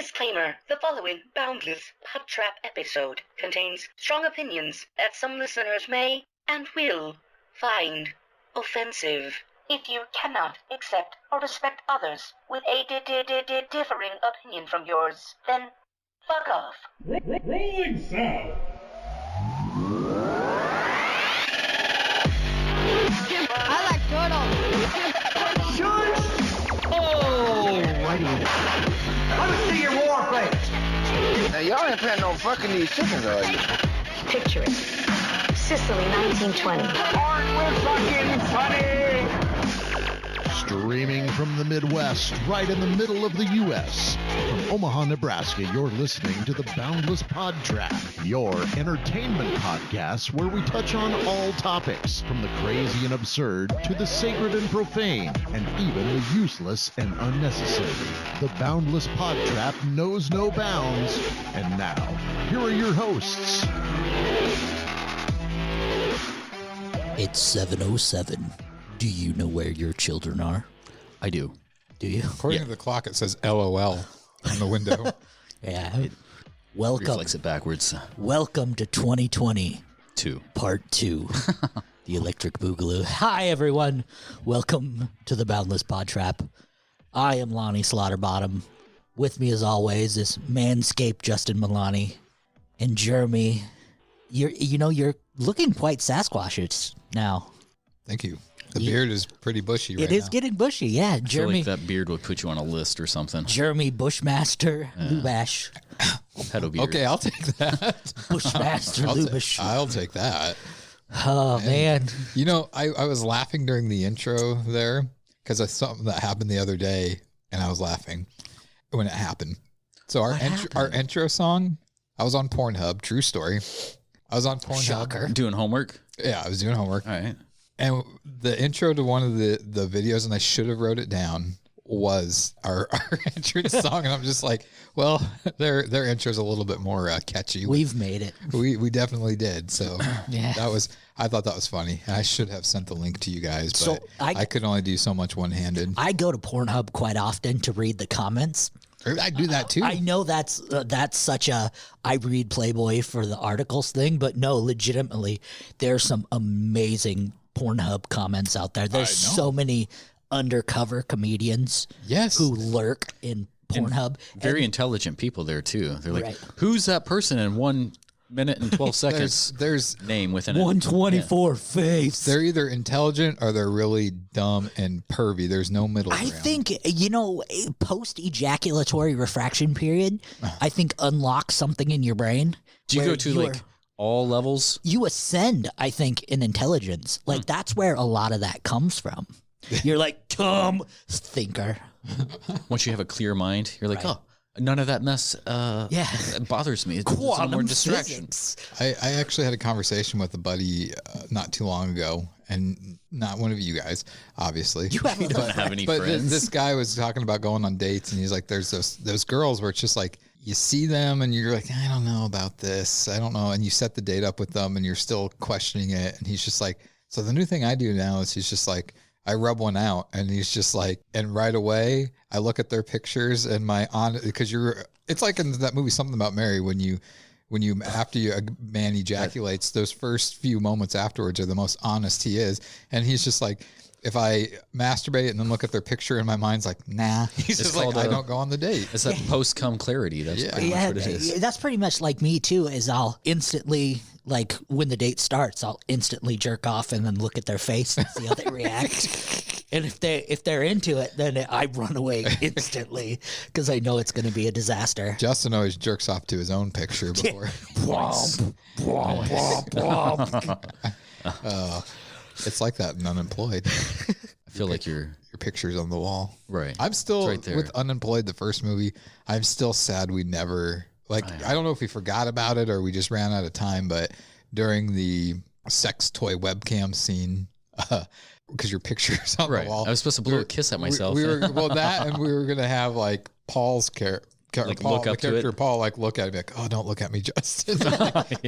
Disclaimer. The following Boundless PodTrap episode contains strong opinions that some listeners may and will find offensive. If you cannot accept or respect others with a differing opinion from yours, then fuck off. Rolling sound. I like turtles. Shush! Oh, righty. Let me see your war face. Now, y'all ain't planning on fucking these chickens, are you? Picture it. Sicily, 1920. Aren't we fucking funny? Streaming from the Midwest, right in the middle of the U.S. From Omaha, Nebraska, you're listening to the Boundless PodTrap, your entertainment podcast where we touch on all topics, from the crazy and absurd to the sacred and profane, and even the useless and unnecessary. The Boundless PodTrap knows no bounds. And now, here are your hosts. It's 7:07. Do you know where your children are? I do. Do you? According to the clock, it says LOL on the window. Yeah. Welcome. Reflex it backwards. Welcome to 2020. Part 2. The Electric Boogaloo. Hi, everyone. Welcome to the Boundless PodTrap. I am Lonnie Slaughterbottom. With me, as always, is Manscaped Justin Milani. And Jeremy, you're looking quite Sasquatchish now. Thank you. The beard is pretty bushy right now. It is getting bushy, yeah. Jeremy, I feel like that beard would put you on a list or something. Jeremy Bushmaster Lubash. Pedo beard. Okay, I'll take that. Bushmaster Lubash. I'll take that. Oh, man. You know, I was laughing during the intro there because of something that happened the other day, and I was laughing when it happened. So our intro song, I was on Pornhub, true story. I was on Pornhub. Shocker. Doing homework? Yeah, I was doing homework. All right. And the intro to one of the videos, and I should have wrote it down, was our entrance song. And I'm just like, well, their intro's a little bit more catchy. We've made it. We definitely did. So yeah. I thought that was funny. I should have sent the link to you guys, but so I could only do so much one-handed. I go to Pornhub quite often to read the comments. I do that too. I know that's such a I read Playboy for the articles thing, but no, legitimately, there's some amazing Pornhub comments out there. There's so many undercover comedians who lurk in Pornhub. And very intelligent people there too. They're like, right. Who's that person in 1 minute and 12 seconds? There's name within it. 124 face. They're either intelligent or they're really dumb and pervy. There's no middle ground. I think, post-ejaculatory refraction period, I think unlocks something in your brain. Do you go to all levels? You ascend, I think, in intelligence. Like, that's where a lot of that comes from. You're like, dumb thinker. Once you have a clear mind, you're like, oh, none of that mess bothers me. It's Quantum more distraction. I actually had a conversation with a buddy not too long ago, and not one of you guys, obviously. You don't have any friends. But this guy was talking about going on dates, and he's like, there's those girls where it's just like, you see them and you're like, I don't know about this. I don't know. And you set the date up with them and you're still questioning it. And he's just like, so the new thing I do now is he's just like, I rub one out, and he's just like, and right away I look at their pictures and because it's like in that movie, Something About Mary, when you after a man ejaculates, those first few moments afterwards are the most honest he is. And he's just like, if I masturbate and then look at their picture, and my mind's like, nah. He's just like, I don't go on the date. It's that post-cum clarity. That's pretty much what it is. That's pretty much like me too, is I'll instantly, like when the date starts, I'll instantly jerk off and then look at their face and see how they react. And if they're into it, then I run away instantly because I know it's going to be a disaster. Justin always jerks off to his own picture before. It's like that in Unemployed. I feel like your picture's on the wall. Right. I'm still right there. with Unemployed, the first movie. I'm still sad we never I don't know if we forgot about it or we just ran out of time, but during the sex toy webcam scene, because your picture's on the wall. I was supposed to blow a kiss at myself. We were and we were gonna have like Paul's character. Paul, the character Paul, look at me like, oh, don't look at me, Justin.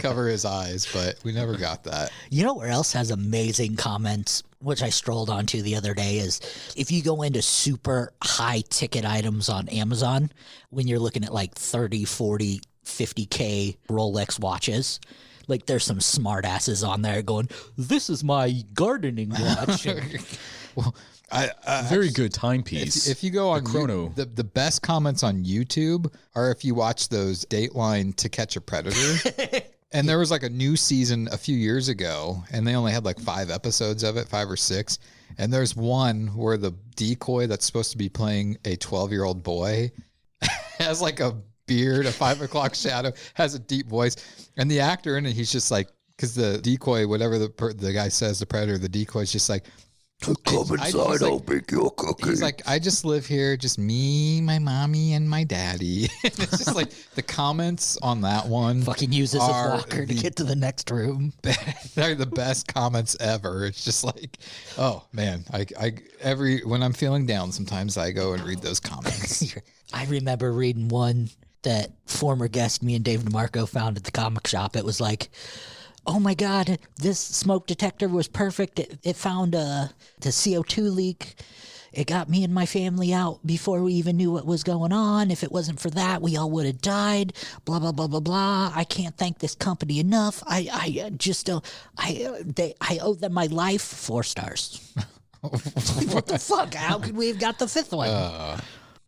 Cover his eyes, but we never got that. You know where else has amazing comments which I strolled onto the other day, is if you go into super high ticket items on Amazon, when you're looking at like 30, 40, 50K Rolex watches, like there's some smart asses on there going, this is my gardening watch. Well, very good timepiece. If you go on chrono, the best comments on YouTube are if you watch those Dateline To Catch a Predator. And there was like a new season a few years ago, and they only had like 5 episodes of it, 5 or 6. And there's one where the decoy that's supposed to be playing a 12-year-old boy has like a beard, a 5 o'clock shadow, has a deep voice. And the actor in it, he's just like, because the decoy, whatever the guy says, the predator, the decoy is just like, come inside, I'll bake you a cookie. He's like, I just live here, just me, my mommy, and my daddy. It's just like the comments on that one. Fucking use this as a walker to get to the next room. They're the best comments ever. It's just like, oh man, when I'm feeling down, sometimes I go and read those comments. I remember reading one that former guest me and Dave DeMarco found at the comic shop. It was like, oh my God, this smoke detector was perfect. It found the CO2 leak. It got me and my family out before we even knew what was going on. If it wasn't for that, we all would have died. Blah, blah, blah, blah, blah. I can't thank this company enough. I owe them my life 4 stars. What the fuck? How could we have got the 5th one?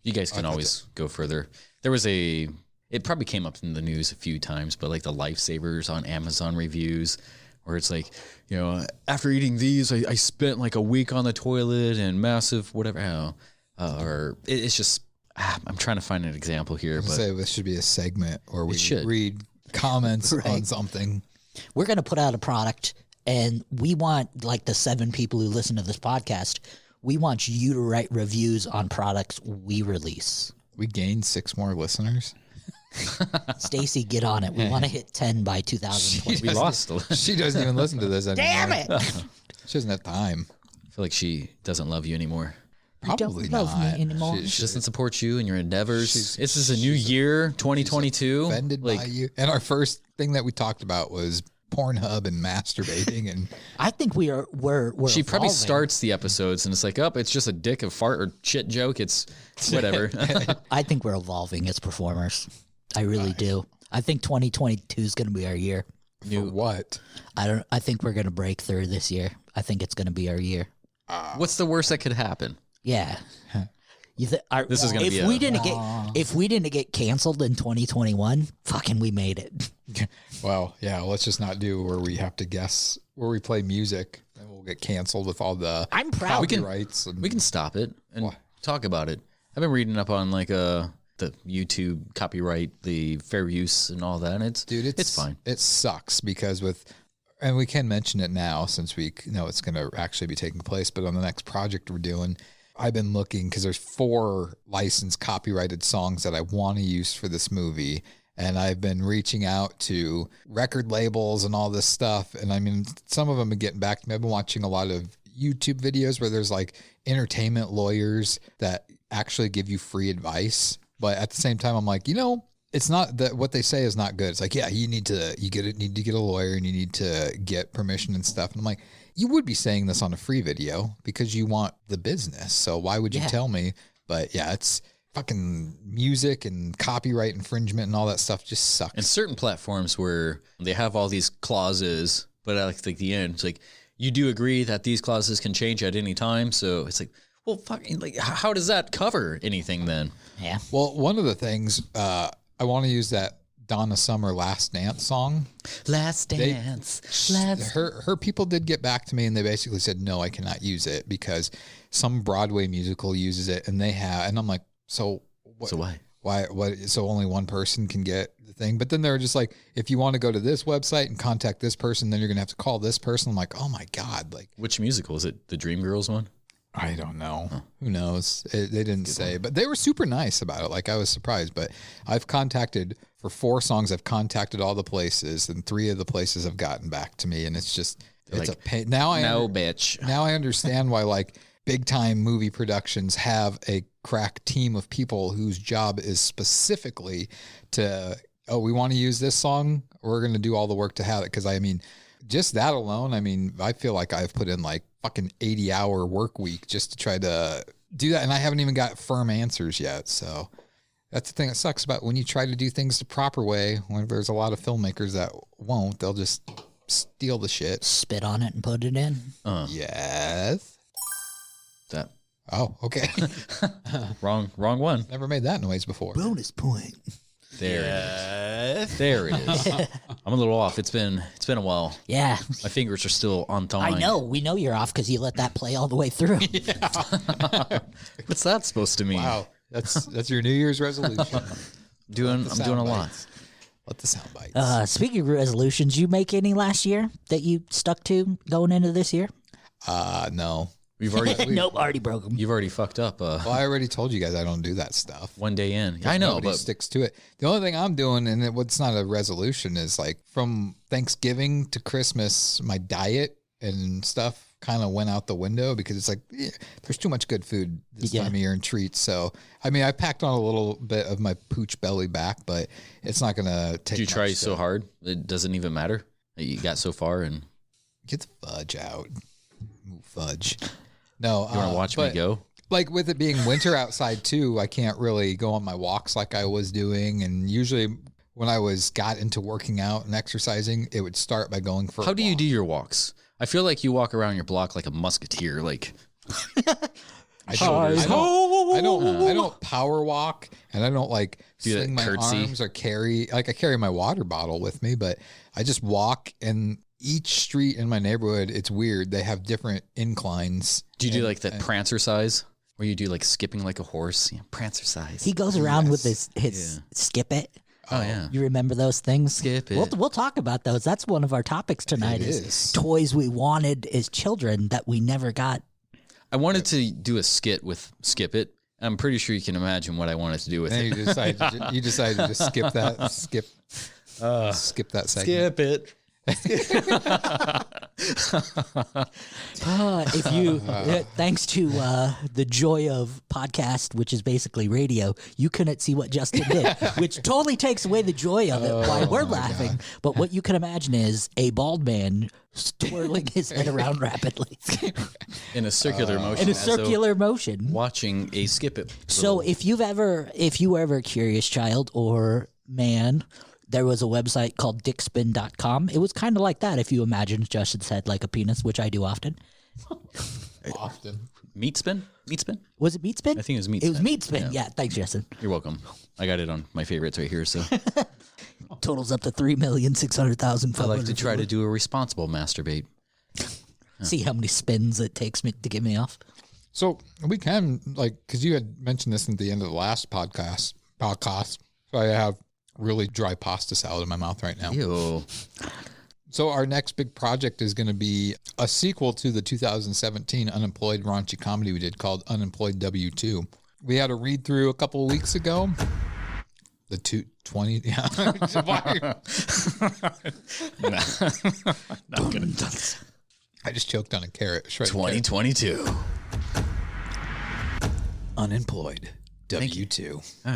You guys can always go further. It probably came up in the news a few times, but like the lifesavers on Amazon reviews, where it's like, you know, after eating these, I spent like a week on the toilet and massive whatever. Or it's just, I'm trying to find an example here. But say this should be a segment where we read comments on something. We're going to put out a product, and we want like the 7 people who listen to this podcast, we want you to write reviews on products we release. We gained 6 more listeners. Stacy, get on it. We want to hit 10 by 2020. We lost. She doesn't even listen to this anymore. Damn it! She doesn't have time. I feel like she doesn't love you anymore. Probably you don't love not. me anymore. She doesn't support you in your endeavors. This is a new year, 2022. Offended by you. And our first thing that we talked about was Pornhub and masturbating, and I think we're she probably evolving. starts the episodes and it's like, it's just a dick of fart or shit joke. It's whatever. I think we're evolving as performers. I really do. I think 2022 is going to be our year. For what? I think we're going to break through this year. I think it's going to be our year. What's the worst that could happen? Yeah. This is going to be if we didn't get canceled in 2021, fucking we made it. Well, yeah, let's just not do where we have to guess where we play music and we'll get canceled with all the I'm proud. copyrights. We can stop it and talk about it. I've been reading up on like the YouTube copyright, the fair use and all that. And it's fine. It sucks because and we can mention it now since we know it's going to actually be taking place, but on the next project we're doing, I've been looking because there's 4 licensed copyrighted songs that I want to use for this movie. And I've been reaching out to record labels and all this stuff. And I mean, some of them are getting back to me. I've been watching a lot of YouTube videos where there's like entertainment lawyers that actually give you free advice. But at the same time, I'm like, it's not that what they say is not good. It's like, yeah, you need to get a lawyer and you need to get permission and stuff. And I'm like, you would be saying this on a free video because you want the business. So why would you tell me? But yeah, it's fucking music and copyright infringement and all that stuff just sucks. And certain platforms where they have all these clauses, but at like the end, it's like, you do agree that these clauses can change at any time. So it's like, well, fucking, like, how does that cover anything then? Yeah. Well, one of the things, I want to use that Donna Summer Last Dance song. Last Dance. Her people did get back to me and they basically said, no, I cannot use it because some Broadway musical uses it and they have, and I'm like, so what? So why? Why? So only one person can get the thing? But then they're just like, if you want to go to this website and contact this person, then you're going to have to call this person. I'm like, oh my God. Like, which musical? Is it the Dreamgirls one? I don't know. Huh. Who knows? They didn't say, but they were super nice about it. Like, I was surprised, but I've contacted for 4 songs. I've contacted all the places and 3 of the places have gotten back to me. And it's just, it's like, a pain. Bitch. Now I understand why like big time movie productions have a crack team of people whose job is specifically to, we want to use this song. We're going to do all the work to have it. Cause I mean, just that alone, I mean, I feel like I've put in like fucking 80-hour work week just to try to do that. And I haven't even got firm answers yet. So that's the thing that sucks about when you try to do things the proper way. When there's a lot of filmmakers that won't, they'll just steal the shit. Spit on it and put it in. Yes. That. Oh, okay. Wrong one. Never made that noise before. Bonus point. There it is. I'm a little off. It's been a while. Yeah. My fingers are still on time. I know. We know you're off because you let that play all the way through. What's that supposed to mean? Wow. That's your New Year's resolution. I'm doing a lot. Let the sound bites. Speaking of resolutions, you make any last year that you stuck to going into this year? No. We've already Nope, already broke them. You've already fucked up. Well, I already told you guys I don't do that stuff. One day in. I know, Nobody but sticks to it. The only thing I'm doing, and what's not a resolution, is like from Thanksgiving to Christmas, my diet and stuff kind of went out the window because it's like there's too much good food this time of year and treats. So, I mean, I packed on a little bit of my pooch belly back, but it's not going to take. Did you try so hard? It doesn't even matter that you got so far and get the fudge out. Move fudge. No, you want to watch me go? Like with it being winter outside too, I can't really go on my walks like I was doing. And usually when I got into working out and exercising, it would start by going for. How do you do your walks? I feel like you walk around your block like a musketeer. Like I don't power walk, and I don't like swing my arms or carry. Like I carry my water bottle with me, but I just walk. And each street in my neighborhood, it's weird. They have different inclines. Do you do like that prancer size? Where you do like skipping like a horse? Yeah, prancer size. He goes around with his skip it. Oh yeah. You remember those things? Skip it. We'll talk about those. That's one of our topics tonight is toys we wanted as children that we never got. I wanted to do a skit with Skip It. I'm pretty sure you can imagine what I wanted to do with it. You decided to skip that segment. Skip it. If you thanks to the joy of podcast, which is basically radio, you couldn't see what Justin did, which totally takes away the joy of it while we're laughing. God. But what you can imagine is a bald man twirling his head around rapidly in a circular motion. In a circular motion, watching a Skip It. So if you were ever a curious child or man, there was a website called dickspin.com. It was kind of like that if you imagine Justin's head like a penis, which I do often. Meat spin? Was it Meat Spin? I think it was Meat Spin. Spin. It was Meat Spin. Yeah, thanks, Justin. You're welcome. I got it on my favorites right here. So totals up to 3,600,000. I like to try to do a responsible masturbate. See how many spins it takes me to get me off. So we can because you had mentioned this at the end of the last podcast. So I have really dry pasta salad in my mouth right now. Ew. So our next big project is going to be a sequel to the 2017 unemployed raunchy comedy we did called Unemployed W2. We had a read through a couple of weeks ago. The 220. Yeah. Not gonna. I just choked on a carrot. 2022. Unemployed W2. All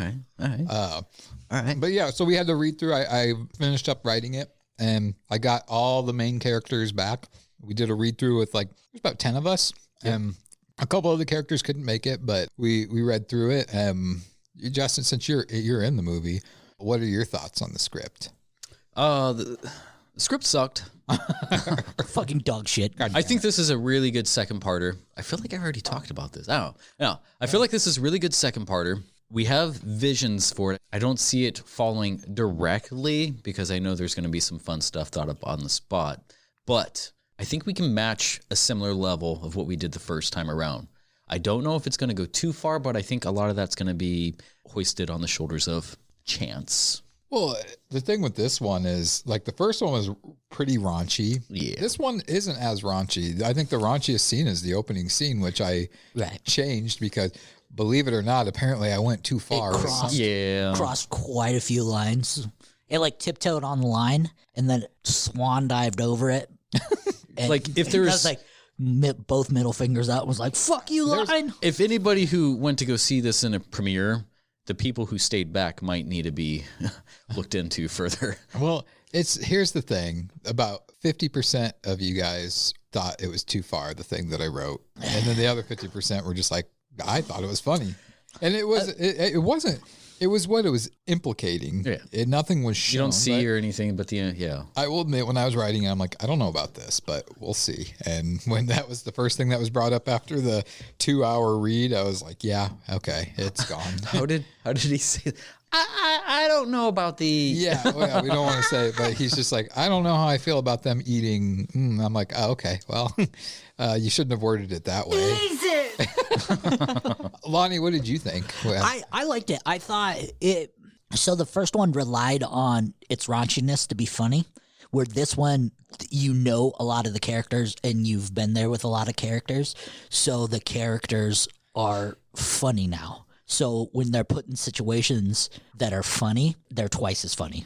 right. But yeah, so we had to read through. I finished up writing it, and I got all the main characters back. We did a read through with there's about 10 of us, and a couple of the characters couldn't make it, but we read through it. Justin, since you're in the movie, what are your thoughts on the script? The script sucked. Fucking dog shit. I think this is a really good second parter. I feel like I've already talked about this. I feel like this is a really good second parter. We have visions for it. I don't see it following directly because I know there's going to be some fun stuff thought up on the spot. But I think we can match a similar level of what we did the first time around. I don't know if it's going to go too far, but I think a lot of that's going to be hoisted on the shoulders of chance. Well, the thing with this one is, the first one was pretty raunchy. Yeah. This one isn't as raunchy. I think the raunchiest scene is the opening scene, which I changed because, believe it or not, apparently I went too far. Crossed quite a few lines. It tiptoed on the line and then swan dived over it. If there's both middle fingers out, was like, fuck you, line. If anybody who went to go see this in a premiere the people who stayed back might need to be looked into further. Well, here's the thing. About 50% of you guys thought it was too far, the thing that I wrote. And then the other 50% were just like, I thought it was funny. And it wasn't. It was what it was implicating. Yeah. Nothing was shown. You don't see or anything, but I will admit, when I was writing it, I'm like, I don't know about this, but we'll see. And when that was the first thing that was brought up after the 2-hour read, I was like, yeah, okay, it's gone. How did he say? I don't know about the. Yeah, we don't want to say it, but he's just like, I don't know how I feel about them eating. I'm like, oh, okay, well, you shouldn't have worded it that way. Lonnie, what did you think? I liked it. I thought it. So the first one relied on its raunchiness to be funny, where this one, you know a lot of the characters and you've been there with a lot of characters, so the characters are funny now. So when they're put in situations that are funny, they're twice as funny.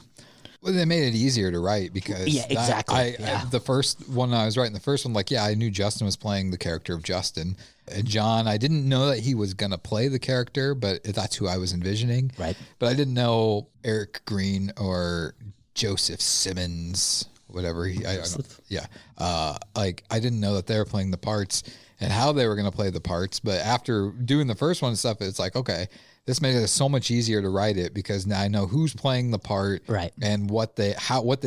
Well, they made it easier to write because exactly. The first one I was writing, the first one, like, I knew Justin was playing the character of Justin. And John, I didn't know that he was going to play the character, but that's who I was envisioning. Right. But I didn't know Eric Green or Joseph Simmons, whatever. I don't know. Yeah. I didn't know that they were playing the parts and how they were going to play the parts. But after doing the first one and stuff, it's like, okay, this made it so much easier to write it because now I know who's playing the part, right, and what they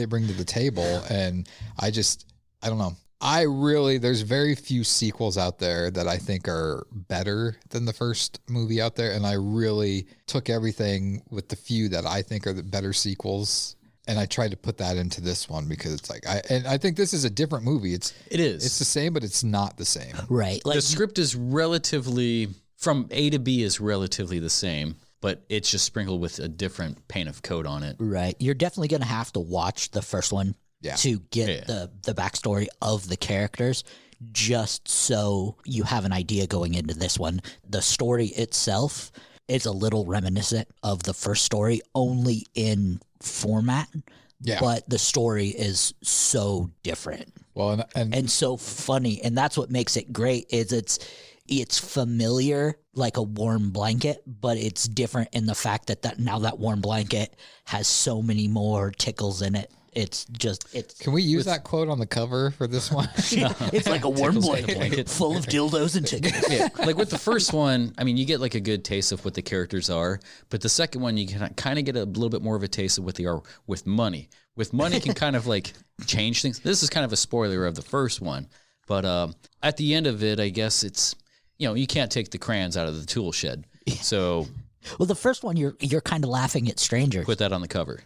bring to the table. And I don't know. There's very few sequels out there that I think are better than the first movie out there. And I really took everything with the few that I think are the better sequels, and I tried to put that into this one because it's like, I think this is a different movie. It is. It's the same, but it's not the same. Right. Like, the script is relatively, from A to B is relatively the same, but it's just sprinkled with a different paint of coat on it. Right. You're definitely going to have to watch the first one to get the backstory of the characters, just so you have an idea going into this one. The story itself is a little reminiscent of the first story, only in format. Yeah. But the story is so different. Well, and so funny, and that's what makes it great. Is it's familiar like a warm blanket, but it's different in the fact that now that warm blanket has so many more tickles in it. It's Can we use that quote on the cover for this one? It's like a warm blanket full of dildos and tickles. Yeah. Like with the first one, I mean, you get like a good taste of what the characters are, but the second one, you can kind of get a little bit more of a taste of what they are with money. With money can kind of like change things. This is kind of a spoiler of the first one, but at the end of it, I guess it's, you can't take the crayons out of the tool shed. So... Well, the first one, you're kind of laughing at strangers. Put that on the cover.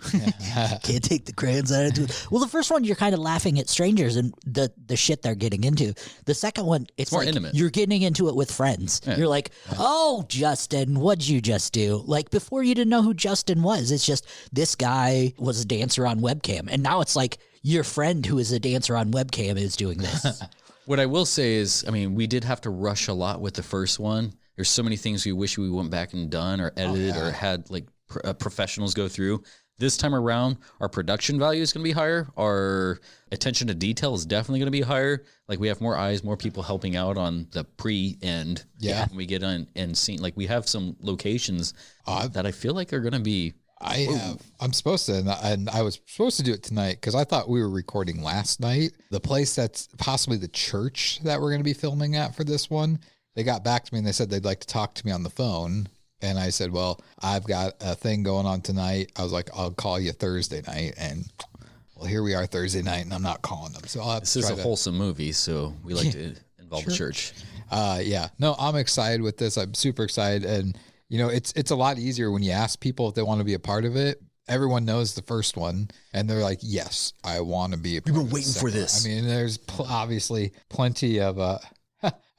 Can't take the crayons out of it. Well, the first one, you're kind of laughing at strangers and the shit they're getting into. The second one, it's more like intimate. You're getting into it with friends. Yeah. You're like, oh, Justin, what'd you just do? Like, before you didn't know who Justin was. It's just this guy was a dancer on webcam. And now it's like your friend who is a dancer on webcam is doing this. What I will say is, I mean, we did have to rush a lot with the first one. There's so many things we wish we went back and done or edited or had like professionals go through. This time around, our production value is going to be higher. Our attention to detail is definitely going to be higher. Like we have more eyes, more people helping out on the pre-end. Yeah. When we get on and see, like we have some locations that I feel like are going to be. I'm supposed to, and I was supposed to do it tonight because I thought we were recording last night. The place that's possibly the church that we're going to be filming at for this one. They got back to me and they said they'd like to talk to me on the phone. And I said, well, I've got a thing going on tonight. I was like, I'll call you Thursday night. And well, here we are Thursday night and I'm not calling them. So I'll have this is a wholesome movie. So we like to involve the church. No, I'm excited with this. I'm super excited. And it's a lot easier when you ask people if they want to be a part of it. Everyone knows the first one and they're like, yes, I want to be a part of it. We've been waiting for this. I mean, there's obviously plenty of,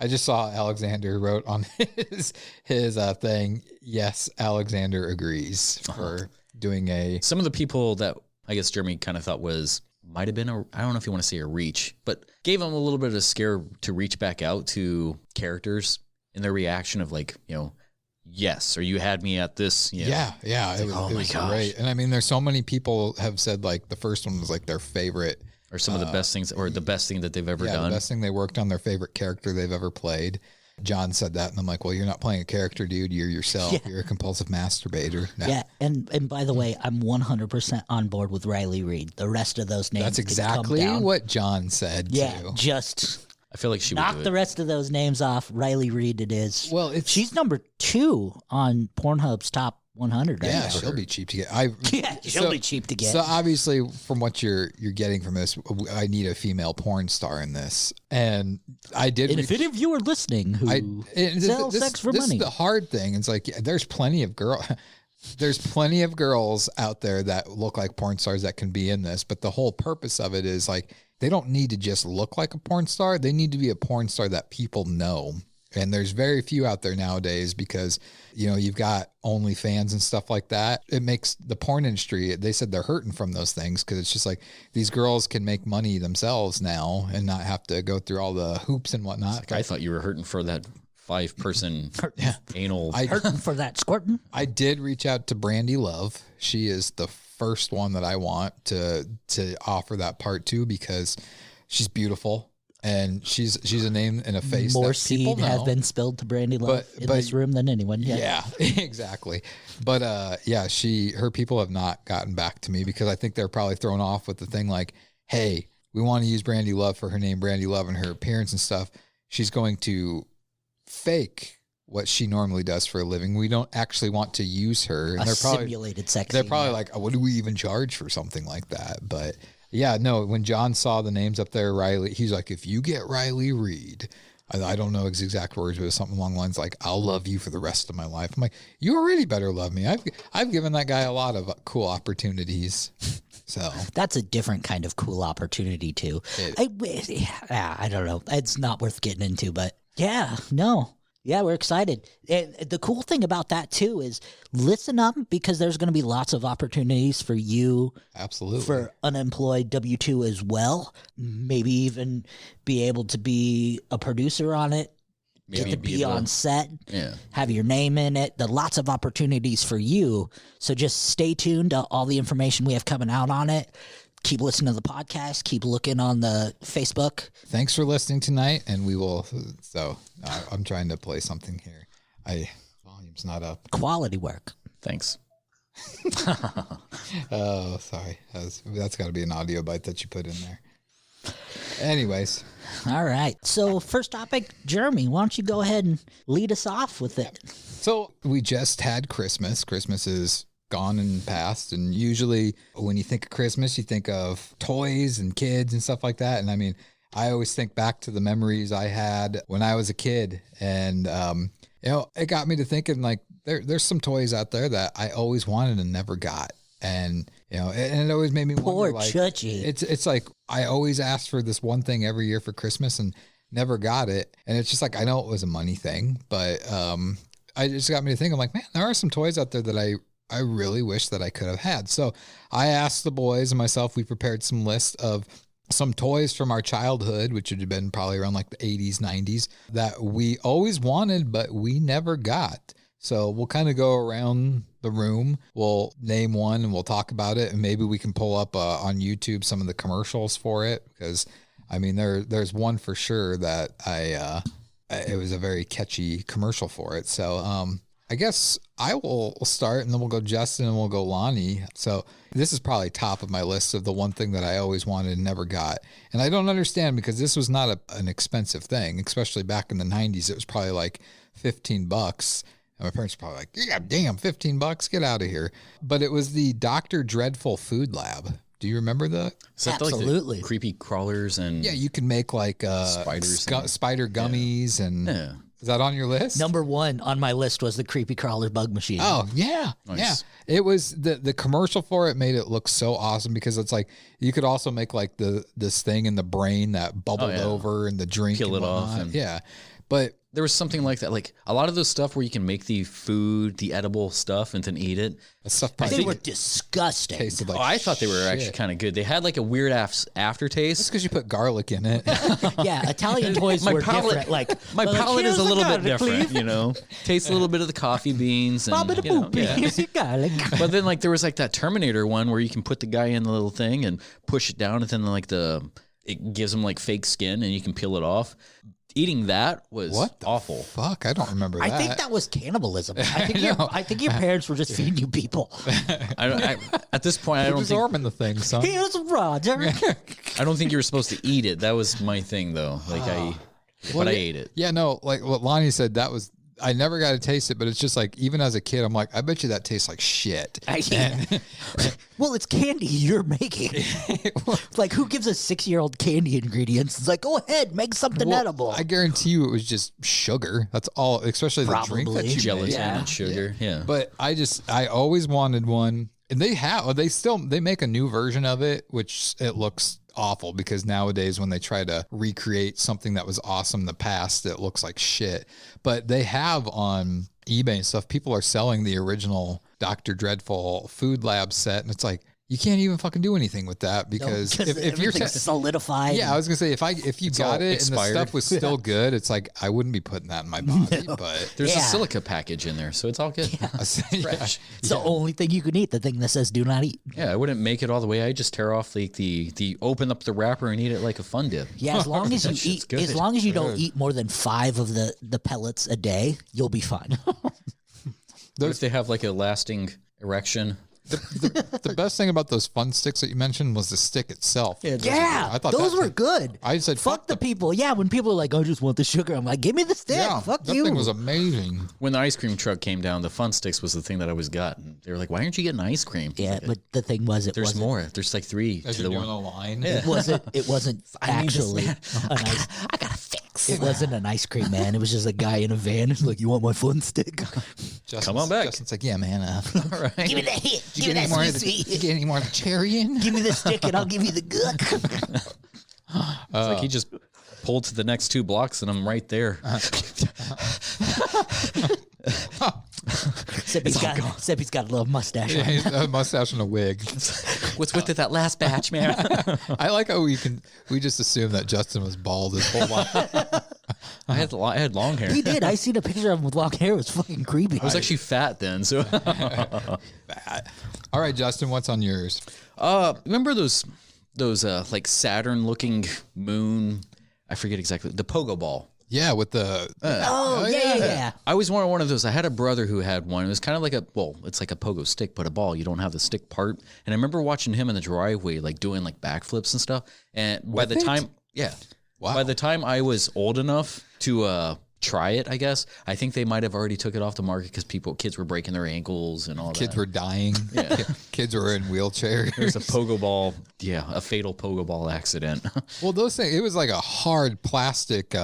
I just saw Alexander wrote on his thing. Yes, Alexander agrees for doing some of the people that I guess Jeremy kind of thought might have been I don't know if you want to say a reach, but gave him a little bit of a scare to reach back out to characters in their reaction of like, yes, or you had me at this. Yeah. It was great. And I mean, there's so many people have said like the first one was like their favorite. Or some of the best things, or the best thing that they've ever done. The best thing they worked on, their favorite character they've ever played. John said that, and I'm like, well, you're not playing a character, dude. You're yourself. Yeah. You're a compulsive masturbator. No. Yeah, and by the way, I'm 100% on board with Riley Reid. The rest of those names That's can exactly come down. what John said, Yeah, too. just I feel like she would knock do the it. rest of those names off. Riley Reid it is. Well, she's number 2 on Pornhub's top 100. Yeah, right? she'll be cheap to get. Yeah, she'll be cheap to get. So obviously, from what you're getting from this, I need a female porn star in this, and I did. And if any of you are listening who sell sex for this money, is the hard thing. It's like there's plenty of girls out there that look like porn stars that can be in this, but the whole purpose of it is like they don't need to just look like a porn star. They need to be a porn star that people know. And there's very few out there nowadays because, you've got OnlyFans and stuff like that. It makes the porn industry, they said they're hurting from those things because it's just like these girls can make money themselves now and not have to go through all the hoops and whatnot. Like, I thought you were hurting for that 5-person anal. hurting for that squirting. I did reach out to Brandy Love. She is the first one that I want to offer that part to because she's beautiful. And she's a name and a face More that people seed know. have been spilled to Brandy Love in this room than anyone. Yeah, exactly. But her people have not gotten back to me because I think they're probably thrown off with the thing like, hey, we want to use Brandy Love for her name, Brandy Love, and her appearance and stuff. She's going to fake what she normally does for a living. We don't actually want to use her. And Simulated sex. They're probably like, what do we even charge for something like that? But yeah, no, when John saw the names up there, Riley, he's like, if you get Riley Reid, I don't know his exact words, but it was something along the lines like, I'll love you for the rest of my life. I'm like, you already better love me. I've given that guy a lot of cool opportunities. So that's a different kind of cool opportunity too. I don't know. It's not worth getting into, but yeah, we're excited. And the cool thing about that too is listen up because there's going to be lots of opportunities for you. Absolutely. For unemployed W-2 as well. Maybe even be able to be a producer on it. Get to be on set. Yeah. Have your name in it. There are lots of opportunities for you. So just stay tuned to all the information we have coming out on it. Keep listening to the podcast. Keep looking on the Facebook. Thanks for listening tonight, and we will. So I'm trying to play something here. Volume's not up. Quality work. Thanks. Oh, sorry. That's got to be an audio bite that you put in there. Anyways. All right. So first topic, Jeremy, why don't you go ahead and lead us off with it? So we just had Christmas. Christmas is gone and past, and usually when you think of Christmas you think of toys and kids and stuff like that, and I mean I always think back to the memories I had when I was a kid, and it got me to thinking like there's some toys out there that I always wanted and never got, and and it always made me wonder, like, Chutchy. it's like I always asked for this one thing every year for Christmas and never got it, and it's just like I know it was a money thing, but I just got me to think, I'm like, man, there are some toys out there that I really wish that I could have had. So I asked the boys and myself, we prepared some lists of some toys from our childhood, which would have been probably around like the 80s, 90s, that we always wanted, but we never got. So we'll kind of go around the room. We'll name one and we'll talk about it. And maybe we can pull up on YouTube some of the commercials for it. Because, I mean, there's one for sure that it was a very catchy commercial for it. So, I guess I will start, and then we'll go Justin, and we'll go Lonnie. So this is probably top of my list of the one thing that I always wanted and never got. And I don't understand because this was not an expensive thing, especially back in the 90s. It was probably like $15. And my parents were probably like, yeah, damn, $15, get out of here. But it was the Dr. Dreadful Food Lab. Do you remember that? Absolutely. Like creepy crawlers and you can make like spiders, spider gummies, and is that on your list? Number one on my list was the creepy crawler bug machine. Oh yeah, nice. Yeah. It was the commercial for it made it look so awesome because it's like you could also make like this thing in the brain that bubbled over and the drink, peel it off, and but there was something like that, like a lot of those stuff where you can make the edible stuff and then eat it. Stuff they were disgusting. Tasted like I thought they were actually kind of good. They had like a weird aftertaste. That's because you put garlic in it. Yeah, Italian toys were different. Like my palate is a little bit different, Tastes a little bit of the coffee beans and garlic. But then like there was like that Terminator one where you can put the guy in the little thing and push it down, and then like it gives him like fake skin and you can peel it off. eating that was What the awful. Fuck, I don't remember that. I think that was cannibalism. I think your parents were just feeding you people. At this point, I don't think absorbing the thing, son. Here's Roger. I don't think you were supposed to eat it. That was my thing, though. Like I ate it. Yeah, no, like what Lonnie said, that was. I never got to taste it, but it's just like, even as a kid, I'm like, I bet you that tastes like shit. Well, it's candy you're making. Like, who gives a 6-year-old candy ingredients? It's like, go ahead, make something edible. I guarantee you it was just sugar. That's all, especially the drink that you gelatin made. and sugar. Yeah. But I always wanted one. And they make a new version of it, which it looks awful because nowadays when they try to recreate something that was awesome in the past, it looks like shit. But they have on eBay and stuff, people are selling the original Dr. Dreadful Food Lab set, and it's like, you can't even fucking do anything with that because if you're solidified. Yeah, I was gonna say if you got it and the stuff was still good, it's like I wouldn't be putting that in my body. No. But there's a silica package in there, so it's all good. Yeah. Fresh. It's the only thing you can eat. The thing that says "do not eat." Yeah, I wouldn't make it all the way. I just tear off like the open up the wrapper and eat it like a fun dip. Yeah, as long as you eat, as long as you don't eat more than 5 of the pellets a day, you'll be fine. If they have like a lasting erection. The best thing about those fun sticks that you mentioned was the stick itself. Yeah, I thought those were good. I said, fuck the people. Yeah, when people are like, I just want the sugar, I'm like, give me the stick. Yeah, fuck that you. thing was amazing. When the ice cream truck came down, the fun sticks was the thing that I always got. And they were like, why aren't you getting ice cream? Yeah, but the thing was, there's more. There's like 3 As to you're the doing one. the line. It wasn't actually an ice. I gotta fix. It wasn't an ice cream man. It was just a guy in a van. He's like, you want my fun stick? Come on back. Justin's like, yeah, man. All right. Give me that hit. You Give me get that any sweet. you get any more of the cherry in? Give me the stick and I'll give you the guck. It's like he just pulled to the next 2 blocks and I'm right there. Except he's got a little mustache. Yeah, he's a mustache and a wig. What's with that last batch, man? I like how we just assumed that Justin was bald his whole life. I had long hair. He did. I seen a picture of him with long hair. It was fucking creepy. I was actually fat then, so. All right, Justin, what's on yours? Remember those like Saturn looking moon? I forget exactly the pogo ball. Yeah, with the yeah. I always wanted one of those. I had a brother who had one. It was kind of like it's like a pogo stick, but a ball. You don't have the stick part. And I remember watching him in the driveway, like doing like backflips and stuff. And by the time I was old enough to try it, I guess, I think they might have already took it off the market because kids were breaking their ankles and all that. Kids were dying. Yeah. Kids were in wheelchairs. There's a pogo ball. Yeah, a fatal pogo ball accident. Well, those things, it was like a hard plastic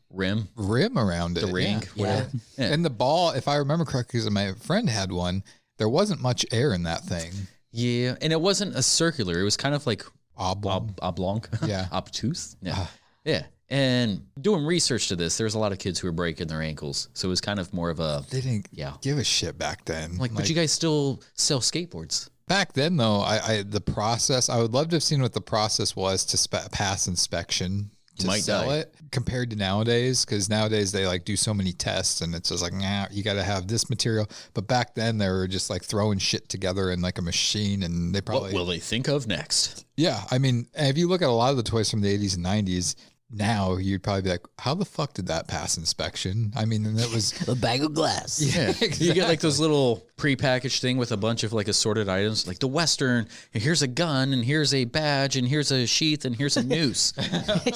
rim around it. The ring. Yeah. And the ball, if I remember correctly, because my friend had one, there wasn't much air in that thing. Yeah, and it wasn't a circular. It was kind of like oblong. Yeah. Obtuse. Yeah. Yeah. And doing research to this, there's a lot of kids who were breaking their ankles. So it was kind of more of a... They didn't give a shit back then. Like, but you guys still sell skateboards. Back then, though, the process, I would love to have seen what the process was to pass inspection to sell it compared to nowadays. Because nowadays they like do so many tests and it's just like, nah, you got to have this material. But back then they were just like throwing shit together in like a machine and they probably... What will they think of next? Yeah. I mean, if you look at a lot of the toys from the 80s and 90s, now you'd probably be like, how the fuck did that pass inspection? I mean, and it was a bag of glass. Yeah, exactly. You get like those little prepackaged thing with a bunch of like assorted items, like the Western. And here's a gun, and here's a badge, and here's a sheath, and here's a noose.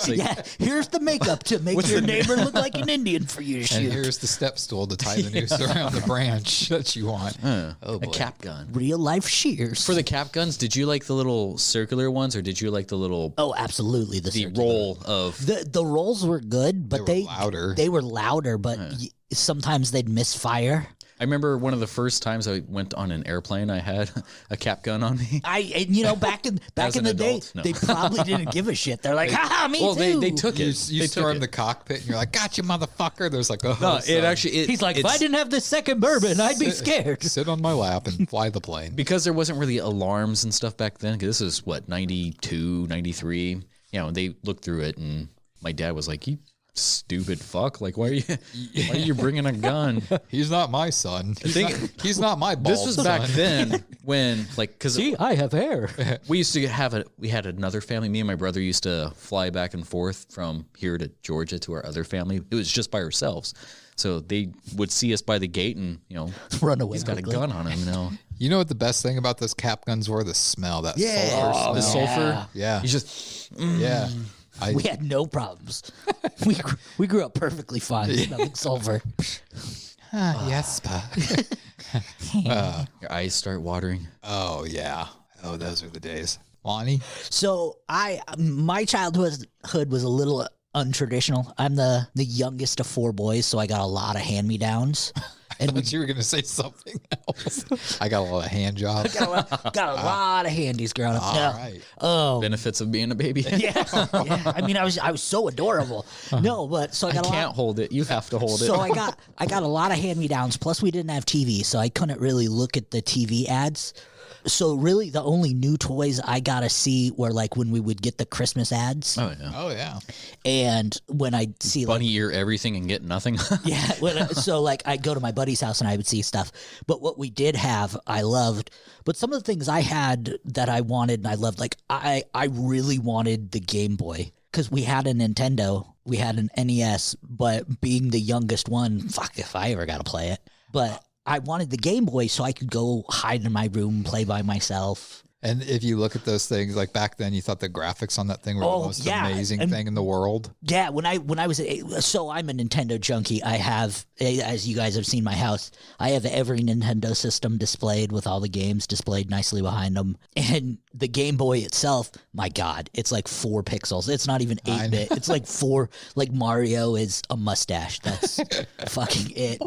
Yeah, here's the makeup to make your neighbor look like an Indian for you to shoot. And here's the step stool to tie the noose around the branch that you want. Oh boy. A cap gun. Real life shears. For the cap guns, did you like the little circular ones, or did you like the little? Oh, absolutely. The roll of. The rolls were good, but they were louder. They were louder, but sometimes they'd misfire. I remember one of the first times I went on an airplane, I had a cap gun on me. Back in the day, they probably didn't give a shit. They're like, haha, me too. They took it. You storm the cockpit and you're like, gotcha, motherfucker. There's like, oh, he's like, if I didn't have the second bourbon, I'd be scared. Sit on my lap and fly the plane. Because there wasn't really alarms and stuff back then. Because this is 92, 93. You know, they looked through it and my dad was like, stupid fuck. Like, why are you bringing a gun? He's not my son. He's not my bald This was back son. then when, like, because See, I have hair. we used to we had another family. Me and my brother used to fly back and forth from here to Georgia to our other family. It was just by ourselves. So they would see us by the gate and, Run away. he's got a gun on him, You know what the best thing about those cap guns were? The smell. That sulfur smell. The sulfur. Yeah. You just, Yeah. We had no problems. we grew up perfectly fine smelling sulfur. Yes, pa. your eyes start watering. Oh, yeah. Oh, those are the days. Lonnie? So my childhood was a little untraditional. I'm the youngest of 4 boys, so I got a lot of hand-me-downs. I thought you were going to say something else. I got a lot of hand jobs. Got a lot of handies growing up. All No. right. Oh, Benefits of being a baby. yeah. I mean, I was so adorable. No, but so I I got a lot. can't hold it. You have to hold it. So I got a lot of hand-me-downs. Plus, we didn't have TV, so I couldn't really look at the TV ads. So really, the only new toys I got to see were like when we would get the Christmas ads, Oh, yeah. Oh, yeah. and when I'd see like, Bunny ear everything and get nothing. yeah, so like I'd go to my buddy's house and I would see stuff. But what we did have, I loved. But some of the things I had that I wanted and I loved, like I really wanted the Game Boy because we had a Nintendo, we had an NES, but being the youngest one, fuck if I ever got to play it. But I wanted the Game Boy so I could go hide in my room, play by myself. And if you look at those things, like back then, you thought the graphics on that thing were the most amazing thing in the world. Yeah, when I was so I'm a Nintendo junkie. I have, as you guys have seen my house, I have every Nintendo system displayed with all the games displayed nicely behind them. And the Game Boy itself, my God, it's like 4 pixels. It's not even 8-bit. It's like 4. Like Mario is a mustache. That's fucking it.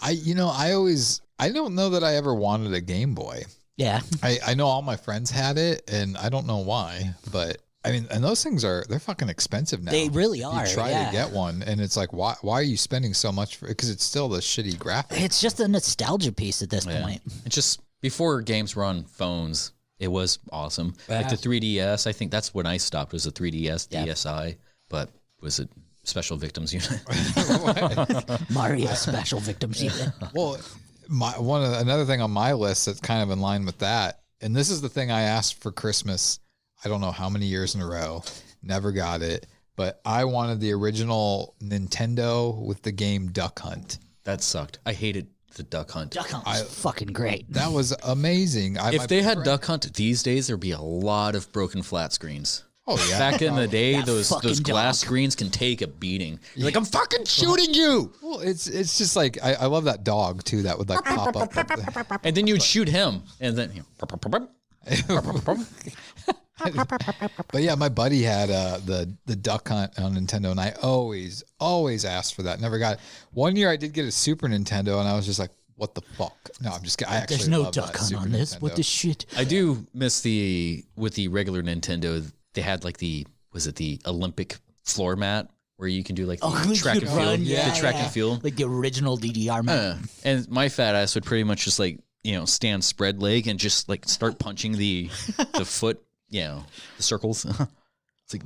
I don't know that I ever wanted a Game Boy. Yeah. I know all my friends had it, and I don't know why, but I mean, and those things they're fucking expensive now. They really are. You try yeah. to get one, and it's like, why are you spending so much for it? Because it's still the shitty graphics. It's just a nostalgia piece at this point. It's just before games were on phones, it was awesome. Like the 3DS, I think that's when I stopped, was the 3DS, DSi, but was it Special Victims Unit? Mario Special Victims Unit. Well, another thing on my list that's kind of in line with that, and this is the thing I asked for Christmas, I don't know how many years in a row, never got it, but I wanted the original Nintendo with the game Duck Hunt. That sucked. I hated the Duck Hunt. Duck Hunt was fucking great. That was amazing. If they had Duck Hunt these days, there'd be a lot of broken flat screens. Oh yeah. Back in the day, That those fucking glass dog. screens can take a beating. You're like, I'm fucking shooting you. Well, it's just like I love that dog too that would like pop up. And then you'd shoot him, and then But yeah, my buddy had the Duck Hunt on Nintendo, and I always asked for that. Never got it. One year I did get a Super Nintendo, and I was just like, "What the fuck?" No, I'm just. I actually There's no love Duck that Hunt Super on this. Nintendo. What the shit? I do miss with the regular Nintendo. They had like the Olympic floor mat where you can do like the track and field, the track and field, like the original DDR man. and my fat ass would pretty much just like stand spread leg and just like start punching the foot, the circles. It's like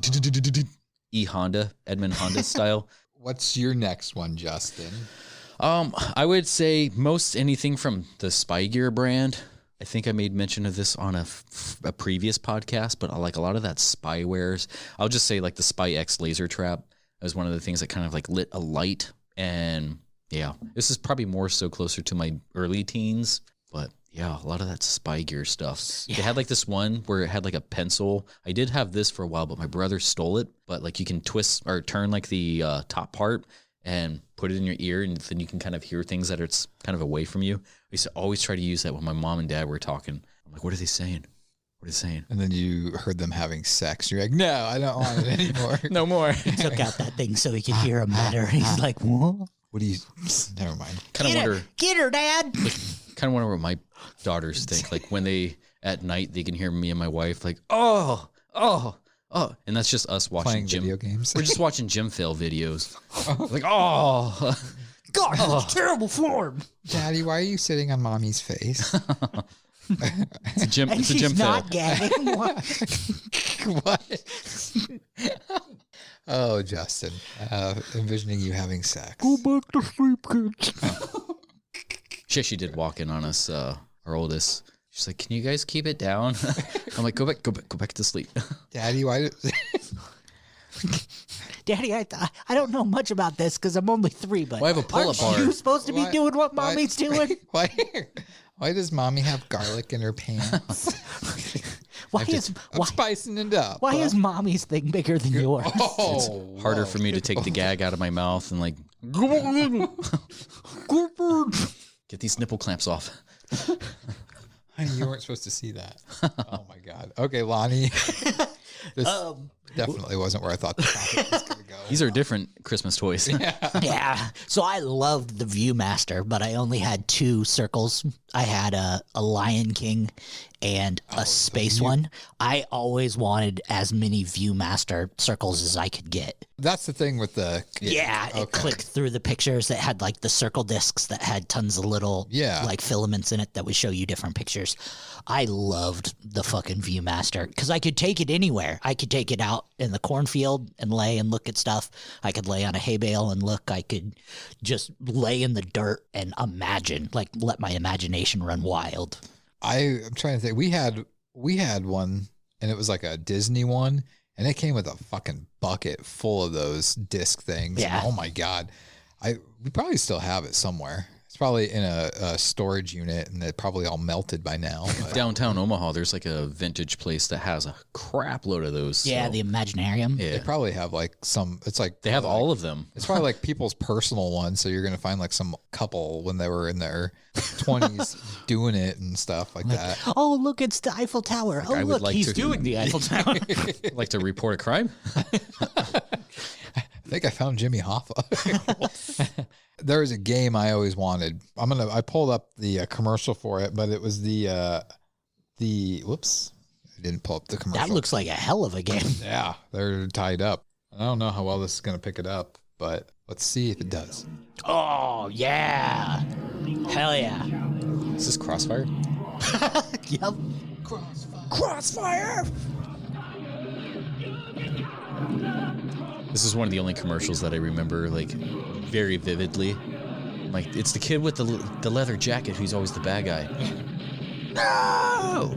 Edmund Honda style. What's your next one, Justin? I would say most anything from the Spy Gear brand. I think I made mention of this on a previous podcast, but I like a lot of that spywares. I'll just say like the Spy X laser trap was one of the things that kind of like lit a light. And yeah, this is probably more so closer to my early teens, but yeah, a lot of that Spy Gear stuff. Yeah. They had like this one where it had like a pencil. I did have this for a while, but my brother stole it. But like you can twist or turn like the top part and put it in your ear, and then you can kind of hear things that it's kind of away from you. I used to always try to use that when my mom and dad were talking. I'm like, what are they saying? What are they saying? And then you heard them having sex. You're like, no, I don't want it anymore. No more. He took out that thing so he could hear him better. He's like, what? What do you? Never mind. Kind of wonder. Get her, Dad. Kind of wonder what my daughters think. Like when they at night they can hear me and my wife like, oh, and that's just us watching Playing video games. We're just watching gym fail videos. Like, oh, God, that's terrible form. Daddy, why are you sitting on mommy's face? it's a gym. And It's a she's gym fail. not gagging. What? Oh, Justin, envisioning you having sex. Go back to sleep, kids. She actually did walk in on us, our oldest. She's like, "Can you guys keep it down?" I'm like, go back to sleep." Daddy, why? Daddy, I don't know much about this because I'm only 3, but I have a pull-up bar. Aren't you supposed to be doing what mommy's doing? Why does mommy have garlic in her pants? I'm spicing it up. Why is mommy's thing bigger than yours? It's harder for me to take the gag out of my mouth and like get these nipple clamps off. Honey, you weren't supposed to see that. Oh my God. Okay, Lonnie. This definitely wasn't where I thought the topic was going to go. These are different Christmas toys. Yeah. So I loved the Viewmaster, but I only had 2 circles. I had a Lion King and a space one. I always wanted as many Viewmaster circles as I could get. That's the thing with the... It clicked through the pictures that had like the circle discs that had tons of little like filaments in it that would show you different pictures. I loved the fucking Viewmaster because I could take it anywhere. I could take it out in the cornfield and lay and look at stuff. I could lay on a hay bale and look. I could just lay in the dirt and imagine, like let my imagination run wild. I'm trying to think. We had one, and it was like a Disney one, and it came with a fucking bucket full of those disc things. Yeah. And oh my God, we probably still have it somewhere. It's probably in a storage unit, and it probably all melted by now. But. Downtown Omaha, there's like a vintage place that has a crap load of those. Yeah, so. the Imaginarium. Yeah. They probably have like some. It's like they have all of them. It's probably like people's personal ones. So you're gonna find like some couple when they were in their 20s doing it and stuff like that. Oh, look, it's the Eiffel Tower. Like, look, he's doing the Eiffel Tower. Like to report a crime? I think I found Jimmy Hoffa. There was a game I always wanted. I pulled up the commercial for it, but it was the whoops. I didn't pull up the commercial. That looks like a hell of a game. Yeah, they're tied up. I don't know how well this is going to pick it up, but let's see if it does. Oh, yeah. Hell yeah. Is this Crossfire? Yep. Crossfire. This is one of the only commercials that I remember like very vividly. Like it's the kid with the leather jacket who's always the bad guy. No.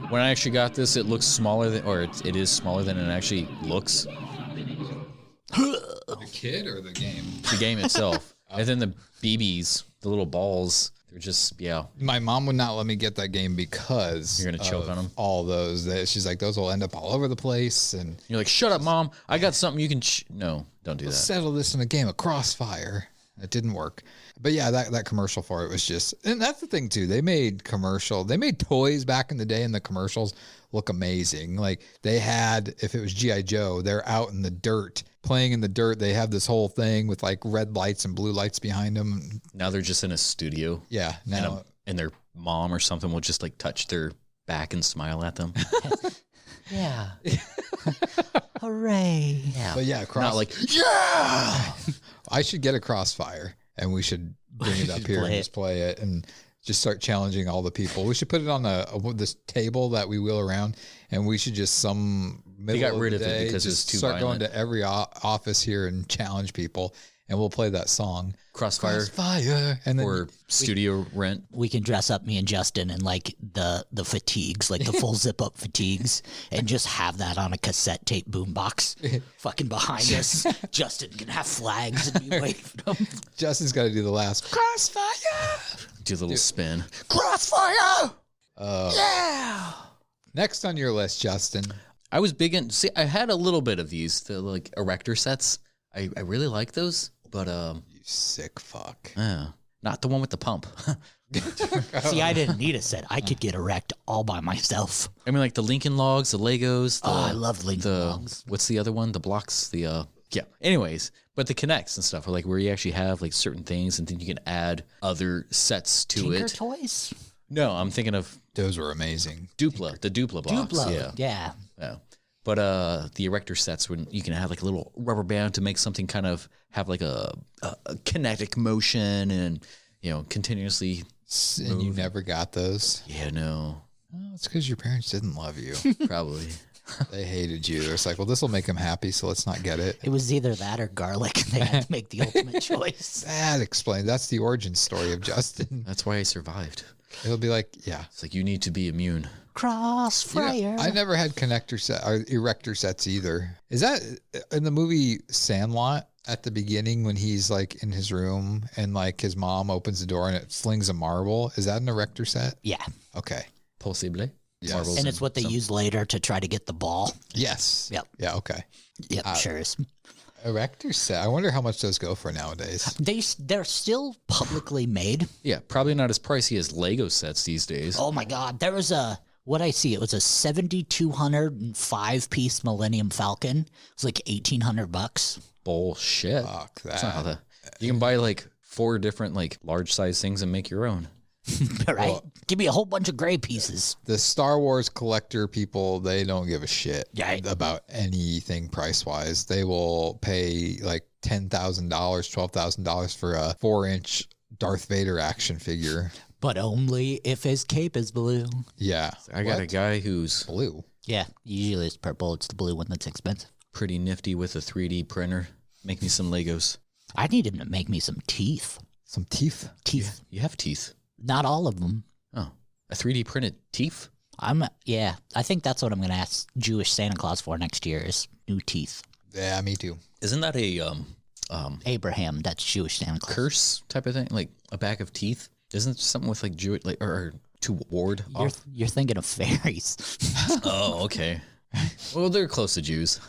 When I actually got this, it looks smaller than, or it is smaller than it actually looks. The kid or the game? The game itself, and then the BBs, the little balls. They're just, My mom would not let me get that game because you're gonna choke on them. All those. She's like, those will end up all over the place, and you're like, shut up, Mom. I got something you can. No, don't do that. Settle this in a game of Crossfire. It didn't work. But yeah, that commercial for it was just, and that's the thing too. They made toys back in the day, and the commercials look amazing. Like they had, if it was G.I. Joe, they're out in the dirt, playing in the dirt. They have this whole thing with like red lights and blue lights behind them. Now they're just in a studio. Yeah. Now, and their mom or something will just like touch their back and smile at them. Yeah. Hooray. Yeah. But yeah, not like, yeah. I should get a Crossfire and we should bring it up here and just play it and just start challenging all the people. We should put it on this table that we wheel around, and we should just they got rid of it because it's too start violent. Going to every office here and challenge people, and we'll play that song Crossfire, and then or studio rent. We can dress up me and Justin in like the fatigues, like the full zip up fatigues, and just have that on a cassette tape boombox fucking behind us. Justin can have flags and be waving them. Justin's got to do the last Crossfire. Do the little spin. Crossfire. Yeah. Next on your list, Justin. I was big in. See, I had a little bit of these, the like erector sets. I really like those, but you sick fuck. Not the one with the pump. See, I didn't need a set. I could get erect all by myself. I mean, like the Lincoln Logs, the Legos. I love Lincoln Logs. What's the other one? The blocks. Yeah. Anyways, but the Connects and stuff are like where you actually have like certain things, and then you can add other sets to Tinker it. Toys. No, I'm thinking of those were amazing. The Dupla blocks. Duplo. Yeah. But the erector sets, when you can have like a little rubber band to make something kind of have like a kinetic motion and continuously. And you never got those? Yeah, no. Well, it's because your parents didn't love you. Probably. They hated you. It's like, well, this will make him happy, so let's not get it. It was either that or garlic. They had to make the ultimate choice. That explains. That's the origin story of Justin. That's why I survived. It'll be like, yeah. It's like you need to be immune. Crossfire. I never had connector set or erector sets either. Is that in the movie Sandlot at the beginning when he's like in his room and like his mom opens the door and it slings a marble? Is that an erector set? Yeah. Okay. Possible. Yes. Marbles And it's what they use later to try to get the ball. Yes. Yep. Yeah. Okay. Yep, sure is. Erector set. I wonder how much those go for nowadays. They're still publicly made. Yeah, probably not as pricey as Lego sets these days. Oh my God. There was what I see, it was a 7,205 piece Millennium Falcon. It was like $1,800. Bullshit. Fuck That's not how that. you can buy like 4 different like large size things and make your own. Right? Well, give me a whole bunch of gray pieces. The Star Wars collector people, they don't give a shit about anything price wise. They will pay like $10,000, $12,000 for a 4-inch Darth Vader action figure. But only if his cape is blue. Yeah. I got a guy who's blue. Yeah. Usually it's purple. It's the blue one that's expensive. Pretty nifty with a 3D printer. Make me some Legos. I need him to make me some teeth. Some teeth? Teeth. You have teeth. Not all of them. Oh, a 3D printed teeth? I think that's what I'm going to ask Jewish Santa Claus for next year is new teeth. Yeah, me too. Isn't that a Abraham, that's Jewish Santa Claus. Curse type of thing? Like a bag of teeth? Isn't it something with like Jewish, like, or to ward off? You're thinking of fairies. Oh, okay. Well, they're close to Jews.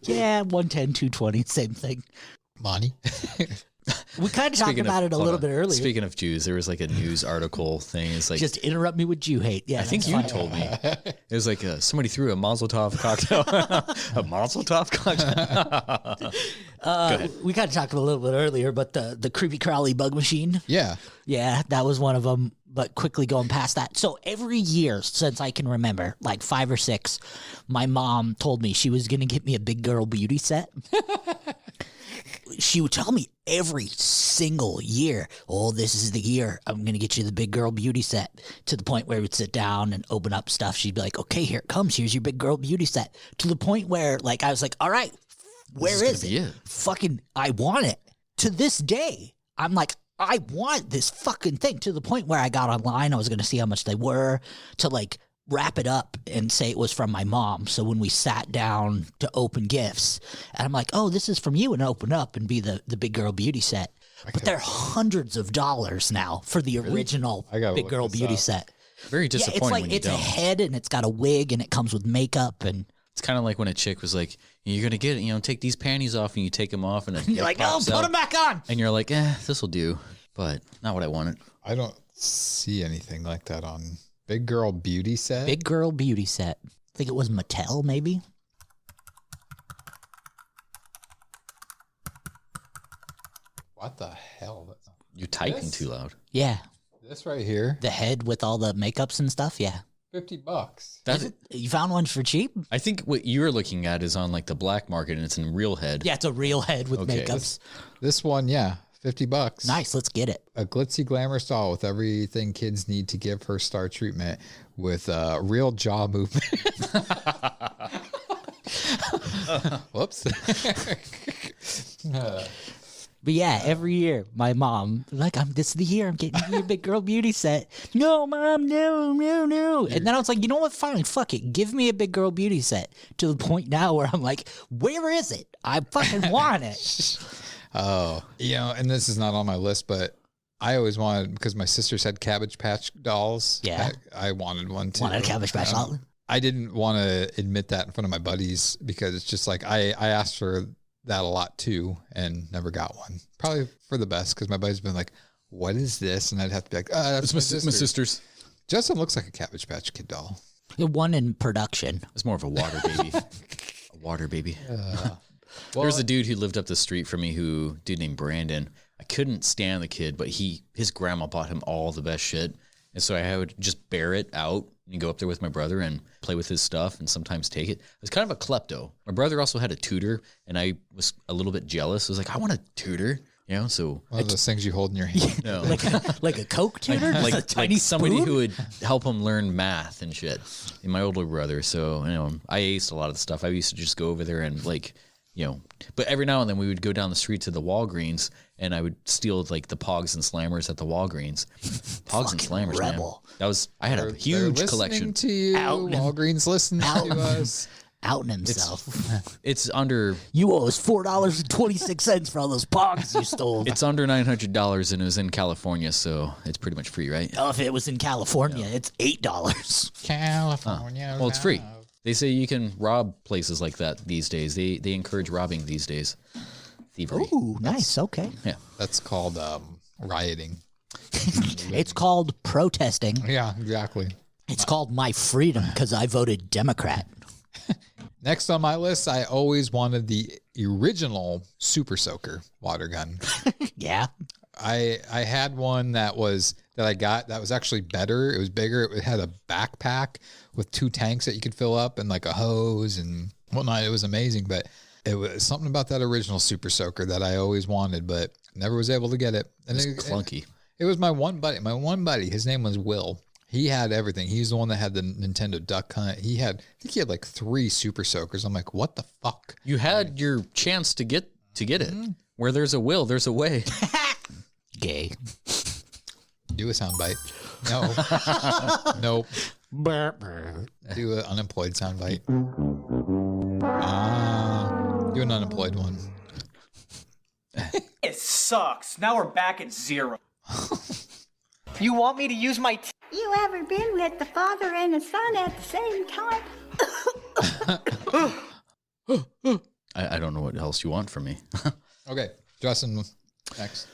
Yeah, 110, 220, same thing. Money. We kind of talked about it a little bit earlier. Speaking of Jews, there was like a news article thing. It's like, just interrupt me with Jew hate. Yeah, I think you told me. It was like somebody threw a Mazel Tov cocktail. A Mazel Tov cocktail. We kind of talked a little bit earlier, but the creepy crawly bug machine. Yeah. Yeah, that was one of them. But quickly going past that. So every year since I can remember, like 5 or 6, my mom told me she was going to get me a big girl beauty set. She would tell me every single year, oh, this is the year I'm going to get you the big girl beauty set, to the point where we'd sit down and open up stuff. She'd be like, okay, here it comes. Here's your big girl beauty set. To the point where like I was like, all right, where is it? Fucking, I want it. To this day, I'm like, I want this fucking thing, to the point where I got online. I was going to see how much they were to like wrap it up and say it was from my mom. So when we sat down to open gifts, and I'm like, oh, this is from you, and open up and be the big girl beauty set. But they're hundreds of dollars now for the original big girl beauty set. Very disappointing. Yeah, it's like when you it's don't. a head and it's got a wig and it comes with makeup, and it's kind of like when a chick was like, you're going to get it, take these panties off, and you take them off, and then you're like, no, put them back on. And you're like, this will do, but not what I wanted. I don't see anything like that on Big Girl Beauty Set. Big Girl Beauty Set. I think it was Mattel, maybe. What the hell? You're typing too loud. Yeah. This right here. The head with all the makeups and stuff. Yeah. $50. That's You found one for cheap? I think what you're looking at is on like the black market, and it's in real head. Yeah, it's a real head with Okay. makeups. This one, yeah, $50. Nice, let's get it. A glitzy, glamorous doll with everything kids need to give her star treatment, with real jaw movement. Whoops. But yeah, every year my mom like, this is the year I'm getting you a big girl beauty set. No, Mom, no. And then I was like, you know what? Fine, fuck it. Give me a big girl beauty set. To the point now where I'm like, where is it? I fucking want it. Oh, and this is not on my list, but I always wanted, because my sisters had Cabbage Patch dolls. Yeah. I wanted one too. Wanted a Cabbage Patch doll? I didn't want to admit that in front of my buddies, because it's just like, I asked for that a lot too and never got one. Probably for the best, because my buddies been like, what is this? And I'd have to be like, that's my sister's. Justin looks like a Cabbage Patch Kid doll. One in production. It's more of a water baby. A water baby. There's a dude who lived up the street from me, dude named Brandon. I couldn't stand the kid, but his grandma bought him all the best shit. And so I would just bear it out and go up there with my brother and play with his stuff and sometimes take it. I was kind of a klepto. My brother also had a tutor, and I was a little bit jealous. I was like, I want a tutor. You know, so One of those things you hold in your hand. no. like a Coke tutor, like a tiny somebody spoon? who would help him learn math and shit. And my older brother, so you know, I aced a lot of the stuff. I used to just go over there and like, you know, but every now and then we would go down the street to the Walgreens, and I would steal like the Pogs and Slammers at the Walgreens. Pogs and Slammers, rebel. man. That was I had a huge collection. To you, Walgreens listening to us. Outing himself. It's under. You owe us $4.26 for all those pogs you stole. It's under $900, and it was in California, so it's pretty much free, right? Oh, if it was in California, it's $8. California. Well, it's free. They say you can rob places like that these days. They encourage robbing these days. Thievery. Ooh, nice. Okay. Yeah. That's called rioting. It's called protesting. Yeah, exactly. It's called my freedom because I voted Democrat. Next on my list, I always wanted the original Super Soaker water gun. Yeah. I had one that I got that was actually better. It was bigger. It had a backpack with 2 tanks that you could fill up and like a hose and whatnot. It was amazing, but it was something about that original Super Soaker that I always wanted, but never was able to get it. And It's clunky. It was my one buddy. His name was Will. He had everything. He's the one that had the Nintendo Duck Hunt. I think he had like 3 Super Soakers. I'm like, what the fuck? You had your chance to get it. Where there's a will, there's a way. Gay. Do a soundbite. No. Nope. Do an unemployed soundbite. Do an unemployed one. It sucks. Now we're back at 0. You want me to use my... You ever been with the father and the son at the same time? I don't know what else you want from me. Okay, Justin, next.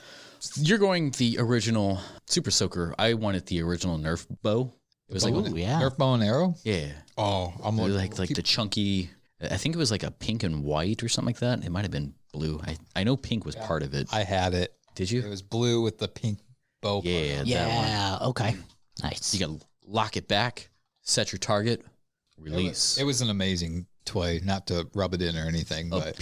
You're going the original Super Soaker. I wanted the original Nerf bow. It was Nerf bow and arrow? Yeah. Oh, I'm like the chunky. I think it was like a pink and white or something like that. It might have been blue. I know pink was part of it. I had it. Did you? It was blue with the pink bow. Yeah. Yeah. Okay. Nice. You got to lock it back, set your target, release. It was an amazing toy. Not to rub it in or anything, but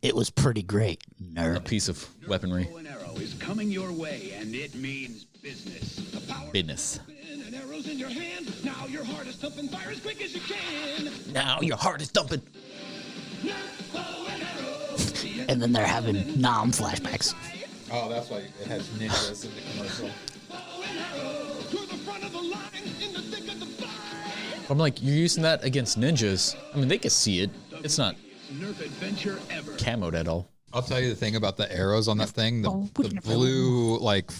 it was pretty great. A piece of weaponry. Bow and arrow is coming your way, and it means business. The power Business. and arrows in your hand. Now your heart is thumping. Fire as quick as you can. Now your heart is thumping. And then they're having Nom flashbacks. Oh, that's why it has ninjas in the commercial. I'm like, you're using that against ninjas. I mean, they can see it. It's not Nerf adventure ever. camoed at all. I'll tell you the thing about the arrows on that thing. The blue, like,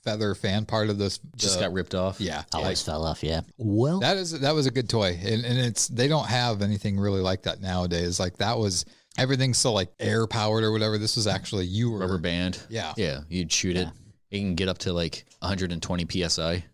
feather fan part of this just got ripped off. Yeah. Always fell off, yeah. Well, that was a good toy. And they don't have anything really like that nowadays. Like, that was... Everything's still like air powered or whatever. This was actually rubber band. Yeah. Yeah. You'd shoot it. You can get up to like 120 PSI.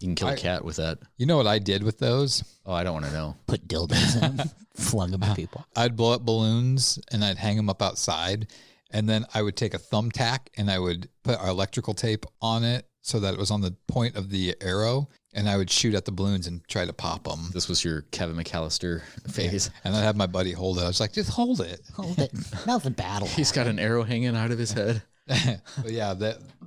You can kill a cat with that. You know what I did with those? Oh, I don't want to know. Put dildos in them, flung them at people. I'd blow up balloons and I'd hang them up outside. And then I would take a thumbtack and I would put our electrical tape on it so that it was on the point of the arrow. And I would shoot at the balloons and try to pop them. This was your Kevin McAllister phase. Yeah. And I'd have my buddy hold it. I was like, just hold it. Hold it. Nothing battle. He's got an arrow hanging out of his head. But yeah,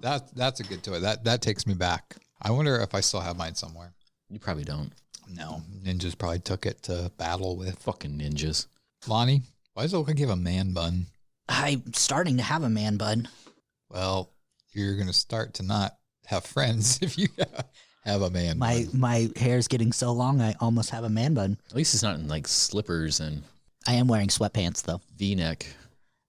that's a good toy. That takes me back. I wonder if I still have mine somewhere. You probably don't. No. Ninjas probably took it to battle with. Fucking ninjas. Lonnie, why does it look like you have a man bun? I'm starting to have a man bun. Well, you're going to start to not have friends if you have a man bun. My hair's getting so long, I almost have a man bun. At least it's not in like slippers and... I am wearing sweatpants, though. V-neck.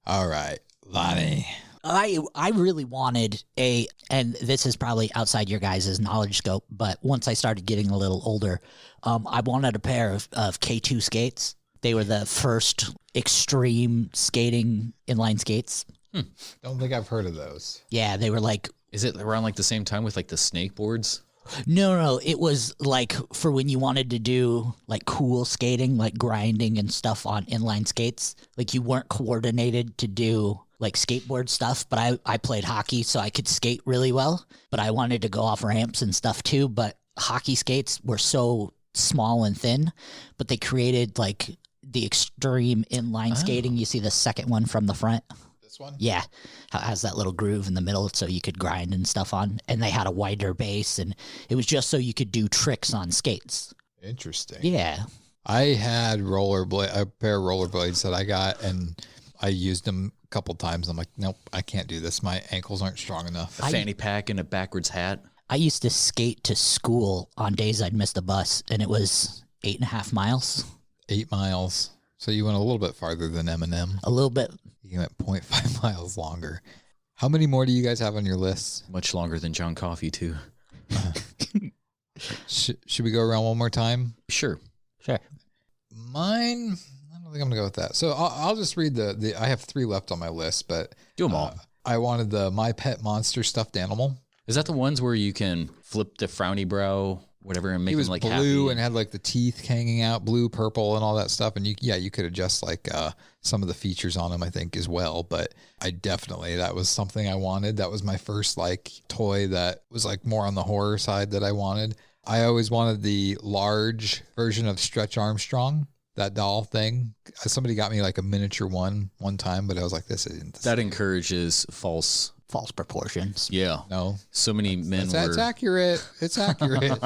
All right, Lonnie. I really wanted and this is probably outside your guys' knowledge scope, but once I started getting a little older, I wanted a pair of K2 skates. They were the first extreme skating inline skates. Don't think I've heard of those. Yeah, they were like... Is it around like the same time with like the snake boards? No. It was like for when you wanted to do like cool skating, like grinding and stuff on inline skates. Like you weren't coordinated to do like skateboard stuff, but I played hockey, so I could skate really well. But I wanted to go off ramps and stuff too. But hockey skates were so small and thin, but they created like the extreme inline skating. You see the second one from the front. This one? Yeah. It has that little groove in the middle so you could grind and stuff on. And they had a wider base, and it was just so you could do tricks on skates. Interesting. Yeah. I had a pair of rollerblades that I got, and I used them a couple times. I'm like, nope, I can't do this. My ankles aren't strong enough. A fanny pack and a backwards hat. I used to skate to school on days I'd miss the bus, and it was 8.5 miles. 8 miles. So you went a little bit farther than Eminem. A little bit. You went 0.5 miles longer. How many more do you guys have on your list? Much longer than John Coffey, too. Should we go around one more time? Sure. Mine, I don't think I'm going to go with that. So I'll just read I have 3 left on my list, but... Do them all. I wanted the My Pet Monster stuffed animal. Is that the ones where you can flip the frowny brow, whatever, and make He was them like blue happy? and had like the teeth hanging out, blue, purple, and all that stuff. And you could adjust like some of the features on him, I think, as well. But that was something I wanted. That was my first like toy that was like more on the horror side that I wanted. I always wanted the large version of Stretch Armstrong, that doll thing. Somebody got me like a miniature one time, but I was like, this isn't. That encourages false proportions. Yeah. No. So many men were... It's accurate. It's accurate.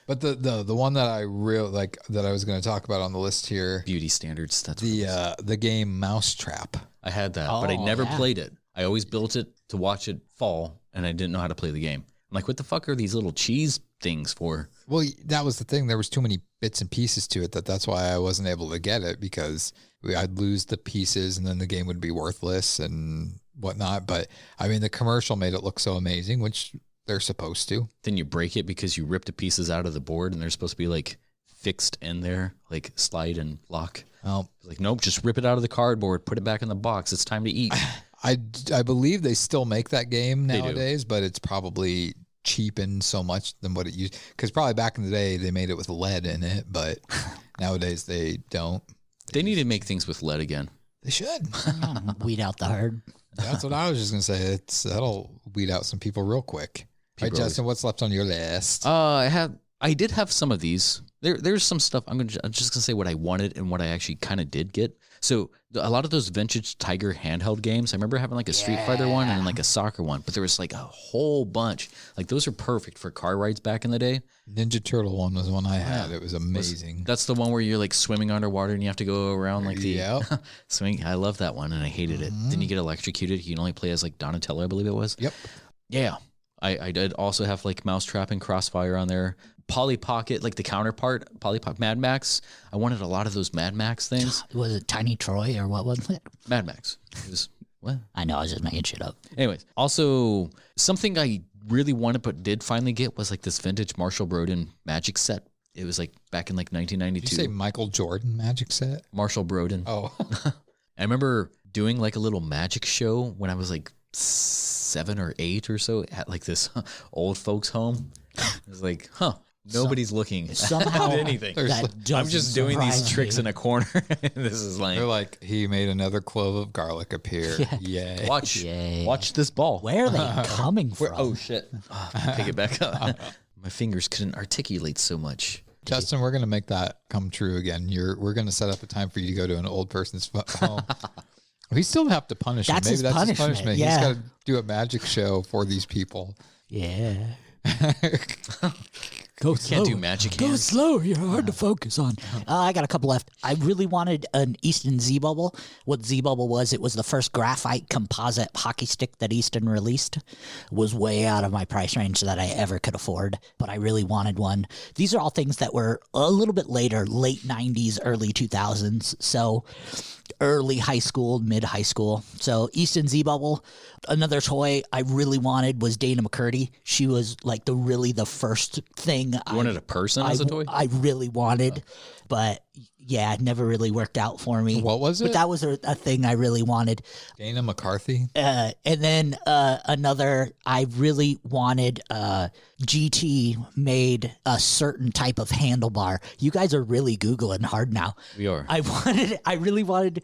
But the one that I really like that I was going to talk about on the list here, beauty standards. That's the game Mousetrap. I had that, but I never played it. I always built it to watch it fall, and I didn't know how to play the game. I'm like, what the fuck are these little cheese things for? Well, that was the thing. There was too many bits and pieces to it that's why I wasn't able to get it, because I'd lose the pieces and then the game would be worthless and whatnot. But I mean, the commercial made it look so amazing, which they're supposed to. Then you break it because you ripped the pieces out of the board and they're supposed to be like fixed in there, like slide and lock. Oh, like, nope, just rip it out of the cardboard, put it back in the box. It's time to eat. I believe they still make that game nowadays, but it's probably cheapened so much than what it used. Because probably back in the day they made it with lead in it, but nowadays they don't. They need to make things with lead again. They should. Weed out the herd. That's what I was just gonna say. That'll weed out some people real quick. All right, Justin, what's left on your list? I did have some of these. There's some stuff. I'm just gonna say what I wanted and what I actually kind of did get. So a lot of those vintage Tiger handheld games, I remember having like a Street Fighter one and like a soccer one, but there was like a whole bunch. Like those are perfect for car rides back in the day. Ninja Turtle one was one I had. It was amazing. That's the one where you're like swimming underwater and you have to go around like the swing. I love that one and I hated it. Then you get electrocuted. You can only play as like Donatello, I believe it was. Yep. Yeah. I did also have like Mousetrap and Crossfire on there. Polly Pocket, like the counterpart, Polly Pocket, Mad Max. I wanted a lot of those Mad Max things. Was it Tiny Troy or what was it? Mad Max. It was, what? I know, I was just making shit up. Anyways, also something I really wanted but did finally get was like this vintage Marshall Brodin magic set. It was like back in like 1992. Did you say Michael Jordan magic set? Marshall Brodin. Oh. I remember doing like a little magic show when I was like 7 or 8 or so at like this old folks home. It was like, nobody's looking somehow at anything. I'm just doing these tricks in a corner. This is like, they're like, he made another clove of garlic appear. Yay. Watch this ball. Where are they coming from? Oh shit. Pick it back up. My fingers couldn't articulate so much. Justin, we're going to make that come true again. We're going to set up a time for you to go to an old person's home. We still have to punish him. Maybe that's his punishment. Yeah. He's got to do a magic show for these people. Yeah. Go slow. Can't do magic hands. Go slow. You're hard to focus on. I got a couple left. I really wanted an Easton Z-Bubble. What Z-Bubble was, it was the first graphite composite hockey stick that Easton released. Was way out of my price range that I ever could afford, but I really wanted one. These are all things that were a little bit later, late 90s, early 2000s. So early high school, mid high school. So Easton Z-Bubble. Another toy I really wanted was Dana McCurdy. She was like the first thing. You wanted a person as a toy? I really wanted, but yeah, it never really worked out for me. What was it? But that was a thing I really wanted. Dana McCarthy? And then another, I really wanted, GT made a certain type of handlebar. You guys are really Googling hard now. We are. I really wanted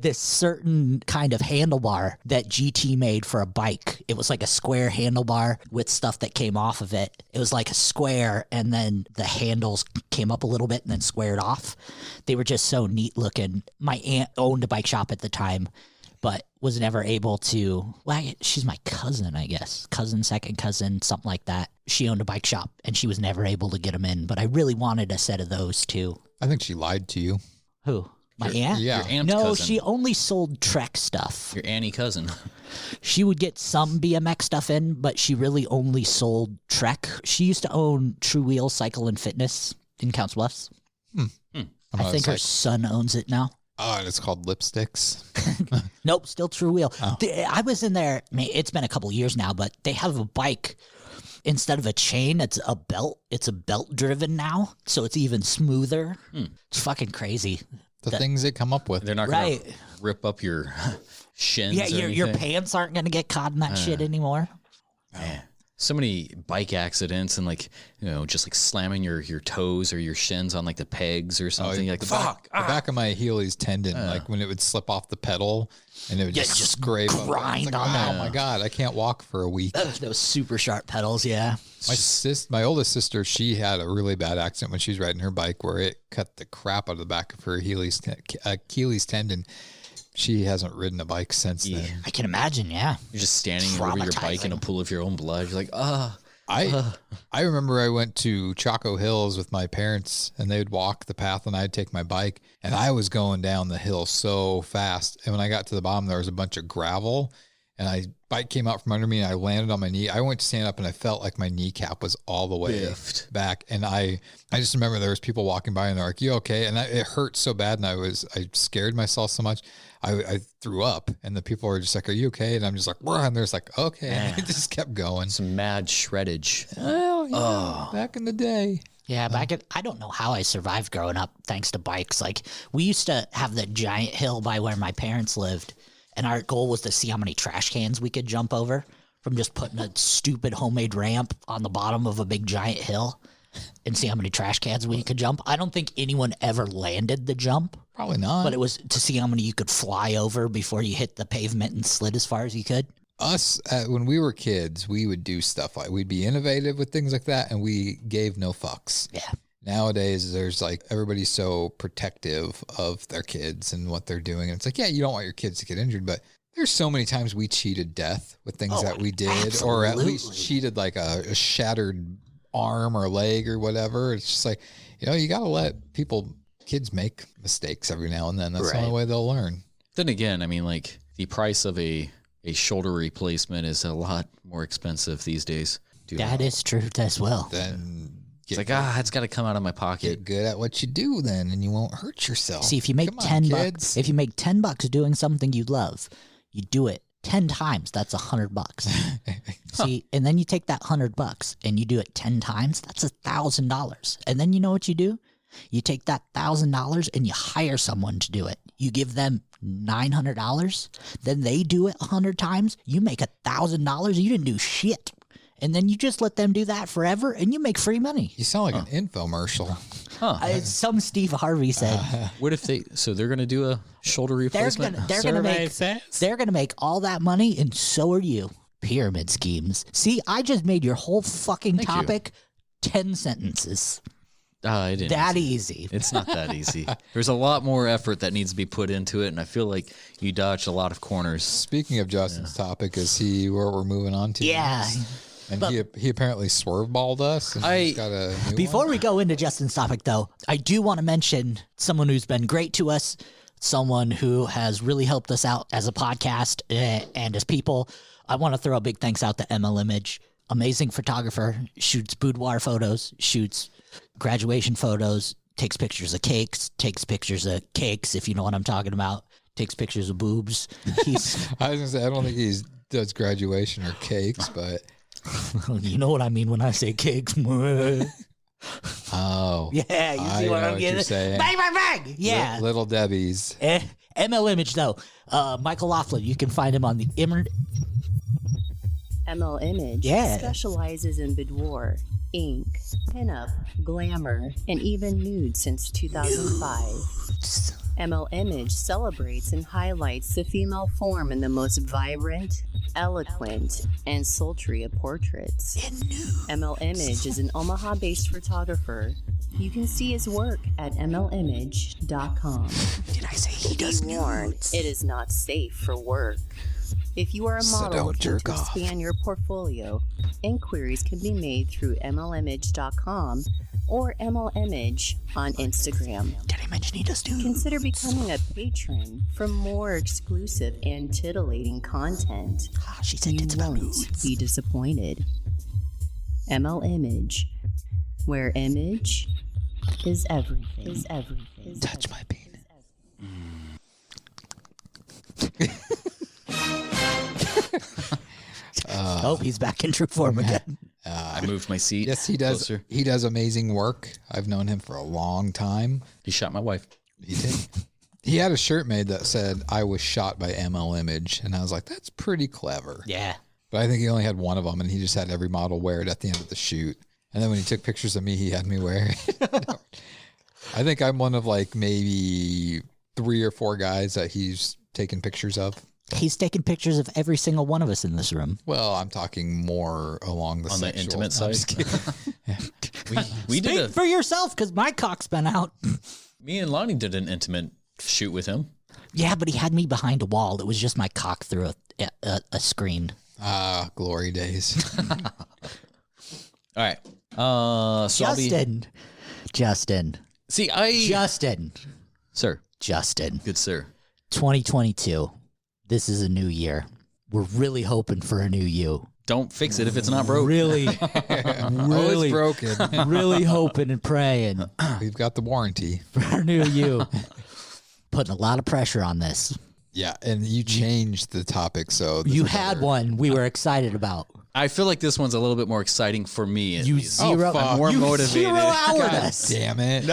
this certain kind of handlebar that GT made for a bike. It was like a square handlebar with stuff that came off of it. It was like a square and then the handles came up a little bit and then squared off. They were just so neat looking. My aunt owned a bike shop at the time, but was never able to. Well, she's my cousin, I guess. Cousin, second cousin, something like that. She owned a bike shop, and she was never able to get them in. But I really wanted a set of those too. I think she lied to you. Who? My aunt? Yeah. Your aunt's No, cousin. she only sold Trek stuff. Your Annie cousin. She would get some BMX stuff in, but she really only sold Trek. She used to own True Wheel Cycle and Fitness in Counts Bluffs. I think her son owns it now. Oh, and it's called Lipsticks. Nope, still True Wheel. Oh. I was in there, it's been a couple years now, but they have a bike. Instead of a chain, it's a belt. It's a belt driven now, so it's even smoother. It's fucking crazy. The things they come up with. They're not going to rip up your shins. Yeah, or your anything. pants aren't going to get caught in that shit anymore. Man. So many bike accidents and just like slamming your toes or your shins on like the pegs or something. You're like, fuck. The back of my Achilles tendon, like when it would slip off the pedal and it would just scrape. Grind on that. that. Oh my God, I can't walk for a week. Those super sharp pedals, yeah. My oldest sister, she had a really bad accident when she was riding her bike where it cut the crap out of the back of her Achilles tendon. She hasn't ridden a bike since then. I can imagine, yeah. You're just standing over your bike in a pool of your own blood. You're like, I remember I went to Chaco Hills with my parents and they would walk the path and I'd take my bike and I was going down the hill so fast. And when I got to the bottom, there was a bunch of gravel and bike came out from under me and I landed on my knee. I went to stand up and I felt like my kneecap was all the way back. And I just remember there was people walking by and they're like, you okay? And it hurt so bad. And I scared myself so much. I threw up and the people were just like, are you okay? And I'm just like, and there's like, okay. And I just kept going. Some mad shreddage. Well, yeah, back in the day. Yeah, I don't know how I survived growing up thanks to bikes. Like, we used to have the giant hill by where my parents lived, and our goal was to see how many trash cans we could jump over from just putting a stupid homemade ramp on the bottom of a big giant hill and see how many trash cans we could jump. I don't think anyone ever landed the jump. Probably not. But it was to see how many you could fly over before you hit the pavement and slid as far as you could. Us, when we were kids, we would do stuff like we'd be innovative with things like that, and we gave no fucks. Yeah. Nowadays, there's like everybody's so protective of their kids and what they're doing. And it's like, yeah, you don't want your kids to get injured, but there's so many times we cheated death with things that we did, or at least cheated like a shattered arm or leg or whatever. It's just like, you got to let kids make mistakes every now and then. That's the only way they'll learn. Then again, I mean, like the price of a shoulder replacement is a lot more expensive these days. That is true as well. Then it's like, it's got to come out of my pocket. Get good at what you do then, and you won't hurt yourself. See, if you make $10, if you make $10 doing something you love, you do it 10 times. That's $100. See, and then you take that $100 and you do it 10 times. That's $1,000. And then you know what you do? You take that $1,000 and you hire someone to do it. You give them $900. Then they do it 100 times. You make $1,000. You didn't do shit. And then you just let them do that forever, and you make free money. You sound like an infomercial. Some Steve Harvey said. What if they're going to do a shoulder replacement? They're going to make all that money, and so are you. Pyramid schemes. See, I just made your whole fucking topic 10 sentences. Easy. It's not that easy. There's a lot more effort that needs to be put into it, and I feel like you dodged a lot of corners. Speaking of Justin's topic, is he where we're moving on to? Yeah. And he apparently swerve-balled us. And he's got a new Before we go into Justin's topic, though, I do want to mention someone who's been great to us, someone who has really helped us out as a podcast and as people. I want to throw a big thanks out to ML Image. Amazing photographer, shoots boudoir photos, shoots graduation photos, takes pictures of cakes, if you know what I'm talking about, takes pictures of boobs. I was going to say, I don't think he does graduation or cakes, but... You know what I mean when I say cakes. Oh. Yeah, you see what I'm getting? Bang, bang, bang! Yeah. Little Debbie's. ML Image, though. Michael Laughlin, you can find him on the ML Image specializes in boudoir, ink, pinup, glamour, and even nude since 2005. ML Image celebrates and highlights the female form in the most vibrant, eloquent, and sultry of portraits. ML Image is an Omaha-based photographer You can see his work at mlimage.com. Did I say he does nudes? It is not safe for work. If you are a model looking to expand your portfolio, inquiries can be made through mlimage.com or mlimage on Instagram. Did I mention he does nudes? Consider becoming a patron for more exclusive and titillating content. She said you won't be disappointed. mlimage, where image is everything. Touch my penis. Oh, he's back in true form again. I moved my seat. Yes, he does. Closer. He does amazing work. I've known him for a long time. He shot my wife. He did. He had a shirt made that said, "I was shot by ML Image," and I was like, "That's pretty clever." Yeah. But I think he only had one of them, and he just had every model wear it at the end of the shoot. And then when he took pictures of me, he had me wear it. I think I'm one of like maybe 3 or 4 guys that he's taken pictures of. He's taken pictures of every single one of us in this room. Well, I'm talking more along the on sexual, the intimate side. Yeah. we did Speak for yourself, because my cock's been out. Me and Lonnie did an intimate shoot with him. Yeah, but he had me behind a wall. It was just my cock through a screen. Ah, glory days. All right. So Justin. See, Sir. Justin. Good sir. 2022. This is a new year. We're really hoping for a new you. Don't fix it if it's not broke. Really, It's broken. really hoping and praying We've got the warranty. for a new you. Putting a lot of pressure on this. Yeah, and you changed the topic, so this You is had better. one we were excited about. I feel like this one's a little bit more exciting for me. You zero, fuck. More you motivated. 0-houred God us. damn it.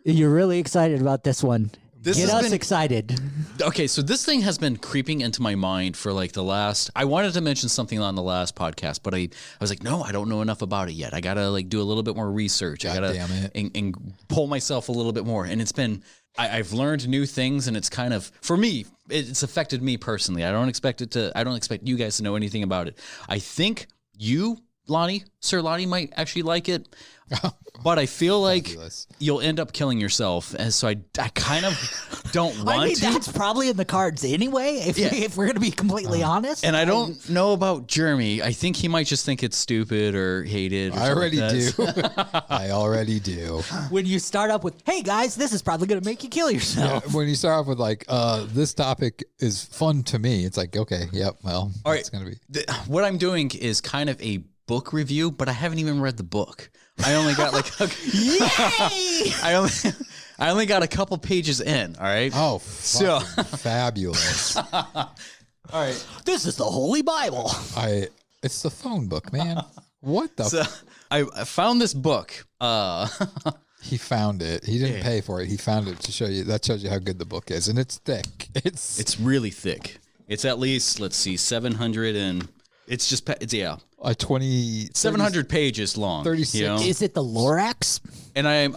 You're really excited about this one. This Get has us been- excited. Okay, so this thing has been creeping into my mind for like the last. I wanted to mention something on the last podcast, but I was like, no, I don't know enough about it yet. I gotta like do a little bit more research. I gotta damn it. and pull myself a little bit more. And it's been. I've learned new things, and it's kind of for me. It's affected me personally. I don't expect you guys to know anything about it. I think you, Sir Lonnie, might actually like it. But I feel like Fabulous. you'll end up killing yourself, and so I kind of don't want I mean, to. that's probably in the cards anyway, if we're going to be completely honest. And I don't know about Jeremy. I think he might just think it's stupid or hate it. Or I already something like do. that. I already do. When you start up with, hey guys, this is probably going to make you kill yourself. When you start off with like, this topic is fun to me, it's like, okay, yep, well, All right. it's going to be. What I'm doing is kind of a book review, but I haven't even read the book. I only got like Yay! I only got a couple pages in. All right. Oh, So- fabulous. All right. This is the Holy Bible. It's the phone book, man. What the? So I found this book. He found it. He didn't pay for it. He found it to show you. That shows you how good the book is, and it's thick. It's really thick. It's at least 700 and it's just a 700 pages long. 36. You know? Is it the Lorax? And I'm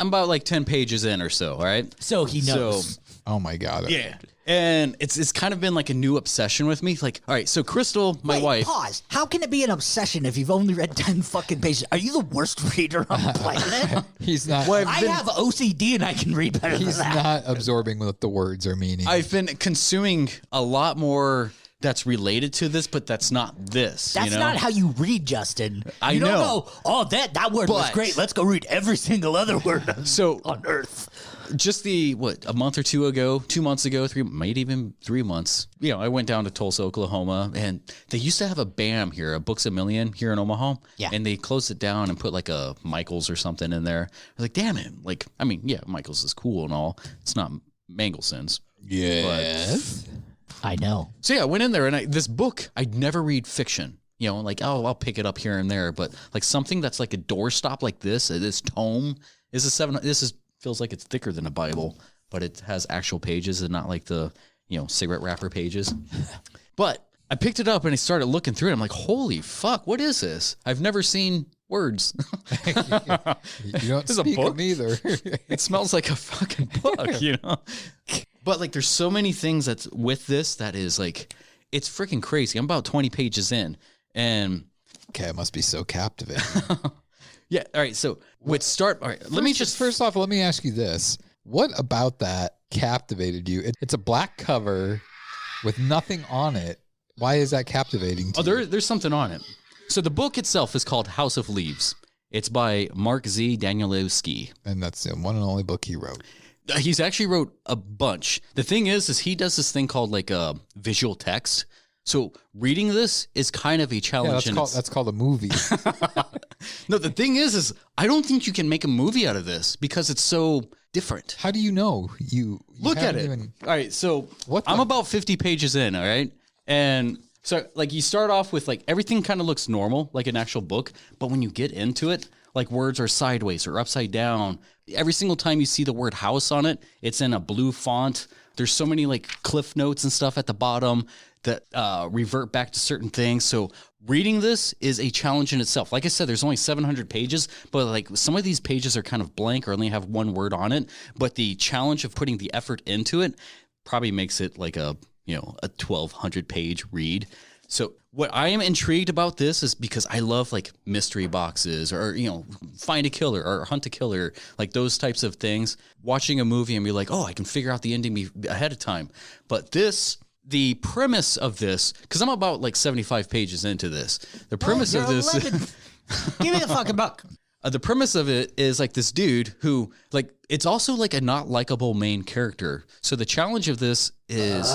about like 10 pages in or so. All right. So he knows. So, oh my god. yeah. And it's kind of been like a new obsession with me. Like, all right, so Crystal, my Wait, wife. Pause. How can it be an obsession if you've only read 10 fucking pages? Are you the worst reader on the planet? He's not. Well, I have OCD and I can read better He's than that. not absorbing what the words are meaning. I've been consuming a lot more that's related to this, but that's not this. That's not how you read, Justin. I don't know. go, oh, that word was But- great. Let's go read every single other word So on earth. just a month or 2 ago, 2 months ago, maybe even 3 months, I went down to Tulsa, Oklahoma, and they used to have a BAM here, a Books A Million here in Omaha. Yeah. And they closed it down and put like a Michaels or something in there. I was like, damn it. Like, I mean, yeah, Michaels is cool and all. It's not Mangelson's. yes. I know. So yeah, I went in there and this book, I'd never read fiction. Like, oh, I'll pick it up here and there. But like something that's like a doorstop like this tome feels like it's thicker than a Bible, but it has actual pages and not like the, cigarette wrapper pages. But I picked it up and I started looking through it. I'm like, holy fuck, what is this? I've never seen words. You don't This is a speak book? them either. It smells like a fucking book, But like, there's so many things that's with this that is like, it's freaking crazy. I'm about 20 pages in, and Okay, it must be so captivating. Yeah. All right. So with start. All right. Let me just first off, let me ask you this. What about that captivated you? It's a black cover with nothing on it. Why is that captivating to you? There's something on it. So the book itself is called House of Leaves. It's by Mark Z Danielewski. And that's the one and only book he wrote. He's actually wrote a bunch. The thing is he does this thing called like a visual text. So reading this is kind of a challenge. Yeah, that's called a movie. No, the thing is I don't think you can make a movie out of this because it's so different. How do you know? You look at it. All right, so I'm about 50 pages in, all right? And so like you start off with like everything kind of looks normal, like an actual book, but when you get into it, like words are sideways or upside down. Every single time you see the word house on it, it's in a blue font. There's so many like cliff notes and stuff at the bottom that revert back to certain things. So reading this is a challenge in itself. Like I said, there's only 700 pages, but like some of these pages are kind of blank or only have one word on it. But the challenge of putting the effort into it probably makes it like a 1,200 page read. So what I am intrigued about this is because I love like mystery boxes or, find a killer or hunt a killer, like those types of things. Watching a movie and be like, oh, I can figure out the ending ahead of time. But the premise of this, because I'm about like 75 pages into this. The premise of this... Give me the fucking book. The premise of it is like this dude who, like, it's also like a not likable main character. So the challenge of this is...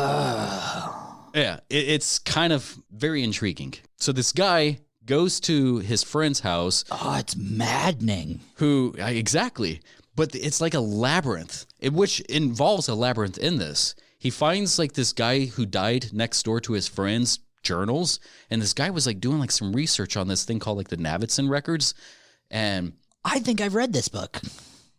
it's kind of very intriguing. So this guy goes to his friend's house. Oh, it's maddening. Exactly. But it's like a labyrinth, which involves a labyrinth in this. He finds like this guy who died next door to his friend's journals. And this guy was like doing like some research on this thing called like the Navidson records. And I think I've read this book.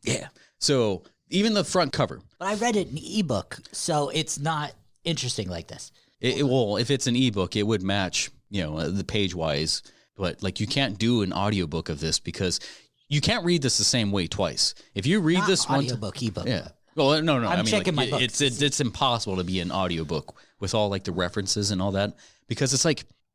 Yeah. So even the front cover. But I read it in ebook. So it's not interesting like this. Well, if it's an ebook, it would match, the page wise. But like you can't do an audiobook of this because you can't read this the same way twice. If you read this one audiobook, ebook. Yeah. Well, no. I'm checking my books. It's impossible to be an audiobook with all like the references and all that because it's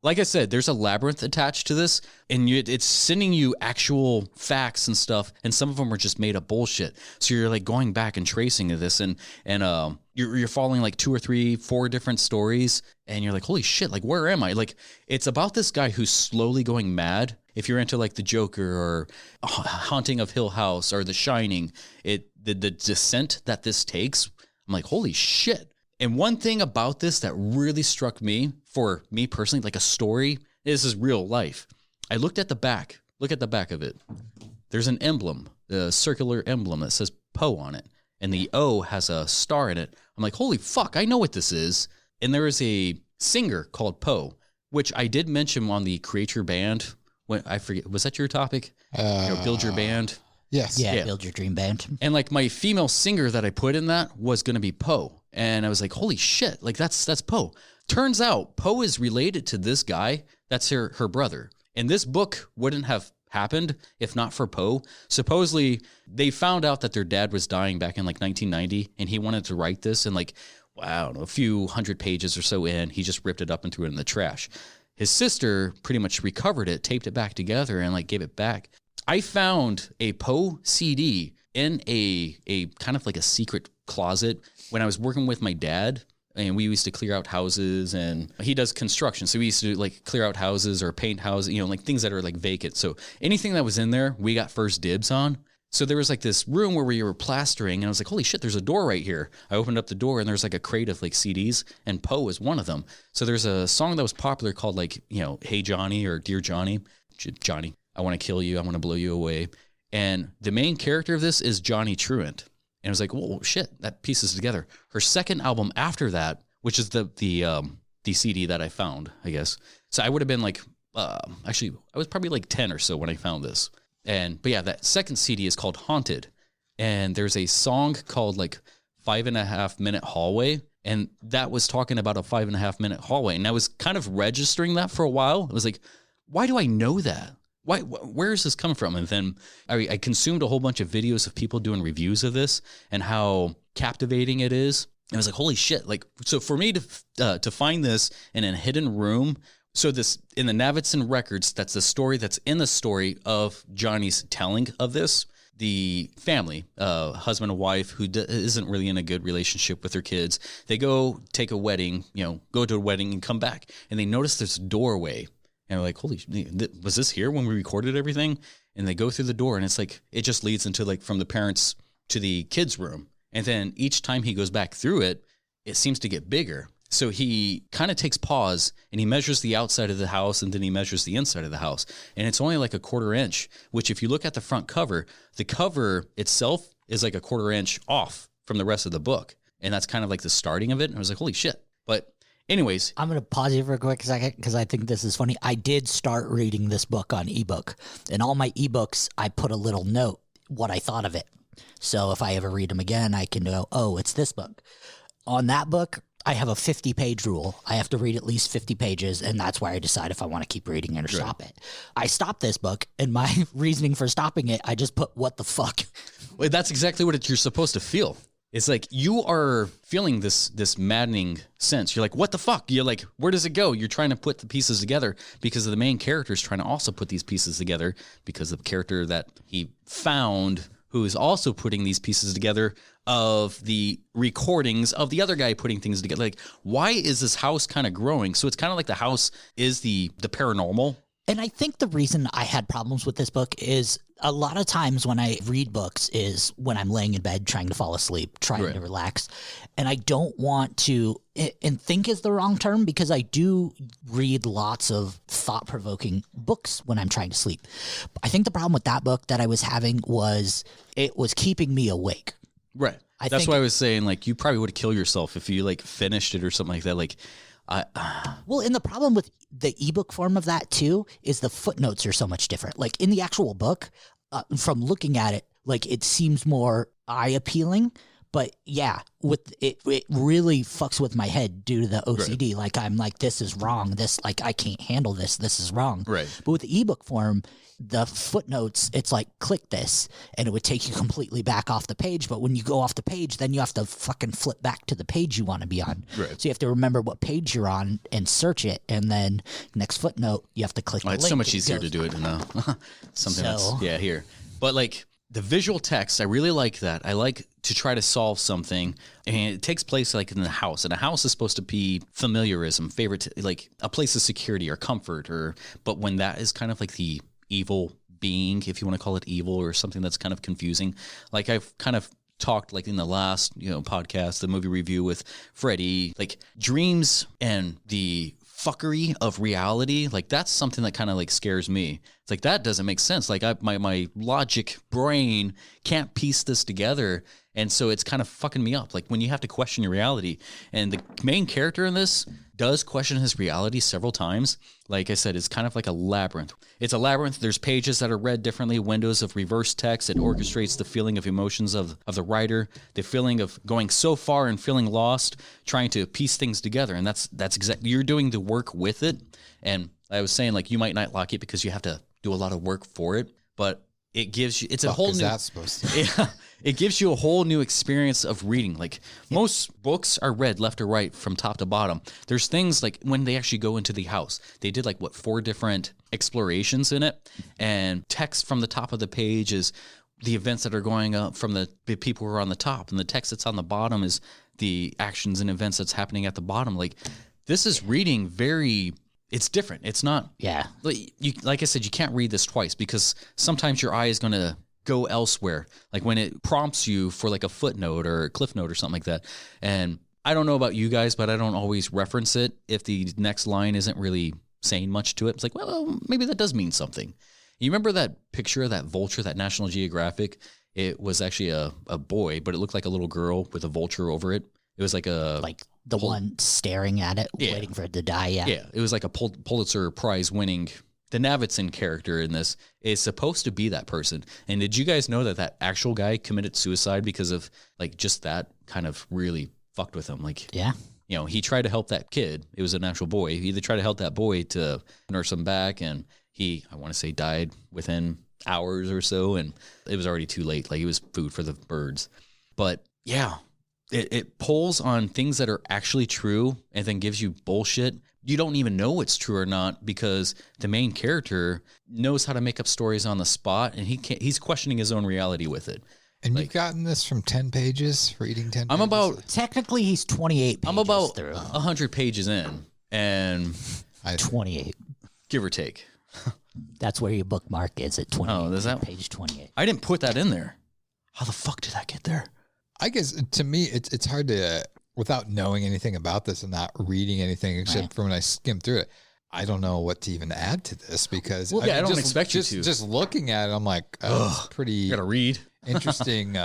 like I said, there's a labyrinth attached to this, and it's sending you actual facts and stuff, and some of them are just made up bullshit. So you're like going back and tracing this, and you're following like 2 or 3, 4 different stories, and you're like, holy shit, like where am I? Like it's about this guy who's slowly going mad. If you're into like the Joker or Haunting of Hill House or The Shining, the descent that this takes, I'm like, holy shit. And one thing about this that really struck me, for me personally, like a story, this is real life. I looked at the back. Look at the back of it. There's an emblem, a circular emblem that says Poe on it. And the O has a star in it. I'm like, holy fuck, I know what this is. And there is a singer called Poe, which I did mention on the Create Your Band. I forget, was that your topic? Build your band? Yes. Yeah, build your dream band. And like my female singer that I put in that was going to be Poe. And I was like, holy shit, like that's Poe. Turns out Poe is related to this guy. That's her brother. And this book wouldn't have happened if not for Poe. Supposedly, they found out that their dad was dying back in like 1990, and he wanted to write this. And like, I don't know, a few 100 pages or so in, he just ripped it up and threw it in the trash. His sister pretty much recovered it, taped it back together, and like gave it back. I found a Poe CD in a kind of like a secret closet when I was working with my dad, and we used to clear out houses, and he does construction. So we used to like clear out houses or paint houses, like things that are like vacant. So anything that was in there, we got first dibs on. So there was like this room where we were plastering, and I was like, holy shit, there's a door right here. I opened up the door, and there's like a crate of like CDs, and Poe was one of them. So there's a song that was popular called like, Hey Johnny or Dear Johnny. Johnny, I want to kill you. I want to blow you away. And the main character of this is Johnny Truant. And I was like, whoa, shit, that pieces together. Her second album after that, which is the CD that I found, I guess. So I would have been like, actually, I was probably like 10 or so when I found this. But yeah, that second CD is called Haunted. And there's a song called like 5.5 Minute Hallway. And that was talking about a 5.5 minute hallway. And I was kind of registering that for a while. I was like, why do I know that? Where is this coming from? And then I consumed a whole bunch of videos of people doing reviews of this and how captivating it is. And I was like, holy shit. Like, so for me to find this in a hidden room So this in the Navidson records, that's the story that's in the story of Johnny's telling of this. The family, husband and wife, who isn't really in a good relationship with their kids, they go take a wedding, go to a wedding and come back, and they notice this doorway, and they're like, "Holy, was this here when we recorded everything?" And they go through the door, and it's like it just leads into like from the parents to the kids' room, and then each time he goes back through it, it seems to get bigger. So he kind of takes pause and he measures the outside of the house and then he measures the inside of the house. And it's only like a 1/4 inch, which if you look at the front cover, the cover itself is like a 1/4 inch off from the rest of the book. And that's kind of like the starting of it. And I was like, holy shit. But anyways. I'm going to pause you for a quick second because I think this is funny. I did start reading this book on ebook. And all my ebooks, I put a little note what I thought of it. So if I ever read them again, I can go, oh, it's this book. On that book, I have a 50-page rule. I have to read at least 50 pages, and that's where I decide if I want to keep reading it or stop it. I stopped this book, and my reasoning for stopping it, I just put, what the fuck? Well, that's exactly what you're supposed to feel. It's like you are feeling this maddening sense. You're like, what the fuck? You're like, where does it go? You're trying to put the pieces together because the main character is trying to also put these pieces together because the character that he found who is also putting these pieces together of the recordings of the other guy putting things together. Like, why is this house kind of growing? So it's kind of like the house is the paranormal. And I think the reason I had problems with this book is a lot of times when I read books is when I'm laying in bed trying to fall asleep, trying to relax. And I don't want to, and think is the wrong term because I do read lots of thought-provoking books when I'm trying to sleep. I think the problem with that book that I was having was it was keeping me awake. Right. That's why I was saying, like, you probably would kill yourself if you, like, finished it or something like that. Like, Well, and the problem with the ebook form of that, too, is the footnotes are so much different. Like, in the actual book, from looking at it, like, it seems more eye-appealing. But, yeah, with it really fucks with my head due to the OCD. Right. Like, I'm like, this is wrong. This, like, I can't handle this. This is wrong. Right. But with the ebook form, the footnotes, it's like, click this, and it would take you completely back off the page. But when you go off the page, then you have to fucking flip back to the page you want to be on. Right. So you have to remember what page you're on and search it. And then next footnote, you have to click the link. It's so much easier to do it than something that's, here. But, like, the visual text, I really like that. I like to try to solve something, and it takes place like in the house. And a house is supposed to be familiarism, favorite, like a place of security or comfort. But when that is kind of like the evil being, if you want to call it evil, or something that's kind of confusing, like I've kind of talked like in the last podcast, the movie review with Freddie, like dreams and the fuckery of reality, like that's something that kind of like scares me. It's like that doesn't make sense. Like my logic brain can't piece this together, and so it's kind of fucking me up. Like when you have to question your reality, and the main character in this does question his reality several times. Like I said, it's kind of like a labyrinth. It's a labyrinth. There's pages that are read differently, windows of reverse text. It orchestrates the feeling of emotions of the writer, the feeling of going so far and feeling lost, trying to piece things together. And that's exactly, you're doing the work with it. And I was saying, like, you might not like it because you have to do a lot of work for it, but it gives you, it's a whole new, that's supposed to it gives you a whole new experience of reading. Like most books are read left to right from top to bottom. There's things like when they actually go into the house, they did like 4 different explorations in it, and text from the top of the page is the events that are going up from the people who are on the top, and the text that's on the bottom is the actions and events that's happening at the bottom. Like this is reading very, it's different. It's not, like I said, you can't read this twice because sometimes your eye is going to go elsewhere. Like when it prompts you for like a footnote or a cliff note or something like that. And I don't know about you guys, but I don't always reference it if the next line isn't really saying much to it. It's like, well, maybe that does mean something. You remember that picture of that vulture, that National Geographic? It was actually a boy, but it looked like a little girl with a vulture over it. It was like the one staring at it, waiting for it to die. Yeah, it was like a Pulitzer Prize winning. The Navidson character in this is supposed to be that person. And did you guys know that actual guy committed suicide because of like just that kind of really fucked with him? Like, he tried to help that kid. It was an actual boy. He either tried to help that boy to nurse him back, and he, I want to say, died within hours or so, and it was already too late. Like it was food for the birds. But yeah, it pulls on things that are actually true and then gives you bullshit. You don't even know it's true or not because the main character knows how to make up stories on the spot, and he's questioning his own reality with it. And you've gotten this from 10 pages, reading 10 pages? Technically, he's 28 pages I'm about through. 100 pages in, and 28. Give or take. That's where your bookmark is at 28. Oh, is that page 28? I didn't put that in there. How the fuck did that get there? I guess to me, it's hard to, without knowing anything about this and not reading anything except for when I skim through it, I don't know what to even add to this because I don't expect you to. Just looking at it, I'm like, it's pretty. You gotta read. Interesting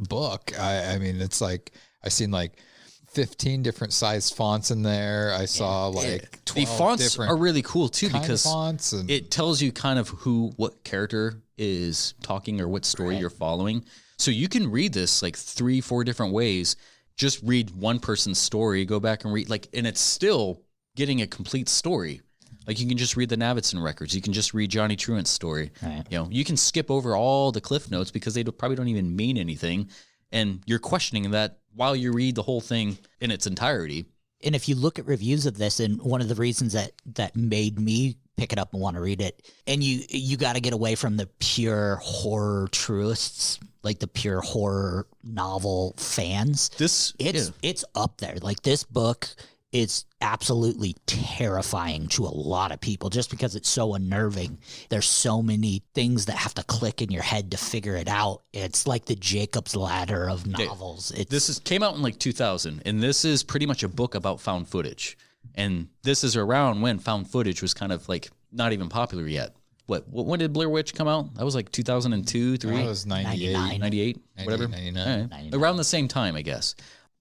book. I mean, it's like I seen like 15 different size fonts in there. I saw like 12 the fonts different are really cool too because fonts and it tells you kind of what character is talking or what story you're following. So you can read this like 3-4 different ways. Just read one person's story, go back and read and it's still getting a complete story. Like you can just read the Navidson records. You can just read Johnny Truant's story. Right. You know, you can skip over all the cliff notes because they probably don't even mean anything. And you're questioning that while you read the whole thing in its entirety. And if you look at reviews of this, and one of the reasons that made me pick it up and want to read it, and you got to get away from the pure horror truists, like the pure horror novel fans. It's up there. Like this book is absolutely terrifying to a lot of people just because it's so unnerving. There's so many things that have to click in your head to figure it out. It's like the Jacob's Ladder of novels. Came out in like 2000, and this is pretty much a book about found footage. And this is around when found footage was kind of like not even popular yet. When did Blair Witch come out? That was like 2002, 3? That was 98. 98, whatever. 99. Right. Around the same time, I guess.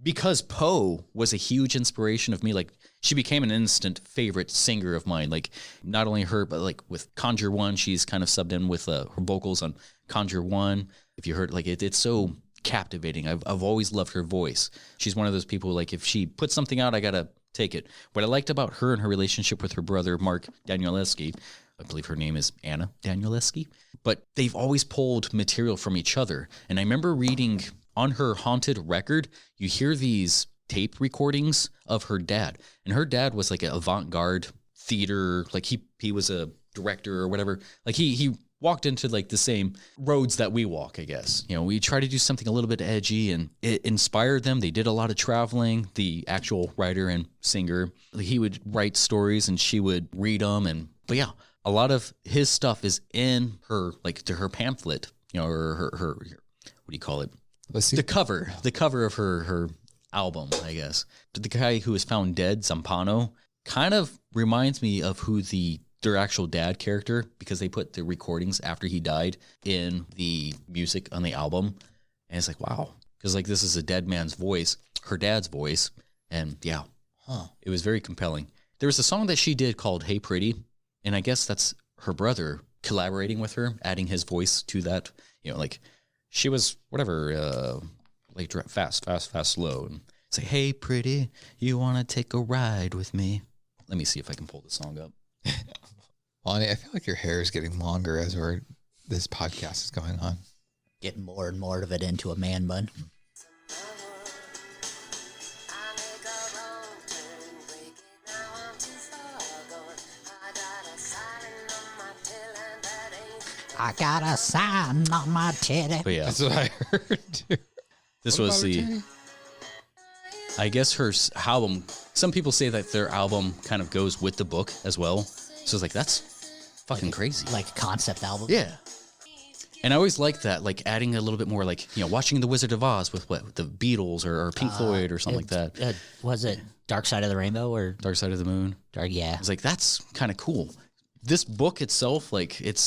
Because Poe was a huge inspiration of me, like she became an instant favorite singer of mine. Like not only her, but like with Conjure One, she's kind of subbed in with her vocals on Conjure One. If you heard, like it's so captivating. I've always loved her voice. She's one of those people like if she puts something out, I gotta take it. What I liked about her and her relationship with her brother Mark Danielewski, I believe her name is Anna Danielewski, but they've always pulled material from each other. And I remember reading on her haunted record, you hear these tape recordings of her dad. And her dad was like an avant-garde theater, like he was a director or whatever. Like he walked into like the same roads that we walk, I guess. You know, we try to do something a little bit edgy and it inspired them. They did a lot of traveling. The actual writer and singer, he would write stories and she would read them. But yeah, a lot of his stuff is in her, like to her pamphlet, you know, or her what do you call it? The cover of her album, I guess. The guy who was found dead, Zampano, kind of reminds me of who their actual dad character, because they put the recordings after he died in the music on the album. And it's like, wow. Because like this is a dead man's voice, her dad's voice. And yeah, it was very compelling. There was a song that she did called Hey Pretty. And I guess that's her brother collaborating with her, adding his voice to that, you know, like she was whatever, like fast, slow. And say, hey, pretty, you want to take a ride with me? Let me see if I can pull the song up. Lonnie, I feel like your hair is getting longer as this podcast is going on. Getting more and more of it into a man bun. I got a sign on my titty. But yeah, that's what I heard too. This was I guess her album. Some people say that their album kind of goes with the book as well. So it's like, that's fucking crazy. Like a concept album. Yeah. And I always like that, like adding a little bit more, like, you know, watching The Wizard of Oz with the Beatles or Pink Floyd or something like that. Was it Dark Side of the Rainbow or Dark Side of the Moon? Yeah. It's like, that's kind of cool. This book itself, like, it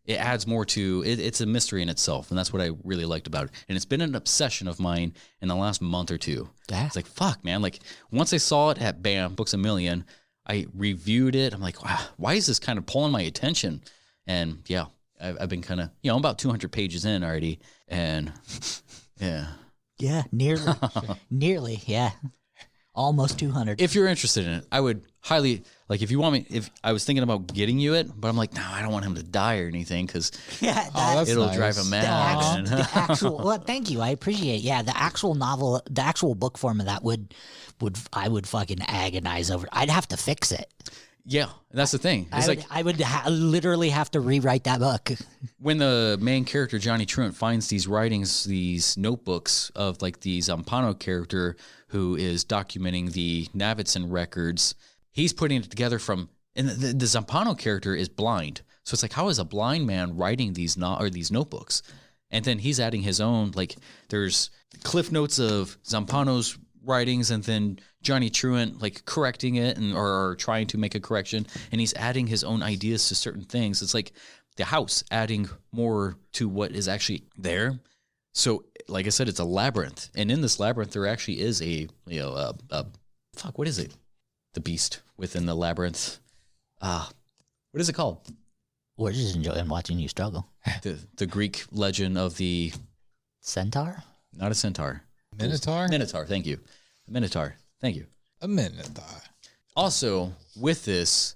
adds more to it. It's a mystery in itself, and that's what I really liked about it. And it's been an obsession of mine in the last month or two. Yeah. It's like, fuck, man. Like, once I saw it at BAM, Books A Million, I reviewed it. I'm like, wow, why is this kind of pulling my attention? And yeah, I've been kind of, you know, I'm about 200 pages in already, and yeah. Yeah, nearly, yeah. Almost 200. If you're interested in it, I would highly, like, if you want me, if I was thinking about getting you it, but I'm like, no, I don't want him to die or anything because it'll drive him mad. The actual, well, thank you. I appreciate it. Yeah, the actual novel, the actual book form of that I would fucking agonize over. I'd have to fix it. Yeah, that's the thing. It's I would literally have to rewrite that book. When the main character, Johnny Truant, finds these writings, these notebooks of like the Zampano character who is documenting the Navidson records, he's putting it together from, and the Zampano character is blind. So it's like, how is a blind man writing these notebooks? And then he's adding his own, like there's cliff notes of Zampano's writings and then Johnny Truant like correcting it or trying to make a correction, and he's adding his own ideas to certain things. It's like the house adding more to what is actually there. So like I said, it's a labyrinth, and in this labyrinth there actually is what is it? The beast within the labyrinth. What is it called? We're just enjoying watching you struggle. The Greek legend of the centaur? Not a centaur. Minotaur? Minotaur, thank you. Minotaur, thank you. A Minotaur. Also, with this,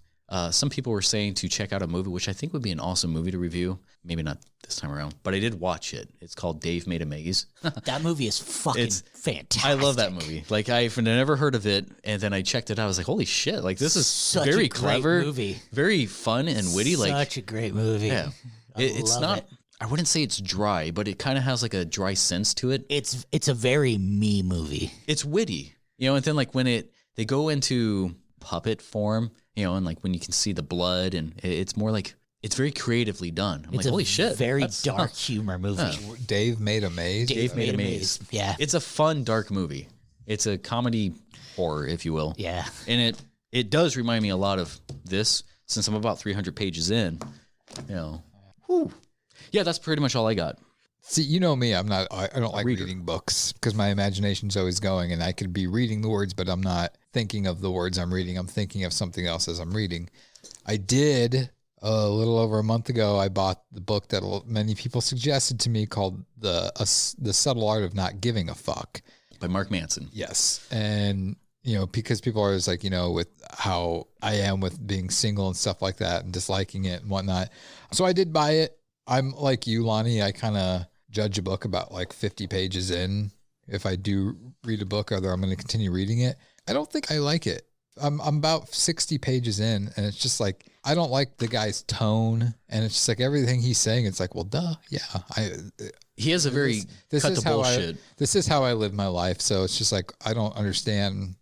some people were saying to check out a movie, which I think would be an awesome movie to review. Maybe not this time around, but I did watch it. It's called Dave Made a Maze. That movie is fucking fantastic. I love that movie. Like, I've never heard of it, and then I checked it out. I was like, holy shit, like, this is such very a great clever movie. Very fun and witty. Such a great movie. Yeah. It's love not... it. I wouldn't say it's dry, but it kind of has like a dry sense to it. It's a very me movie. It's witty, and then like when they go into puppet form, and like when you can see the blood, and it's more like it's very creatively done. I'm like, holy shit, very dark humor movie. Dave Made a Maze. Dave Made a Maze. Yeah, it's a fun dark movie. It's a comedy horror, if you will. Yeah, and it does remind me a lot of this since I'm about 300 pages in. Whew. Yeah, that's pretty much all I got. See, you know me, I don't like reading books because my imagination's always going, and I could be reading the words, but I'm not thinking of the words I'm reading. I'm thinking of something else as I'm reading. I did, a little over a month ago, I bought the book that many people suggested to me called The Subtle Art of Not Giving a Fuck. By Mark Manson. Yes. And, because people are always like, with how I am with being single and stuff like that and disliking it and whatnot. So I did buy it. I'm like you, Lonnie. I kind of judge a book about like 50 pages in. If I do read a book, whether I'm going to continue reading it. I don't think I like it. I'm about 60 pages in, and it's just like, I don't like the guy's tone, and it's just like everything he's saying. It's like, well, duh, yeah. He has a very this cut is the how bullshit. This is how I live my life. So it's just like, I don't understand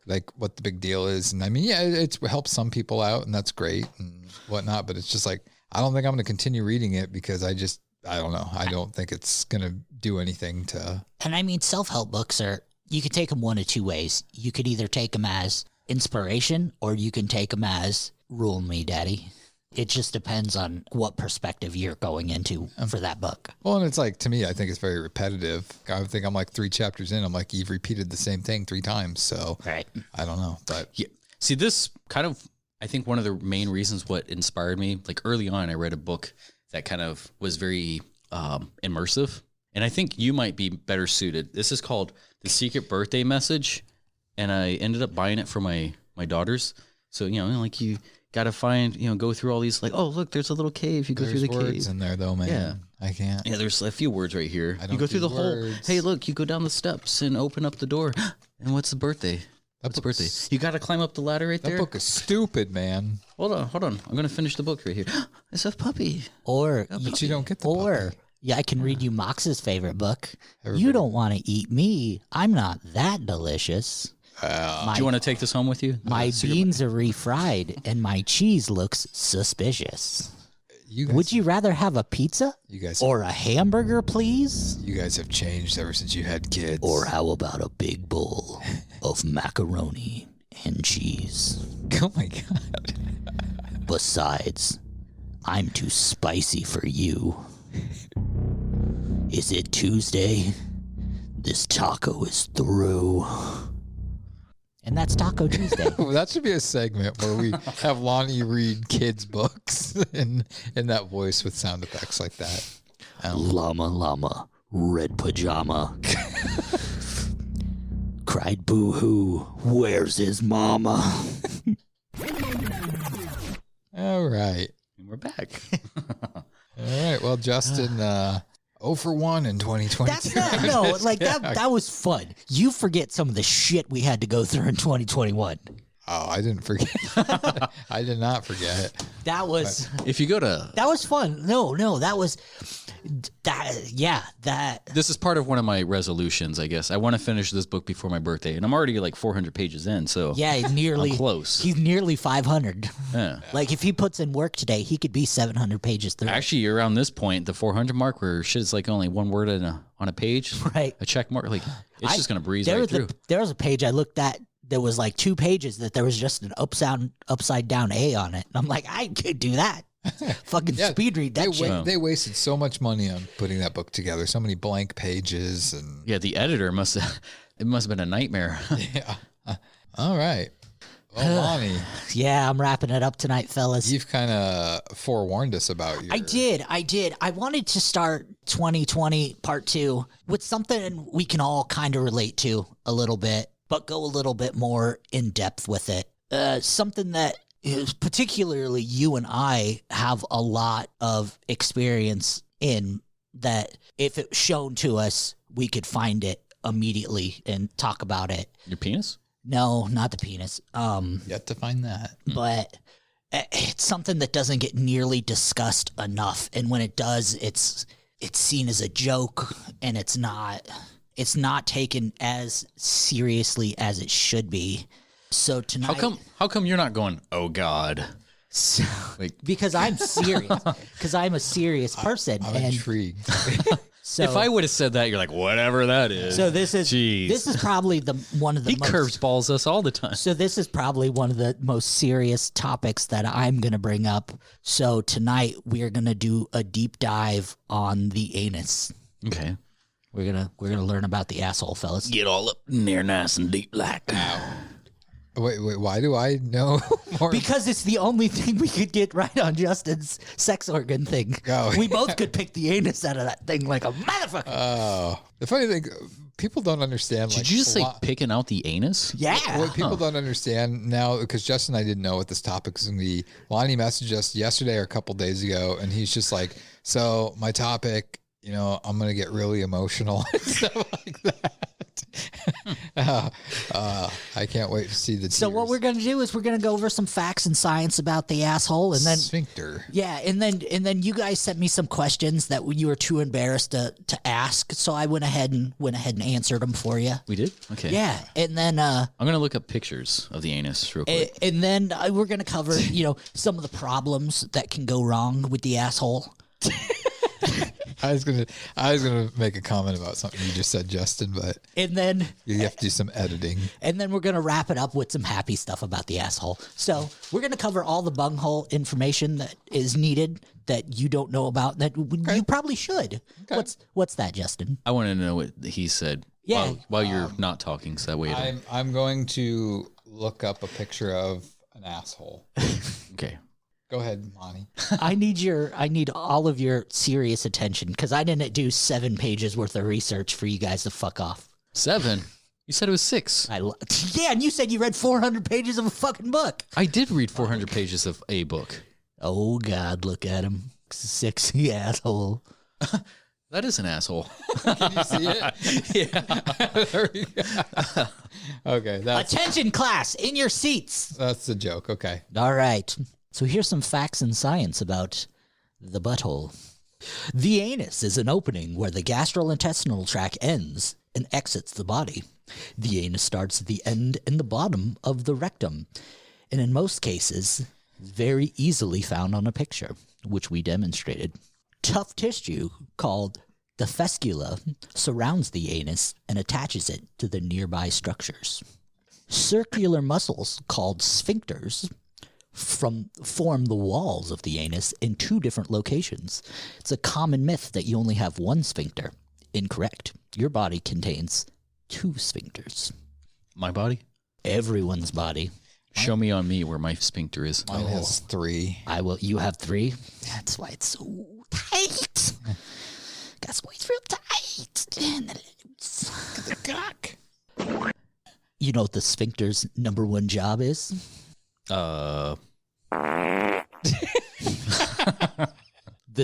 like what the big deal is. And I mean, yeah, it helps some people out, and that's great and whatnot. But it's just like, I don't think I'm going to continue reading it because I don't know. I don't think it's going to do anything to. And I mean, self-help books you could take them one of two ways. You could either take them as inspiration, or you can take them as rule me, daddy. It just depends on what perspective you're going into for that book. Well, and it's like, to me, I think it's very repetitive. I think I'm like 3 chapters in. I'm like, you've repeated the same thing 3 times. So right. I don't know. But yeah. See, this kind of, I think one of the main reasons what inspired me, like early on, I read a book that kind of was very immersive. And I think you might be better suited. This is called The Secret Birthday Message. And I ended up buying it for my daughters. So, like you got to find, go through all these, like, oh, look, there's a little cave. You go through the cave. There's words in there, though, man. Yeah. I can't. Yeah, there's a few words right here. You go through the whole, hey, look, you go down the steps and open up the door. And what's the birthday? What's the birthday? You got to climb up the ladder right there. That book is stupid, man. Hold on. I'm going to finish the book right here. It's a puppy. But you don't get the puppy. Yeah, I can read you Mox's favorite book. You don't want to eat me. I'm not that delicious. Do you want to take this home with you? My beans are refried, and my cheese looks suspicious. Would you rather have a pizza or a hamburger, please? You guys have changed ever since you had kids. Or how about a big bowl of macaroni and cheese? Oh, my God. Besides, I'm too spicy for you. Is it Tuesday? This taco is through. And that's Taco Tuesday. Well, that should be a segment where we have Lonnie read kids' books in that voice with sound effects like that. Llama, llama, red pajama. cried, "Boo-hoo, where's his mama?" All right. And we're back. All right. Well, Justin, 0 for 1 in 2022. That's not, no, like that was fun. You forget some of the shit we had to go through in 2021. Oh, I didn't forget. I did not forget. That was, If you go to, that was fun. No, that was, that. this is part of one of my resolutions, I guess. I want to finish this book before my birthday, and I'm already like 400 pages in, so Yeah, nearly I'm close. He's nearly 500. Yeah. Like if he puts in work today, he could be 700 pages through. Actually, around this point, the 400 mark, where shit's like only one word on a page, Right. a check mark, like it's just gonna breeze right through. There was a page I looked at. There was like 2 pages that there was just an upside down A on it. And I'm like, I could do that. Fucking speed read that shit. They wasted so much money on putting that book together. So many blank pages and Yeah, the editor must have been a nightmare. yeah. All right. Well, Lonnie, Yeah, I'm wrapping it up tonight, fellas. you've kind of forewarned us about your. I did. I wanted to start 2020 part 2 with something we can all kind of relate to a little bit, but go a little bit more in depth with it. Something that is particularly you and I have a lot of experience in, that if it was shown to us, we could find it immediately and talk about it. Your penis? No, not the penis. Yet to find that. But it's something that doesn't get nearly discussed enough. And when it does, it's seen as a joke, and it's not taken as seriously as it should be. So tonight, How come you're not going, oh God? So, Like, because I'm serious. Because I'm a serious person. I'm and intrigued. so, if I would have said that, you're like, whatever that is. so this is probably one of the he most, curves balls us all the time. So this is probably one of the most serious topics that I'm going to bring up. So tonight we're going to do a deep dive on the anus. Okay. We're gonna learn about the asshole, fellas. Get all up in there nice and deep like. Wait, why do I know more? Because it's the only thing we could get right on Justin's sex organ thing. Oh. We both could pick the anus out of that thing like a motherfucker. Oh, the funny thing, people don't understand. Did you just say picking out the anus? Yeah. What people don't understand now, because Justin and I didn't know what this topic was going to be. Lonnie messaged us yesterday or a couple days ago, and he's just like, so my topic, I'm going to get really emotional and stuff like that. I can't wait to see the tears. So what we're gonna do is we're gonna go over some facts and science about the asshole, and then sphincter. Yeah, and then you guys sent me some questions that you were too embarrassed to ask, so I went ahead and answered them for you. We did? Okay. Yeah, and then I'm gonna look up pictures of the anus real quick. And then we're gonna cover some of the problems that can go wrong with the asshole. I was gonna make a comment about something you just said, Justin, but and then you have to do some editing. And then we're gonna wrap it up with some happy stuff about the asshole. So we're gonna cover all the bunghole information that is needed that you don't know about that you probably should. Okay. What's that, Justin? I want to know what he said. Yeah. While you're not talking, so that way. I'm going to look up a picture of an asshole. Okay. Go ahead, Lonnie. I need all of your serious attention, because I didn't do 7 pages worth of research for you guys to fuck off. 7? You said it was 6. Yeah, and you said you read 400 pages of a fucking book. I did read 400 pages of a book. Oh God, look at him, sexy asshole. That is an asshole. Can you see it? Yeah. There we go. Okay. Attention, class, in your seats. That's the joke. Okay. All right. So here's some facts and science about the butthole. The anus is an opening where the gastrointestinal tract ends and exits the body. The anus starts at the end and the bottom of the rectum, and in most cases, very easily found on a picture, which we demonstrated. Tough tissue called the fescula surrounds the anus and attaches it to the nearby structures. Circular muscles called sphincters form the walls of the anus in 2 different locations. It's a common myth that you only have one sphincter. Incorrect. Your body contains 2 sphincters. My body? Everyone's body. Show me on me where my sphincter is. Mine has 3. I will. You have 3? That's why it's so tight. That's why it's real tight. And then it's the cock. You know what the sphincter's number one job is? Uh, The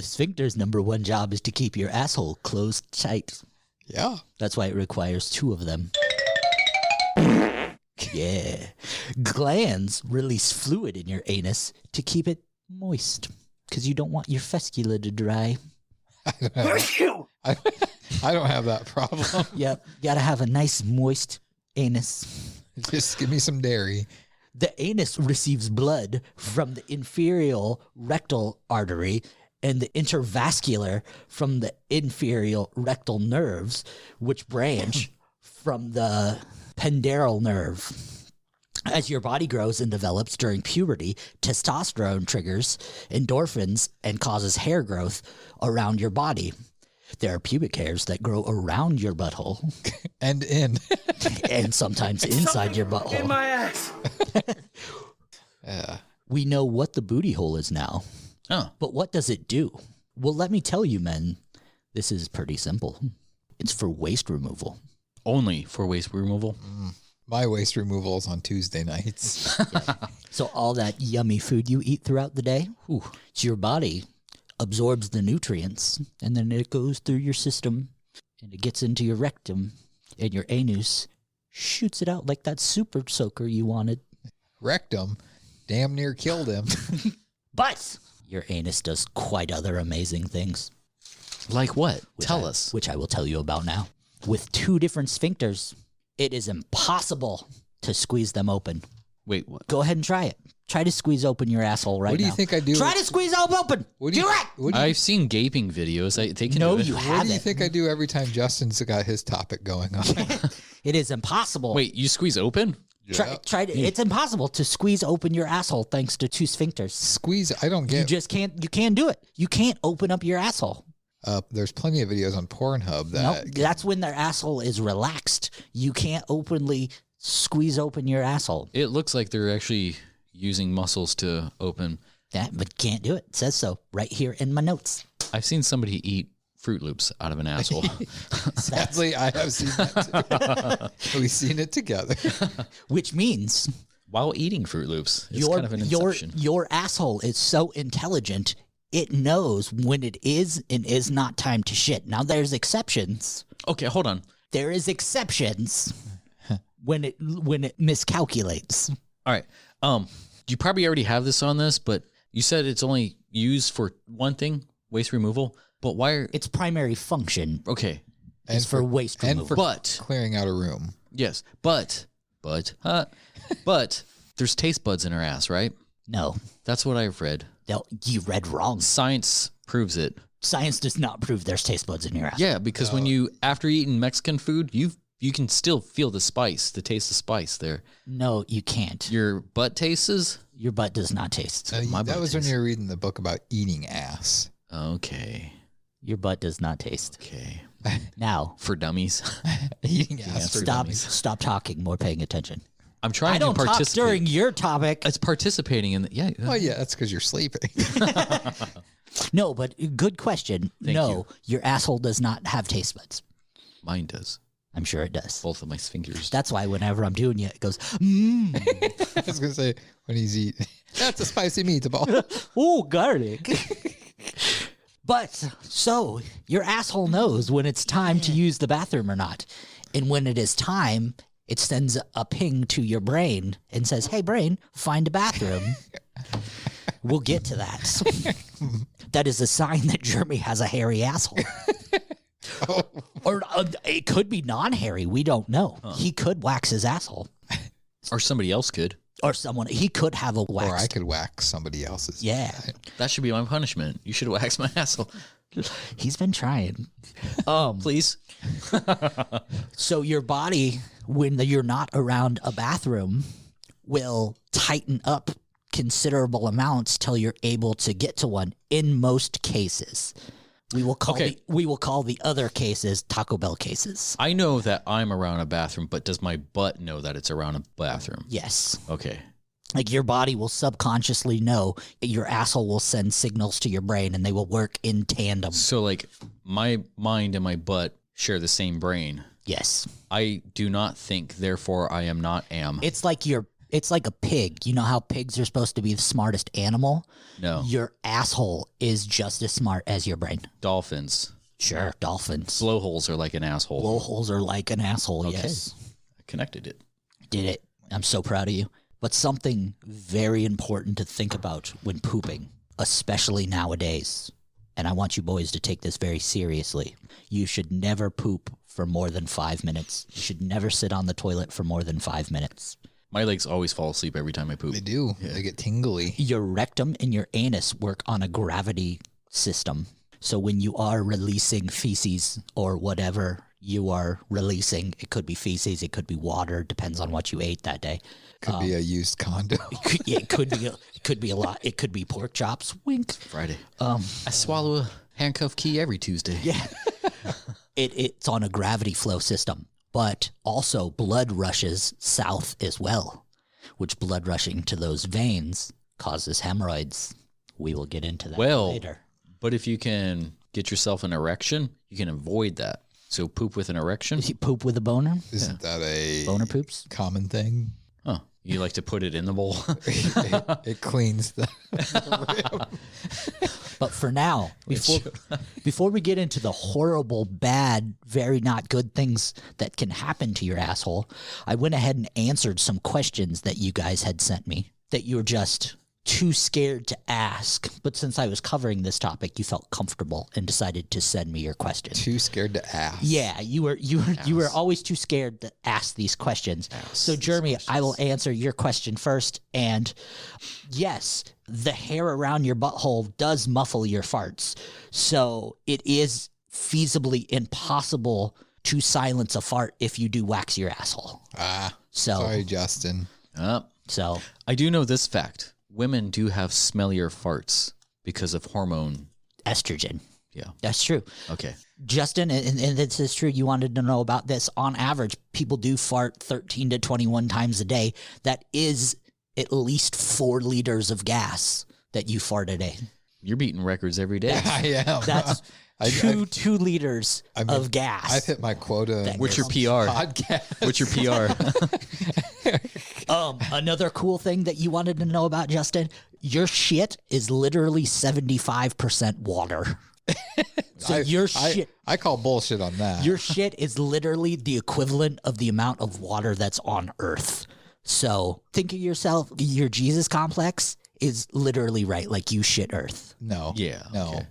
sphincter's number one job is to keep your asshole closed tight. Yeah. That's why it requires two of them. Yeah. Glands release fluid in your anus to keep it moist because you don't want your fescula to dry. I don't have that problem. Yep. Gotta have a nice moist anus. Just give me some dairy. The anus receives blood from the inferior rectal artery and the intervascular from the inferior rectal nerves, which branch from the penderal nerve. As your body grows and develops during puberty, testosterone triggers endorphins and causes hair growth around your body. There are pubic hairs that grow around your butthole. And in. And sometimes inside your butthole. In my ass. Yeah. We know what the booty hole is now. Oh. But what does it do? Well, let me tell you, men, this is pretty simple. It's for waste removal. Only for waste removal? My waste removal is on Tuesday nights. So all that yummy food you eat throughout the day, it's your body absorbs the nutrients, and then it goes through your system, and it gets into your rectum, and your anus shoots it out like that super soaker you wanted. Rectum damn near killed him. But your anus does quite other amazing things. Like what? Tell us. Which I will tell you about now. With two different sphincters, it is impossible to squeeze them open. Wait, what? Go ahead and try it. Try to squeeze open your asshole right now. What do you think I do? Try to squeeze them open. Do it. I've seen gaping videos. They can No, do it. you What do you haven't. think I do every time Justin's got his topic going on? It is impossible. Wait, you squeeze open? Try to, it's impossible to squeeze open your asshole thanks to two sphincters. Squeeze, I don't get. You just can't. You can't do it. You can't open up your asshole. There's plenty of videos on Pornhub that. Nope, that's when their asshole is relaxed. You can't openly squeeze open your asshole. It looks like they're actually using muscles to open. Yeah, but can't do it. It says so right here in my notes. I've seen somebody eat Fruit Loops out of an asshole. Sadly, I have seen that too. We've seen it together. Which means while eating Fruit Loops, it's kind of an inception. Your asshole is so intelligent, it knows when it is and is not time to shit. Now, there's exceptions. Okay, hold on. There is exceptions when it miscalculates. All right. You probably already have this on this, but you said it's only used for one thing, waste removal. But why? Its primary function, okay, is for waste removal. And for clearing out a room. Yes, but there's taste buds in her ass, right? No, that's what I've read. No, you read wrong. Science proves it. Science does not prove there's taste buds in your ass. Yeah, because when you after eating Mexican food, you can still feel the spice, the taste of spice there. No, you can't. Your butt tastes? Your butt does not taste. That was when you were reading the book about eating ass. Okay. Your butt does not taste. Okay. Now. For dummies. Eating ass for dummies. Stop talking, more paying attention. I'm trying to participate. Talk during your topic. It's participating in the, yeah. Oh, yeah, that's because you're sleeping. No, but good question. Thank you. Your asshole does not have taste buds. Mine does. I'm sure it does. Both of my fingers. That's why whenever I'm doing it goes, mmm. I was going to say, when he's eating, that's a spicy meatball. Ooh, garlic. But, so, your asshole knows when it's time to use the bathroom or not. And when it is time, it sends a ping to your brain and says, hey, brain, find a bathroom. We'll get to that. That is a sign that Jeremy has a hairy asshole. Or it could be non-hairy. We don't know. He could wax his asshole. Or somebody else could. Or someone. He could have a wax. Or I could wax somebody else's. Yeah. That should be my punishment. You should wax my asshole. He's been trying. Please. So your body, when you're not around a bathroom, will tighten up considerable amounts till you're able to get to one in most cases. We will call the other cases Taco Bell cases. I know that I'm around a bathroom, but does my butt know that it's around a bathroom? Yes. Okay. Like your body will subconsciously know, your asshole will send signals to your brain and they will work in tandem. So like my mind and my butt share the same brain. Yes. I do not think, therefore I am not am. It's like a pig. You know how pigs are supposed to be the smartest animal? No. Your asshole is just as smart as your brain. Dolphins. Sure, dolphins. Blowholes are like an asshole. Blowholes are like an asshole, Okay. yes. I connected it. Did it. I'm so proud of you. But something very important to think about when pooping, especially nowadays, and I want you boys to take this very seriously. You should never poop for more than 5 minutes. You should never sit on the toilet for more than 5 minutes. My legs always fall asleep every time I poop. They do. Yeah. They get tingly. Your rectum and your anus work on a gravity system. So when you are releasing feces or whatever you are releasing, it could be feces, it could be water, depends on what you ate that day. Could be a used condo. It could be a lot. It could be pork chops. Wink. Friday. I swallow a handcuff key every Tuesday. Yeah. It's on a gravity flow system, but also blood rushes south as well, which blood rushing to those veins causes hemorrhoids. We will get into that later. But if you can get yourself an erection, you can avoid that. So poop with an erection? You poop with a boner? Isn't that a boner poops? Common thing? Oh, you like to put it in the bowl? it cleans the But for now, before we get into the horrible, bad, very not good things that can happen to your asshole, I went ahead and answered some questions that you guys had sent me that you were just too scared to ask. But since I was covering this topic, you felt comfortable and decided to send me your question. Too scared to ask. Yeah, you were always too scared to ask these questions. So Jeremy, I will answer your question first. And yes, the hair around your butthole does muffle your farts. So it is feasibly impossible to silence a fart if you do wax your asshole. Sorry, Justin. So I do know this fact. Women do have smellier farts because of hormone estrogen. Yeah. That's true. Okay. Justin, and this is true, you wanted to know about this. On average, people do fart 13 to 21 times a day. That is at least 4 liters of gas that you fart a day. You're beating records every day. I am. That's 2 liters of gas. I've hit my quota. What's your PR? Podcast. What's your PR? Another cool thing that you wanted to know about, Justin, your shit is literally 75% water. So your shit. I call bullshit on that. Your shit is literally the equivalent of the amount of water that's on Earth. So think of yourself, your Jesus complex is literally right. Like you shit Earth. No. Yeah. No. Okay.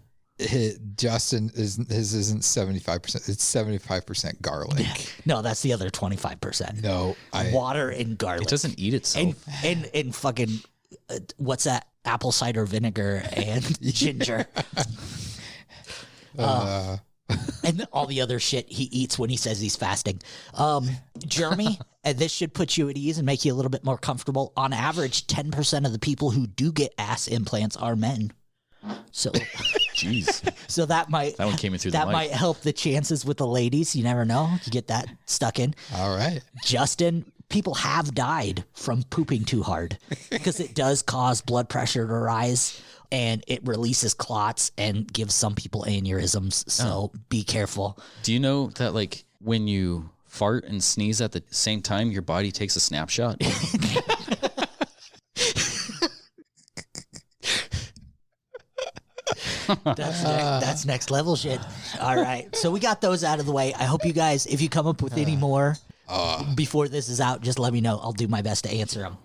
Justin his isn't 75%. It's 75% garlic. No, that's the other 25%. No, water and garlic. It doesn't eat itself. And fucking what's that? Apple cider vinegar and ginger. And all the other shit he eats when he says he's fasting. Jeremy, and this should put you at ease and make you a little bit more comfortable. On average, 10% of the people who do get ass implants are men. So, jeez. So that one came in through that might help the chances with the ladies. You never know. You get that stuck in. All right, Justin. People have died from pooping too hard because it does cause blood pressure to rise and it releases clots and gives some people aneurysms. So be careful. Do you know that like when you fart and sneeze at the same time, your body takes a snapshot? That's next level shit. All right. So we got those out of the way. I hope you guys, if you come up with any more before this is out, just let me know. I'll do my best to answer them.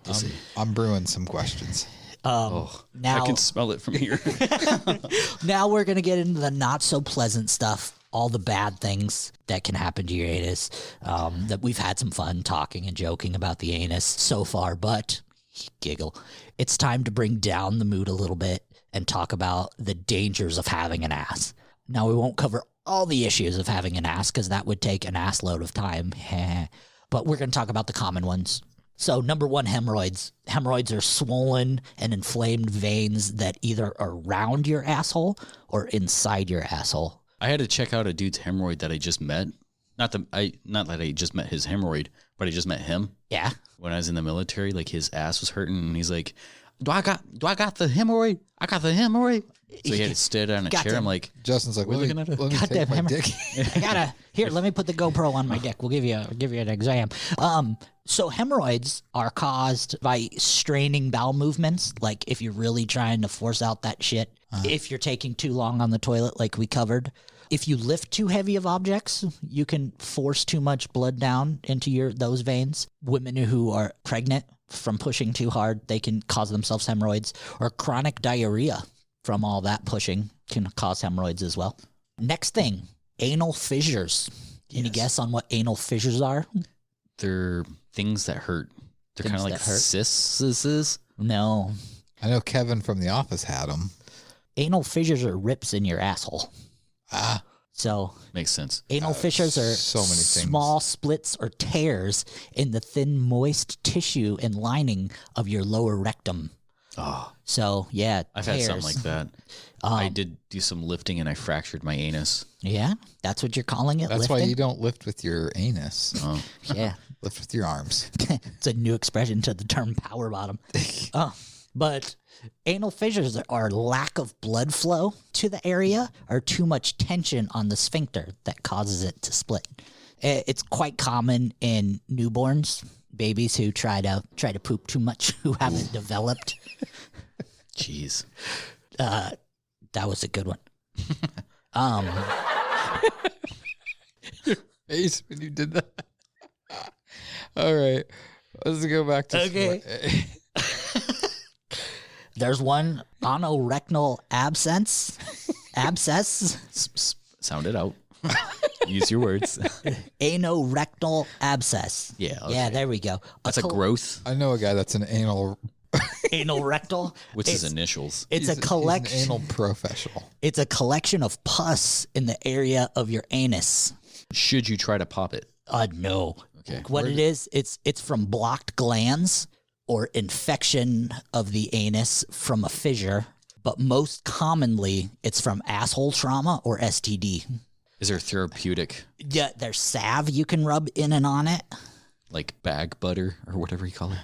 I'm brewing some questions. Now I can smell it from here. Now we're going to get into the not so pleasant stuff. All the bad things that can happen to your anus. That we've had some fun talking and joking about the anus so far, but giggle. It's time to bring down the mood a little bit and talk about the dangers of having an ass. Now, we won't cover all the issues of having an ass because that would take an ass load of time. But we're going to talk about the common ones. So, number 1, hemorrhoids. Hemorrhoids are swollen and inflamed veins that either are around your asshole or inside your asshole. I had to check out a dude's hemorrhoid that I just met. Not that I just met his hemorrhoid, but I just met him. Yeah. When I was in the military, like his ass was hurting, and he's like, "Do I got the hemorrhoid? I got the hemorrhoid." So he had to sit on a chair. I'm like, Justin's like, we're looking at it. Let me take my dick. Let me put the GoPro on my dick. We'll give you an exam. So hemorrhoids are caused by straining bowel movements. Like if you're really trying to force out that shit, if you're taking too long on the toilet, like we covered. If you lift too heavy of objects, you can force too much blood down into those veins. Women who are pregnant from pushing too hard, they can cause themselves hemorrhoids, or chronic diarrhea from all that pushing can cause hemorrhoids as well. Next thing, anal fissures. Any guess on what anal fissures are? They're things that hurt. They're kind of like cysts. No. I know Kevin from The Office had them. Anal fissures are rips in your asshole. So makes sense. Anal fissures are so many things. Small splits or tears in the thin, moist tissue and lining of your lower rectum. Oh. So, yeah, I've had something like that. I did do some lifting and I fractured my anus. Yeah? That's what you're calling it? That's lifting? why you don't lift with your anus. Oh. Yeah. Lift with your arms. It's a new expression to the term power bottom. But anal fissures are lack of blood flow to the area or too much tension on the sphincter that causes it to split. It's quite common in newborns, babies who try to poop too much, who haven't developed. Jeez. That was a good one. Your face when you did that. All right. Let's go back to okay. There's one anorectal abscess. Sound it out. Use your words. Anorectal abscess. Yeah. Okay. Yeah, there we go. That's a growth. I know a guy that's an anal rectal. What's his initials? It's a collection. He's an anal professional. It's a collection of pus in the area of your anus. Should you try to pop it? No. Okay. What it is, it's from blocked glands or infection of the anus from a fissure, but most commonly it's from asshole trauma or STD. Is there therapeutic? Yeah, there's salve you can rub in and on it. Like bag butter or whatever you call it.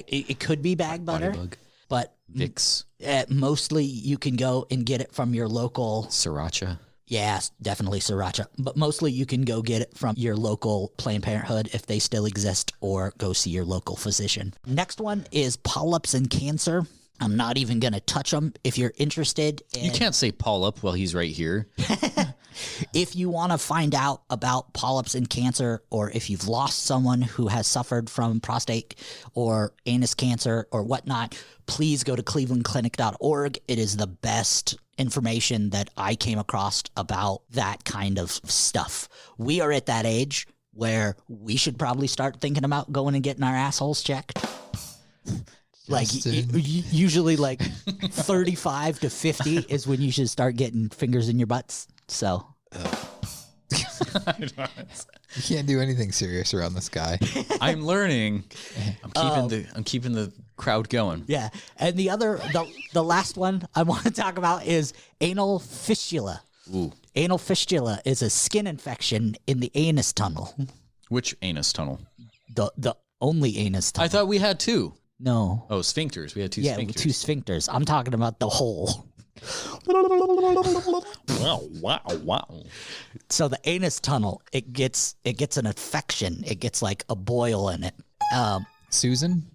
It could be bag butter, Body bug. but Vicks. Mostly you can go and get it from your local Sriracha. Yes, definitely sriracha. But mostly you can go get it from your local Planned Parenthood if they still exist, or go see your local physician. Next one is polyps and cancer. I'm not even going to touch them. If you're interested You can't say polyp while he's right here. If you want to find out about polyps and cancer, or if you've lost someone who has suffered from prostate or anus cancer or whatnot, please go to clevelandclinic.org. It is the best information that I came across about that kind of stuff. We are at that age where we should probably start thinking about going and getting our assholes checked. Like usually like 35 to 50 is when you should start getting fingers in your butts. So you can't do anything serious around this guy. I'm learning. I'm keeping the crowd going. Yeah. And the last one I want to talk about is anal fistula. Ooh. Anal fistula is a skin infection in the anus tunnel. Which anus tunnel? The only anus tunnel. I thought we had two. No. Oh, sphincters. We had two sphincters. Yeah, two sphincters. I'm talking about the hole. Wow. So the anus tunnel, it gets an infection. It gets like a boil in it. Susan?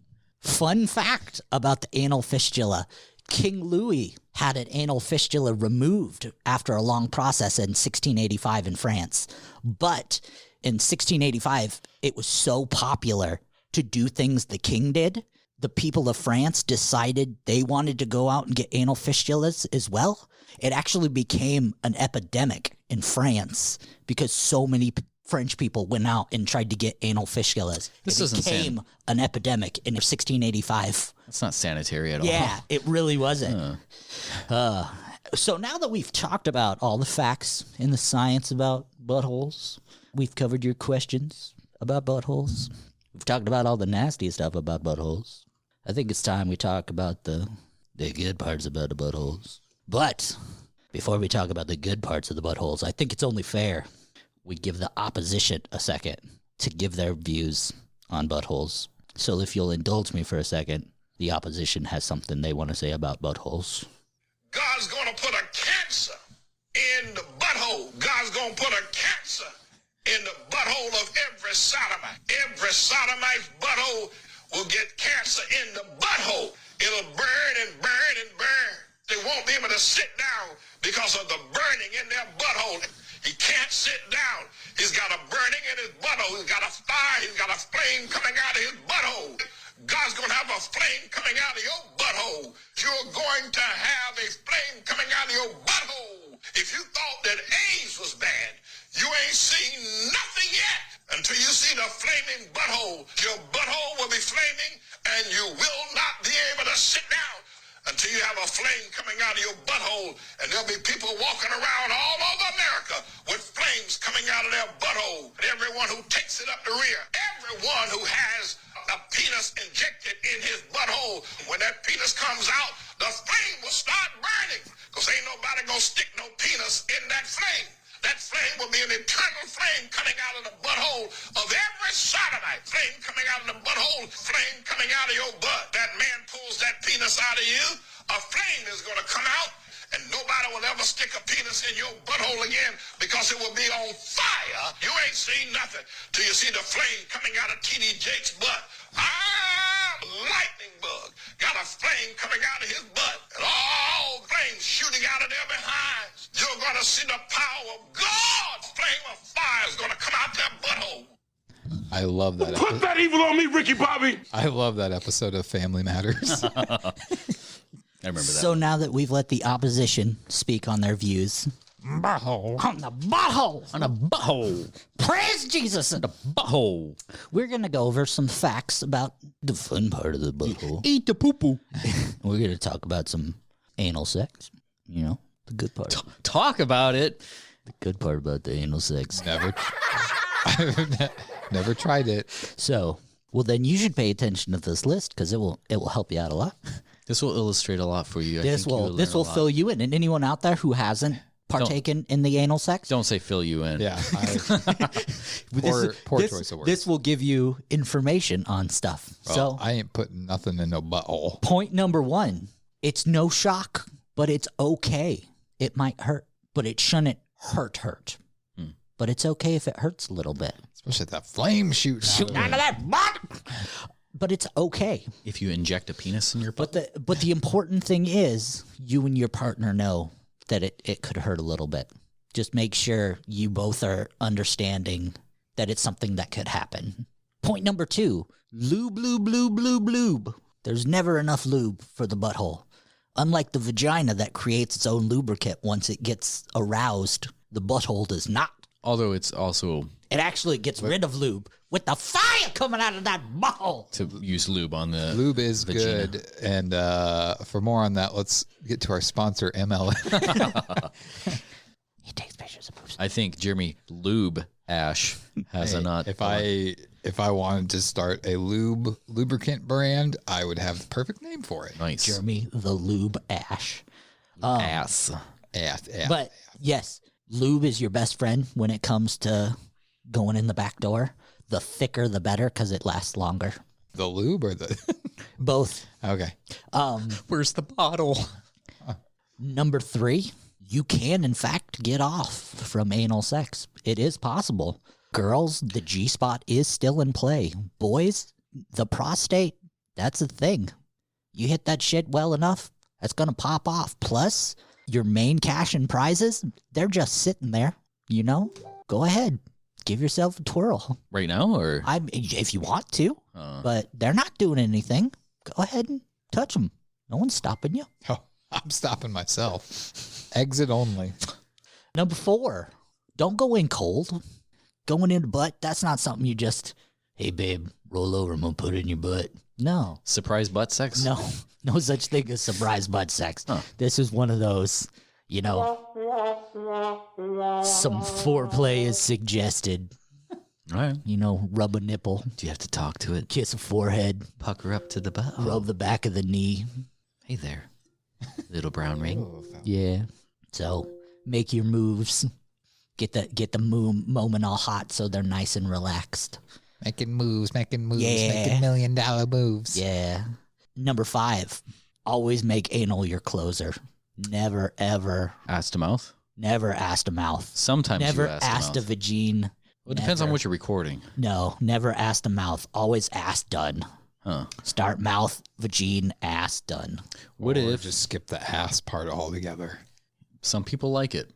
Fun fact about the anal fistula. King Louis had an anal fistula removed after a long process in 1685 in France. But in 1685, it was so popular to do things the king did. The people of France decided they wanted to go out and get anal fistulas as well. It actually became an epidemic in France because so many French people went out and tried to get anal fistulas. It became an epidemic in 1685. That's not sanitary at all. Yeah, it really wasn't. So now that we've talked about all the facts and the science about buttholes, we've covered your questions about buttholes. We've talked about all the nasty stuff about buttholes. I think it's time we talk about the good parts about the buttholes. But before we talk about the good parts of the buttholes, I think it's only fair we give the opposition a second to give their views on buttholes. So if you'll indulge me for a second, the opposition has something they want to say about buttholes. God's going to put a cancer in the butthole. God's going to put a cancer in the butthole of every sodomite. Every sodomite's butthole will get cancer in the butthole. It'll burn and burn and burn. They won't be able to sit down because of the burning in their butthole. He can't sit down. He's got a burning in his butthole. He's got a fire. He's got a flame coming out of his butthole. God's going to have a flame coming out of your butthole. You're going to have a flame coming out of your butthole. If you thought that AIDS was bad, you ain't seen nothing yet until you see the flaming butthole. Your butthole will be flaming, and you will not be able to sit down until you have a flame coming out of your butthole, and there'll be people walking around all over America with flames coming out of their butthole. And everyone who takes it up the rear, everyone who has a penis injected in his butthole, when that penis comes out, the flame will start burning, because ain't nobody gonna stick no penis in that flame. That flame will be an eternal flame coming out of the butthole of every sodomite. Flame coming out of the butthole, flame coming out of your butt. That man pulls that penis out of you, a flame is going to come out, and nobody will ever stick a penis in your butthole again because it will be on fire. You ain't seen nothing till you see the flame coming out of T.D. Jake's butt. Lightning bug got a flame coming out of his butt, and all flames shooting out of their behinds. You're going to see the power of God. Flame of fire is going to come out that butthole. I love that. Put that evil on me, Ricky Bobby. I love that episode of Family Matters. I remember that. So now that we've let the opposition speak on their views, butthole. On the butthole. On a butthole. Praise Jesus in the butthole. We're going to go over some facts about the fun part of the butthole. Eat the poo-poo. We're going to talk about some anal sex. You know, the good part. Talk about it. The good part about the anal sex. Never tried it. So, well, then you should pay attention to this list because it will help you out a lot. This will illustrate a lot for you. This will fill you in. And anyone out there who hasn't partaken in the anal sex, don't say fill you in. Yeah, poor choice of words. This will give you information on stuff. Well, so I ain't putting nothing in no butthole. Point number 1: it's no shock, but it's okay. It might hurt, but it shouldn't hurt. But it's okay if it hurts a little bit. Especially that flame shooting out of that butt. But it's okay if you inject a penis in your butt. But the important thing is you and your partner know that it could hurt a little bit. Just make sure you both are understanding that it's something that could happen. Point number 2, lube. There's never enough lube for the butthole. Unlike the vagina that creates its own lubricant once it gets aroused, the butthole does not. Although it's also... It actually gets rid of lube with the fire coming out of that butthole. To use lube on the lube is vagina. Good. And for more on that, let's get to our sponsor, MLM. He takes pictures of boobs. I think Jeremy Lube Ash has a nut. If I wanted to start a lubricant brand, I would have the perfect name for it. Nice. Jeremy the Lube Ash. Ass. But yes, lube is your best friend when it comes to going in the back door. The thicker, the better, because it lasts longer. The lube or the... Both. Okay. Where's the bottle? Number 3, you can, in fact, get off from anal sex. It is possible. Girls, the G-spot is still in play. Boys, the prostate, that's a thing. You hit that shit well enough, that's going to pop off. Plus, your main cash and prizes, they're just sitting there, you know? Go ahead. Give yourself a twirl. Right now, or? If you want to, but they're not doing anything. Go ahead and touch them. No one's stopping you. Oh, I'm stopping myself. Exit only. Number 4, don't go in cold. Going in the butt, that's not something you just, hey, babe, roll over, I'm going to put it in your butt. No. Surprise butt sex? No such thing as surprise butt sex. This is one of those, you know, some foreplay is suggested. All right. You know, rub a nipple. Do you have to talk to it? Kiss a forehead. Pucker up to the butt. Rub the back of the knee. Hey there, little brown ring. Yeah. So make your moves. Get the moment all hot so they're nice and relaxed. Making moves, yeah. making $1 million moves. Yeah. Number 5, always make anal your closer. Never, ever. Ass to mouth? Never ass to mouth. Sometimes never you ass to a vagine. Well, it depends on what you're recording. No, never ass to mouth. Always ass done. Huh. Start mouth, vagine, ass done. What if just skip the ass part altogether? Some people like it.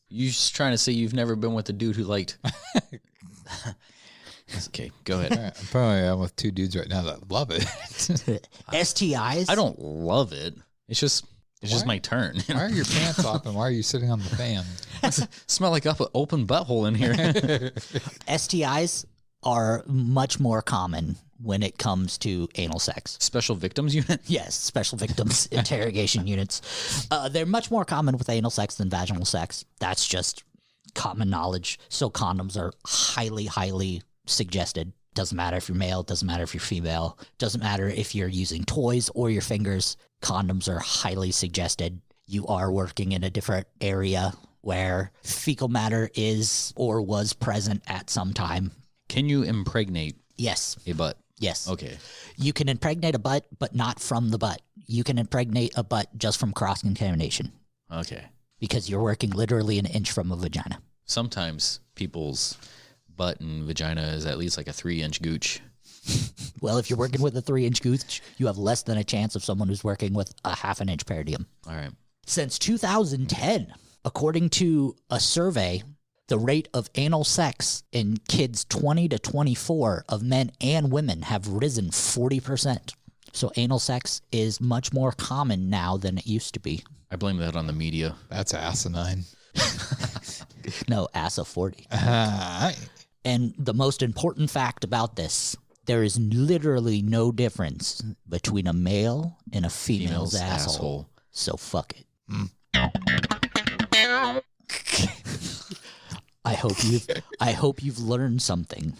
You just trying to say you've never been with a dude who liked... Okay, go ahead. Right, apparently I'm with two dudes right now that love it. STIs? I don't love it. It's just my turn. Why are your pants off and why are you sitting on the fan? Smell like an open butthole in here. STIs are much more common when it comes to anal sex. Special victims unit? Yes, special victims interrogation units. They're much more common with anal sex than vaginal sex. That's just common knowledge. So condoms are highly, highly suggested. Doesn't matter if you're male, doesn't matter if you're female, doesn't matter if you're using toys or your fingers. Condoms are highly suggested. You are working in a different area where fecal matter is or was present at some time. Can you impregnate a butt? Yes. Okay. You can impregnate a butt, but not from the butt. You can impregnate a butt just from cross-contamination. Okay. Because you're working literally an inch from a vagina. Sometimes people's butt and vagina is at least like a 3-inch gooch. Well, if you're working with a 3-inch gooch, you have less than a chance of someone who's working with a 1/2 inch peridium. All right. Since 2010, according to a survey, the rate of anal sex in kids 20 to 24 of men and women have risen 40%. So anal sex is much more common now than it used to be. I blame that on the media. That's asinine. No, ass of 40. And the most important fact about this, there is literally no difference between a male and a female's asshole. So fuck it. I hope you've learned something.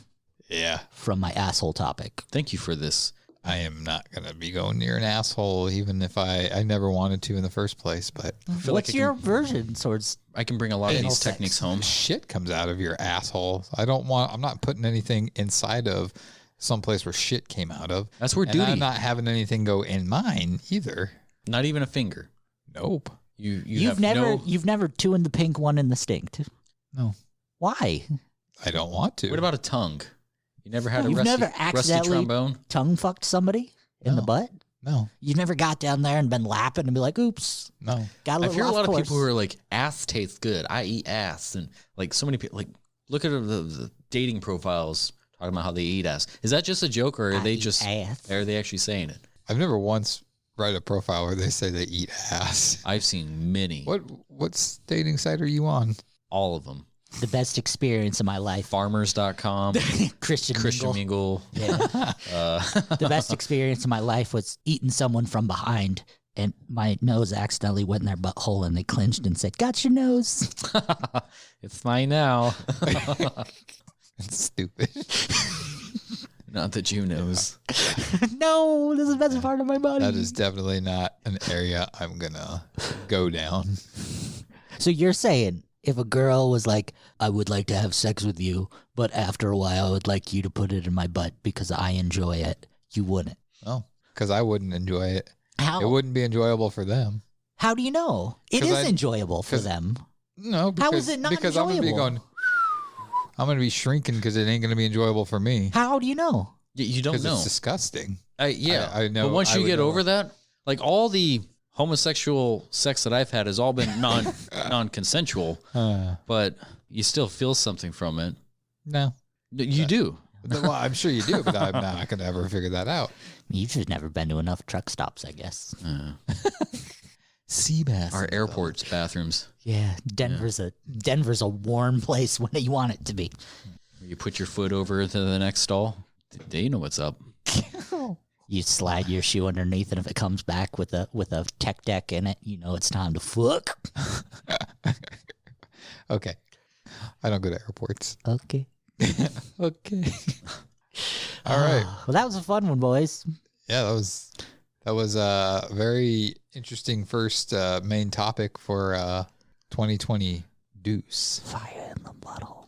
Yeah. From my asshole topic. Thank you for this. I am not going to be going near an asshole, even if I never wanted to in the first place. But what's your version towards? I can bring a lot of these techniques home. Shit comes out of your asshole. I'm not putting anything inside of someplace where shit came out of. That's where duty. I'm not having anything go in mine either. Not even a finger. Nope. You've never tuned the pink one in the stink. No. Why? I don't want to. What about a tongue? You never had You've never accidentally trombone? Tongue fucked somebody in the butt? No. You've never got down there and been lapping and be like, oops. No. Got a little I hear a lot off of course. people who are like, ass tastes good. I eat ass. And like so many people, like look at the dating profiles talking about how they eat ass. Is that just a joke or are they just, are they actually saying it? I've never once read a profile where they say they eat ass. I've seen many. What dating site are you on? All of them. The best experience of my life. Farmers.com. Christian Mingle. Yeah. The best experience of my life was eating someone from behind, and my nose accidentally went in their butthole, and they clinched and said, "Got your nose." It's mine now. It's stupid. Not that you knows. No, this is the best part of my body. That is definitely not an area I'm going to go down. So you're saying if a girl was like, I would like to have sex with you, but after a while I would like you to put it in my butt because I enjoy it, you wouldn't? Oh, because I wouldn't enjoy it. How? It wouldn't be enjoyable for them. How do you know? It is enjoyable for them. No, because, how is it not because enjoyable? I'm going to be going, I'm going to be shrinking because it ain't going to be enjoyable for me. How do you know? You don't know. It's disgusting. Yeah. I know. But once you get over that, like all the homosexual sex that I've had has all been non-consensual, but you still feel something from it. No. You do. Well, I'm sure you do, but I'm not going to ever figure that out. You've just never been to enough truck stops, I guess. Sea bass. Our airports, bathrooms. Yeah, Denver's a warm place when you want it to be. You put your foot over to the next stall. They know what's up. You slide your shoe underneath, and if it comes back with a tech deck in it, you know it's time to fuck. Okay. I don't go to airports. Okay. Okay. All right. Well, that was a fun one, boys. Yeah, that was a very interesting first main topic for 2020 Deuce. Fire in the bottle.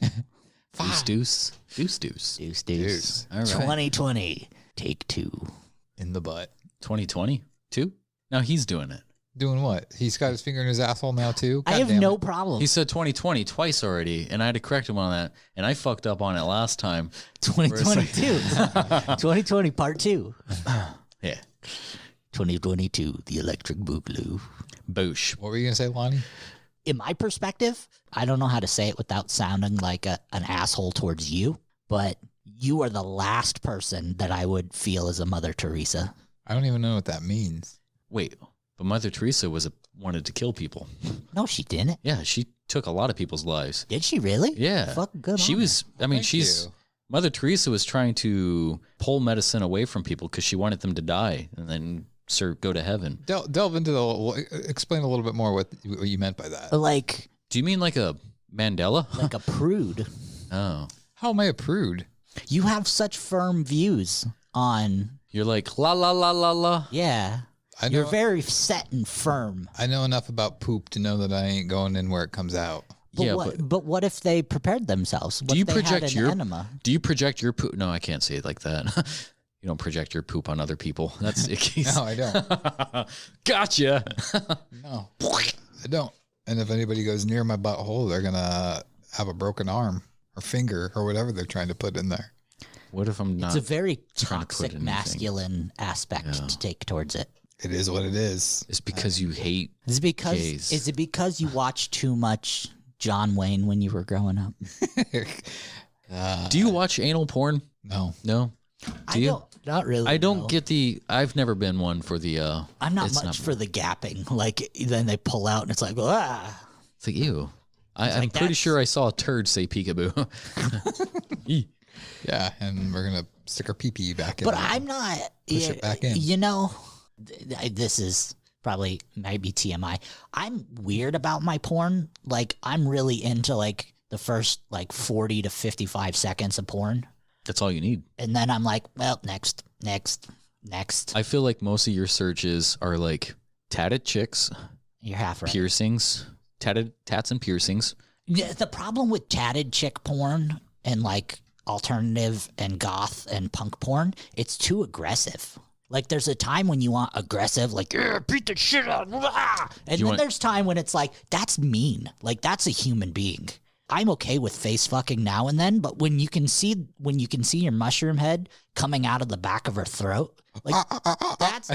Deuce. Deuce. All right. 2020. Take 2. In the butt. 2020? 2? No, he's doing it. Doing what? He's got his finger in his asshole now too? I have no problem. He said 2020 twice already, and I had to correct him on that, and I fucked up on it last time. 2022. 2020 part 2. Yeah. 2022, the electric boogaloo. Boosh. What were you going to say, Lonnie? In my perspective, I don't know how to say it without sounding like an asshole towards you, but you are the last person that I would feel as a Mother Teresa. I don't even know what that means. Wait, but Mother Teresa wanted to kill people. No, she didn't. Yeah, she took a lot of people's lives. Did she really? Yeah. Fucking good. She was, I mean, Thank you. Mother Teresa was trying to pull medicine away from people because she wanted them to die and then go to heaven. Delve into explain a little bit more what you meant by that. Like, do you mean like a Mandela? Like a prude. Oh. How am I a prude? You have such firm views on... You're like, la, la, la, la, la. Yeah. You're very set and firm. I know enough about poop to know that I ain't going in where it comes out. But what if they prepared themselves? What Do you if they project had an your enema? Do you project your poop? No, I can't say it like that. You don't project your poop on other people. That's icky. No, I don't. Gotcha. No, I don't. And if anybody goes near my butthole, they're gonna have a broken arm or finger or whatever they're trying to put in there. What if I'm not? It's a very trying to put toxic anything? masculine aspect to take towards it. It is what it is. It's because you hate Is gays. it because you watched too much John Wayne when you were growing up? Do you watch anal porn? No. No? Do you? Don't, not really. I don't no. get the... I've never been one for the... I'm not much for the gapping. Like, then they pull out and it's like, ah. It's like, ew. I'm like, pretty that's- sure I saw a turd say peekaboo. Yeah, and we're gonna stick our pee-pee back in. But I'm not... Push it back in. You know, this is probably maybe TMI. I'm weird about my porn. Like, I'm really into, like, the first, like, 40 to 55 seconds of porn. That's all you need. And then I'm like, well, next. I feel like most of your searches are like tatted chicks. You're half right. Piercings. Tats and piercings. Yeah, the problem with tatted chick porn and like alternative and goth and punk porn, it's too aggressive. Like there's a time when you want aggressive, like yeah, beat the shit out, and then there's time when it's like that's mean, like that's a human being. I'm okay with face fucking now and then, but when you can see your mushroom head coming out of the back of her throat, like that's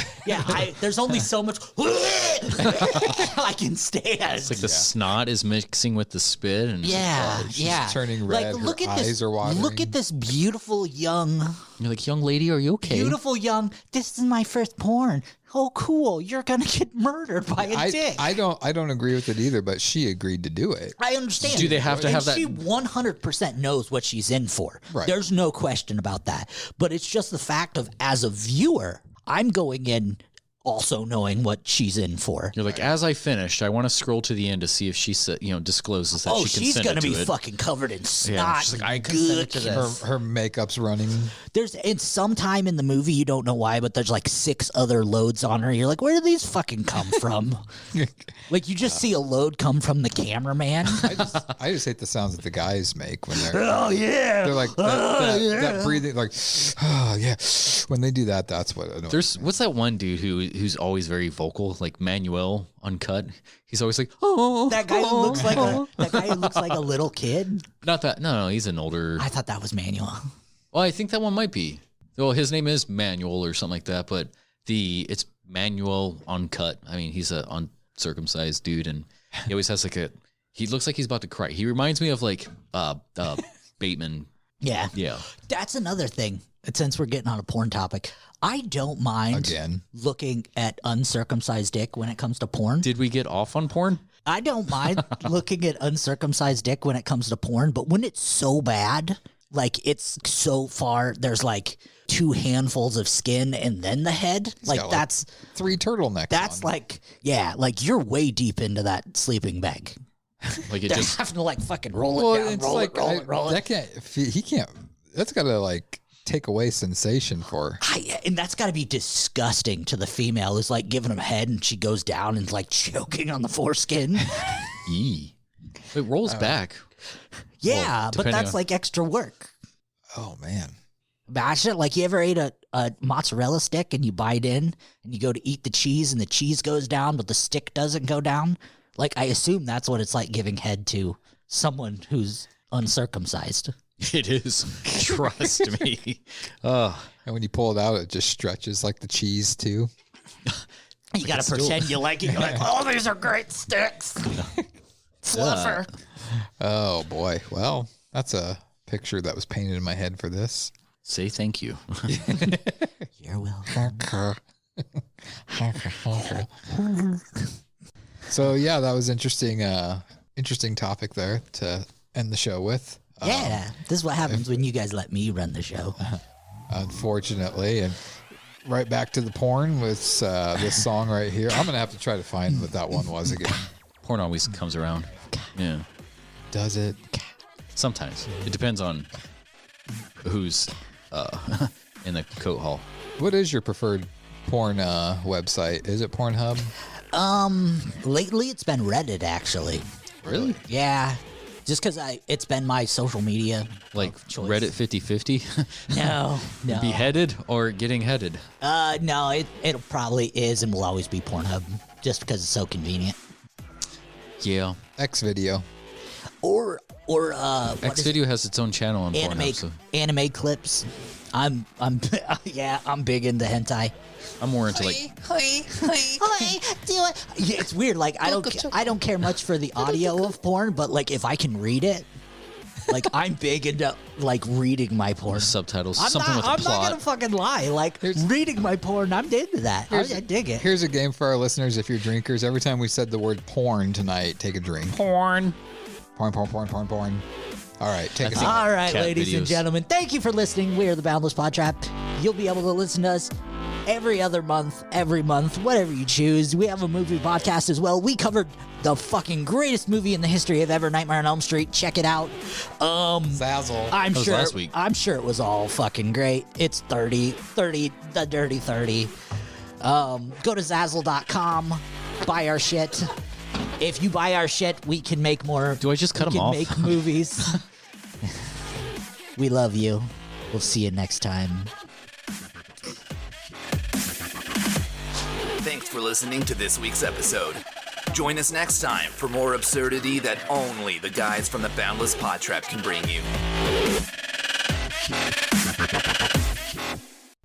there's only so much I can stand. It's like the snot is mixing with the spit, and she's turning red. Like, look her at eyes this, are watering. Look at this beautiful young. You're like, young lady, are you okay? Beautiful young. This is my first porn. Oh, cool! You're gonna get murdered by a dick. I don't agree with it either, but she agreed to do it. I understand. Do they have to have that? She 100% knows what she's in for. Right. There's no question about that. But it's just the fact of, as a viewer, I'm going in also knowing what she's in for. You're like, as I finished, I want to scroll to the end to see if she discloses that she she's consented gonna to be it. fucking covered in snot. Yeah, she's like, I consented to this. Her makeup's running. It's sometime in the movie, you don't know why, but there's like 6 other loads on her. You're like, where do these fucking come from? Like you just see a load come from the cameraman. I just hate the sounds that the guys make when they're they're like that breathing, like yeah. When they do that, that's what annoys me. What's that one dude who's always very vocal, like Manuel Uncut? He's always like, oh, that guy who looks like a little kid. Not that. No, he's an older. I thought that was Manuel. Well, I think that one might be. Well, his name is Manuel or something like that, but it's Manuel Uncut. I mean, he's a uncircumcised dude, and he always has he looks like he's about to cry. He reminds me of like Bateman. Yeah. Yeah. That's another thing. Since we're getting on a porn topic, I don't mind looking at uncircumcised dick when it comes to porn. Did we get off on porn? I don't mind looking at uncircumcised dick when it comes to porn, but when it's so bad, like it's so far, there's like 2 handfuls of skin and then the head. Like that's 3 turtlenecks. That's on. like you're way deep into that sleeping bag. Like it They're just having to like fucking roll it down, roll it. That can't. He can't. That's gotta like take away sensation for. And that's got to be disgusting to the female who's like giving him head and she goes down and like choking on the foreskin. Yee. It rolls back. Yeah, Well, but that's like extra work. Oh man. Bash it. Like, you ever ate a mozzarella stick and you bite in and you go to eat the cheese and the cheese goes down, but the stick doesn't go down? Like, I assume that's what it's like giving head to someone who's uncircumcised. It is. Trust me. Oh. And when you pull it out, it just stretches like the cheese, too. You got to pretend you like it. You're like, oh, these are great sticks. Fluffer. Oh, boy. Well, that's a picture that was painted in my head for this. Say thank you. You're welcome. So, yeah, that was interesting topic there to end the show with. Yeah, this is what happens when you guys let me run the show. Unfortunately. And right back to the porn with this song right here. I'm going to have to try to find what that one was again. Porn always comes around. Yeah. Does it? Sometimes. It depends on who's in the coat hall. What is your preferred porn website? Is it Pornhub? Lately it's been Reddit, actually. Really? Yeah. Just because it's been my social media. Like Reddit 50-50? No. Beheaded or getting headed? No, it probably is and will always be Pornhub, just because it's so convenient. Yeah. Xvideo. Or Xvideo has its own channel on Pornhub. So. Anime clips. I'm big into hentai. I'm more into like. Yeah, it's weird. Like I don't care much for the audio of porn, but like if I can read it, like I'm big into like reading my porn. Subtitles. I'm not gonna fucking lie. Like reading my porn, I'm into that. I dig it. Here's a game for our listeners. If you're drinkers, every time we said the word porn tonight, take a drink. Porn. All right, take a seat. All right, ladies and gentlemen, thank you for listening. We are the Boundless PodTrap. You'll be able to listen to us every month, whatever you choose. We have a movie podcast as well. We covered the fucking greatest movie in the history of ever, Nightmare on Elm Street. Check it out. Zazzle. I'm sure it was all fucking great. It's 30, the dirty 30. Go to Zazzle.com, buy our shit. If you buy our shit, we can make more. Do I just cut them off? We can make movies. We love you. We'll see you next time. Thanks for listening to this week's episode. Join us next time for more absurdity that only the guys from the Boundless PodTrap can bring you.